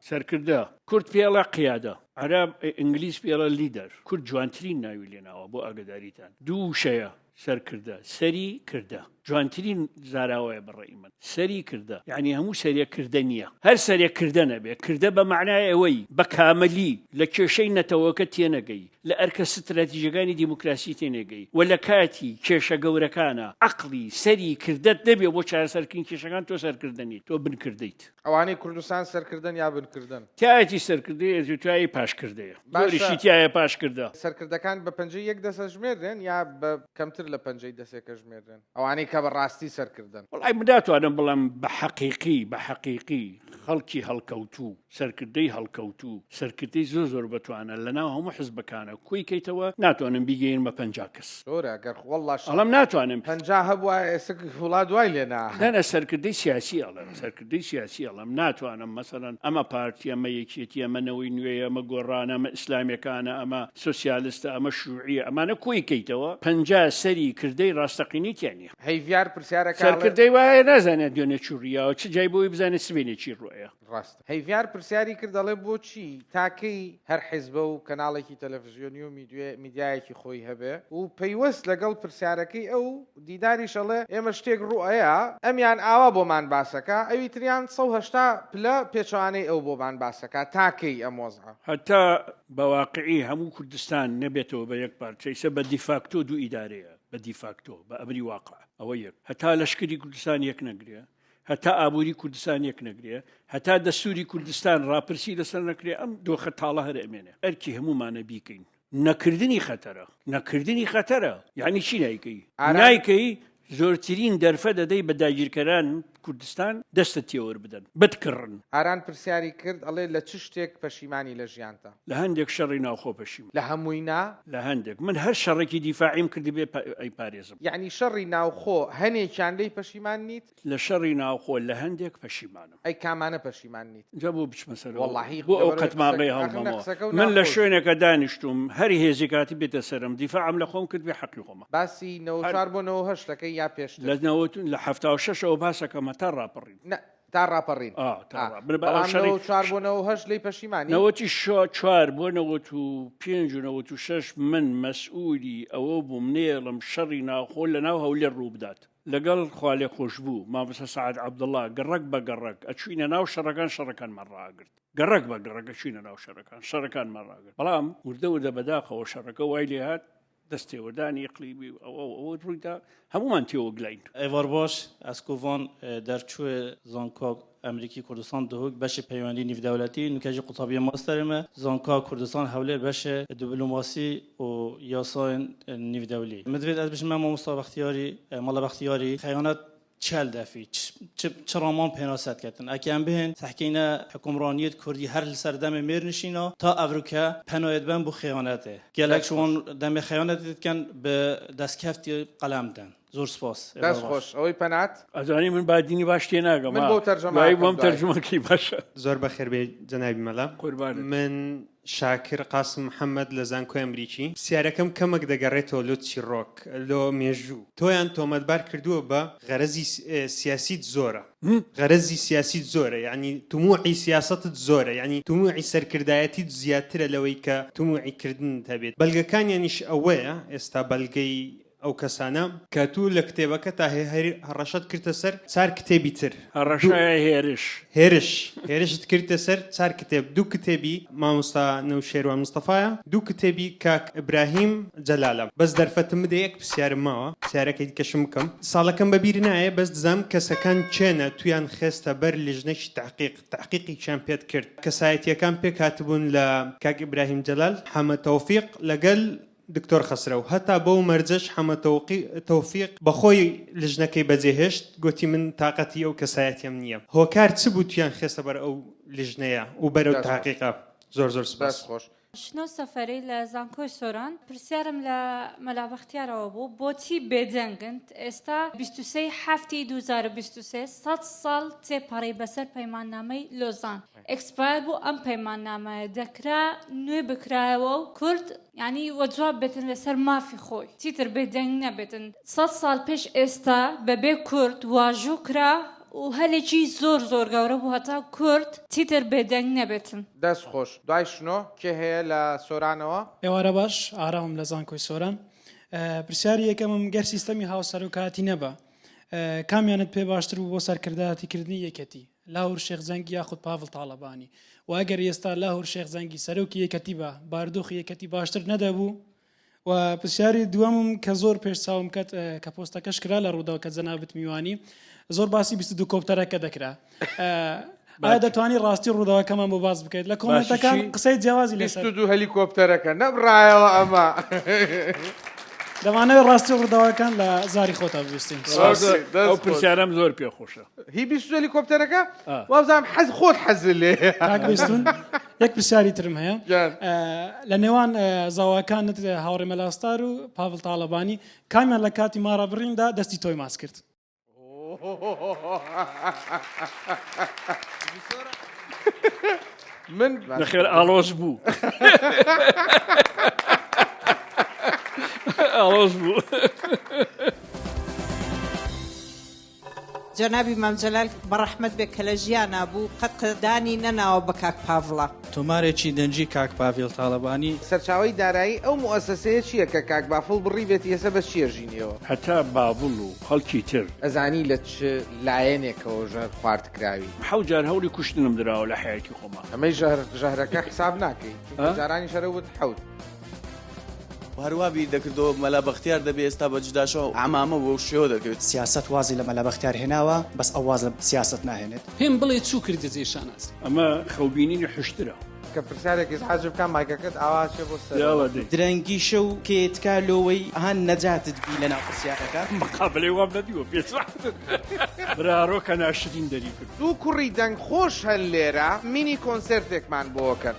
سەرکردە کورد پێڵە قیادە عرب ئینگلیس پێڵە لیدەر کورد جوانترین ناوی لێناوە بۆ ئاگداریتان دوو شەیە سەرکردە سەری کردە جوانترین زاراوەیە بەڕێی من سەری کردە یعنی هەموو سەرێکردە نییە هەر سەرێکردە نەبێ کردە بە معنای ئەوەی بە کامەلی لە کێشەی نەتەوەکە تێنەگەی لە ئەرکە ستراتیژەکانی دیموکراسی تێنێگەی و لە کاتی کێشە گەورەکانە عەقلی سەری کردەت دەبێ بۆ چارەسەرکردنی کێشەکان تۆ سەرکردنی تۆ بنکردیت ئەوانەی کوردستان سەرکردن یا بنکردن تایەتی سەرکردی توایی پاشکردەیە زۆریشی تایە پاشکردە سەرکردەکان بە پەنجەی 1 دەسە ژمێردێن یا بە کەمتر لە پەنجەی دەسێکە ژمێردێن ئەوانەی کە بەڕاستی سەرکردن وڵای مداتوانم بڵم بە حەقیقی خەڵکی هەڵکەوتوو سەرکردەی هەڵکەوتوو سەرکردەی زۆر بەتوانە لەناو هەموو حزبەکانە کوی کەیتەوە ناتوانم بیگەین بە 50 کەس ئەڵم ناتوانم 50 هەبووە وڵات دوای لێنا نەنە سەرکردەی سیاسی ئەڵم ناتوانم مەسەڵەن ئەمە پارتی ئەمە یەکێتی ئەمەنەوەی نوێ ئەمە گۆڕانە ئەمە ئیسلامیەکانە ئەمە سۆسیالیستە ئەمە شوعیە ئەمانە کوی کەیتەوە 50 سەری کردەی ڕاستەقینیتیانە هەیڤیار پرسیارەکە سەرکردەی وایە نازانێت دوێنێ چوڕیاوە چ جای بۆی بزانێت سبێنێکی ڕۆیە ڕاست هەیڤیار پرسیاری کرد دەڵێ بۆچی تاکەی هەر حیزبە و کەناڵێکی تەلەڤیزیۆنی و میدیایەکی خۆی هەبێ و پەیوەست لەگەڵ پرسیارەکەی ئەو دیداریشەڵێ ئێمە شتێک ڕوئەیە ئەمیان ئاوا بۆمان باسەکە ئەوی تریان 180 پلە پێچوانەی ئەو بۆمان باسەکە تاکەی ئەم وەزعە هەتا بەواقعی هەموو کوردستان نەبێتەوە بە یەک پارچەیسە بە دیفاکتۆ دوو ئیدارەیە بە دیفاکتۆ بە ئەمری واقع ئەوە یەک هەتا لەشکری کوردستان یەک نەگرێ هەتا ئابووری کوردستان یەک نەگرێ هەتا دەستوری کوردستان ڕاپرسی لەسەر نەکرێ ئەم دۆخە تاڵە هەر ئەمێنێ ئەرکی هەمومانە بیکەین نەکردنی خەتەرە یعنی چی نایکەی زۆرترین دەرفە دەدەی بە داگیرکەران کوردستان دەستە تێوەر بدەن بتکڕن ئاران پرسیاری کرد ئەڵێ لە چ شتێک پەشیمانی لە ژیانتە لە هەندێک شەڕی ناوخۆ پەشیم لە هەمووی نا لە هەندێک من هەر شەڕێکی دیفاعیم کردی بێ ئەی پارێزم یعنی شەڕی ناوخۆ هەنێکیان لێی پەشیمان نیت لە شەڕی ناوخۆ لە هەندێک پەشیمانم ئەی کامانە پەشیمان نیت جا بۆ بچمە سەر وەڵڵاهی بۆ ئەو قەتماڵەی هەڵمەوە من لە شوێنێکە دانیشتوم هەری هێزی کاتی بێتە سەرم دیفاعم لە خۆم کرد بێ حەقی خۆمە باسی 94 بۆ 98ەکەی یا پێش لە 76ەوە باسەکەمە تا ڕاپەڕین تا ڕاپەڕین چوار بۆ 98 لی پەشیمانی 4 بۆ 95 و 96 من مەسئولی ئەوە بووم نێڵم شەڕی ناوخۆ لە ناو هەولێر ڕوو بدات لەگەڵ خوالێ خۆش بوو مامۆستا سەعاد عەبدوڵڵا گەڕک بە گەڕک ئەچوینە ناو شەڕەکانمان ڕاگرت گەڕک بە گەڕک ئەچوینە ناو شەڕەکانمان ڕاگرت بەڵام وردە بەداخەوە شەڕەکە وای لێ هات دەستێوەدانی ئەقلیمی ئەوە ڕوویدا هەمومان تێوە گلاین ئێوار باش ئەسکۆڤان دەرچووە زانکۆ ئەمریکی کوردستان دهۆک بەشی پەیوەندی نیڤدەوڵەتی نوکەژی قوتابیە ماستەرمە زانکۆ کوردستان هەولێر بەشە دیپلۆماسی و یاسایên نیڤدەولی مدوێت ئەس بژمە مامۆستا بەختیاری مەڵە بەختیاری خەیانەت چل دفی چه رامان پناست کردن اگه بهن تحکین حکمرانیت کردی هر سردم میرنشینا تا افریقا پناهت بن بو خیانته گلک شون دم خیانت کن به دستکفتی قلم دن زور سپاس دست خوش اوی پنات ازانی من بعد دینی باش تیناگم من بو ترجمه کی باشه زور بخیر به جناب ملا من شاکر قاسم محەممەد لە زانکۆی ئەمریکی پرسیارەکەم کەمێک دەگەڕێتەوە لۆ چیرۆک لۆ مێژوو تۆیان تۆمەتبار کردووە بە غەرەزی سیاسیت زۆرە غەرەزی سیاسیت زۆرە یعنی توموعی سیاستت زۆرە یعنی توموعی سەرکردایەتیت زیاترە لەوەی کە توموعی کردن هەبێت بەلگەکانیانیش ئەوەیە ئێستا بەلگەی ئەو کەسانە کە تو لە کتێبەکە تا هەڕەشەت کردە سەر چار کتێبی تر هێرشت کردە سەر چار کتێب دوو کتێبی مامۆستا نەوشێروان مستەفایە دوو کتێبی کاک ئیبراهیم جەلالە بەس دەرفەتم بدە یەک پرسیارم ماوە پرسیارەکەی کەشم بکەم ساڵەکەم بەبیر نایە بەس دەزانم کەسەکان چێنە تویان خێستە بەر لیژنەی تحقیقیان پێت کرد کەسایەتیەکان پێک هاتبوون لە کاک ئیبراهیم جەلال حەمە تەوفیق لەگەل دکتۆر خەسرە و هەتا بەو مەرجەش حەمە تەوفیق بەخۆی لژنەکەی بەجێهێشت گوتی من تااقەتی ئەو کەسایەتیم نییە هۆکار چ بوو تویان خێستە بەر ئەو لیژنەیە و بەرەو تاقیقا زۆر سپاس خۆش شنو سەفەرەی لە زانکۆی سۆران پرسیارم لە مەلابەختیارەوە بوو بۆچی بێجەنگن ئێستا 23 هەفتی 2023 100 ساڵ تێپەڕی بەسەر پەیماننامەی لۆزان ئەکسپایر بوو ئەم پەیماننامەیە دەکرا نوێ بکرایەوە و کورد ینی وەجواب بێتن لەسەر مافی خۆی چیتر بێجەنگ نەبێتن 100 ساڵ پێش ئێستا بەبێ کورد واژوو کرا و هەلێکی زۆر گەورە بوو هەتا کورد چیتر بێدەنگ نەبێتن دەست خۆش دوای شنۆ کێ هەیە لە سۆرانەوە ئێوارە باش ئارامم لە زانکۆی سۆران پرسیاری یەکەمم گەر سیستەمی هاوسەر و کاتی نەبە کامیانت پێ باشتر بوو بۆ سەرکردایەتیکردنی یەکەتی لاهور شێخ زەنگی یاخود پاڤڵ تاڵەبانی و ئەگەر ئێستا لاهور شێخ زەنگی سەرۆکی یەکەتی بە باردۆخی یەکەتی باشتر نەدەبوو و پرسیاری دووەمم کە زۆر پێش چاوم کەت کە پۆستەکەش کرا لە ڕووداو کە جەنابەت میوانی زۆر باسی 22 کۆپتەرەکە دەکرا ئایا دەتوانانی ڕاستی ڕووداوەکەمان بۆ باز بکەیت لە کۆمنتەکان قسەی جیاوازی لەسەر 22 هەلیکۆپتەرەکە نەبڕایەوە ئەمە دەمانەوێت ڕاستی ڕووداوەکان لە زاری خۆتا بویستین ئەو پرسیارم زۆر پێخۆشە هی 22 هەلیکۆپتەرەکە وابزانم حەز خۆت حەز لێ کاکبیستون یەک پرسیاری ترم هەیە لە نێوان زاواکانت هاوڕێ مەلاستار و پاڤڵ تاڵەبانی کامیان لە کاتی مارە بڕیندا دەستی تۆی ماس کرد من بەخێر ئاڵۆز بوو ئاڵۆز بوو جەنابی مامجەلال بەڕەحمەت بێ کە لە ژیانە بوو قەت قەدانی نەناوە بە کاک پاڤڵە تۆمارێکی دەنجی کاک پاڤڵ تاڵەبانی سەرچاوەی دارایی ئەو موەسسەیە چییە کە کاک بافڵ بڕی بێت ئێستا بە چێژینەوە هەتا بابڵ و خەڵکی تر ئەزانی لە چ لایەنێکەوە ژەر خوارد کراوی حەوت جار هەوڵی کوشتنم دراوە لە حیاتی خۆمان ئەمەی ژەهرەکە حساب ناکەی جارانی شەرە وت حەوت هەروابی دەکردەوە مەلا بەختیار دەبێ ئێستا بە جداشەوە ئامامە بۆ شێوە دەکەوێت سیاست وازی لە مەلا بەختیار هێناوە بەس ئەو واز لە سیاست ناهێنێت پێم بڵێ چوو کردی جێشاناس ئەمە خەوبینینی حشترە کە پرسیارێکی حاجب بکەم مایکەکەت ئاواشێ بۆ سەر درەنگی شەو کێتکا لۆوەی هەن نەجاتت بی لە ناو پرسیارەکە مقابلەی وام نەدیوە پێچوە براڕۆکە ناشرین دەری کرد دوو کوڕی دەنگ خۆش هەن لێرە مینی کۆنسەرتێکمان بۆکەن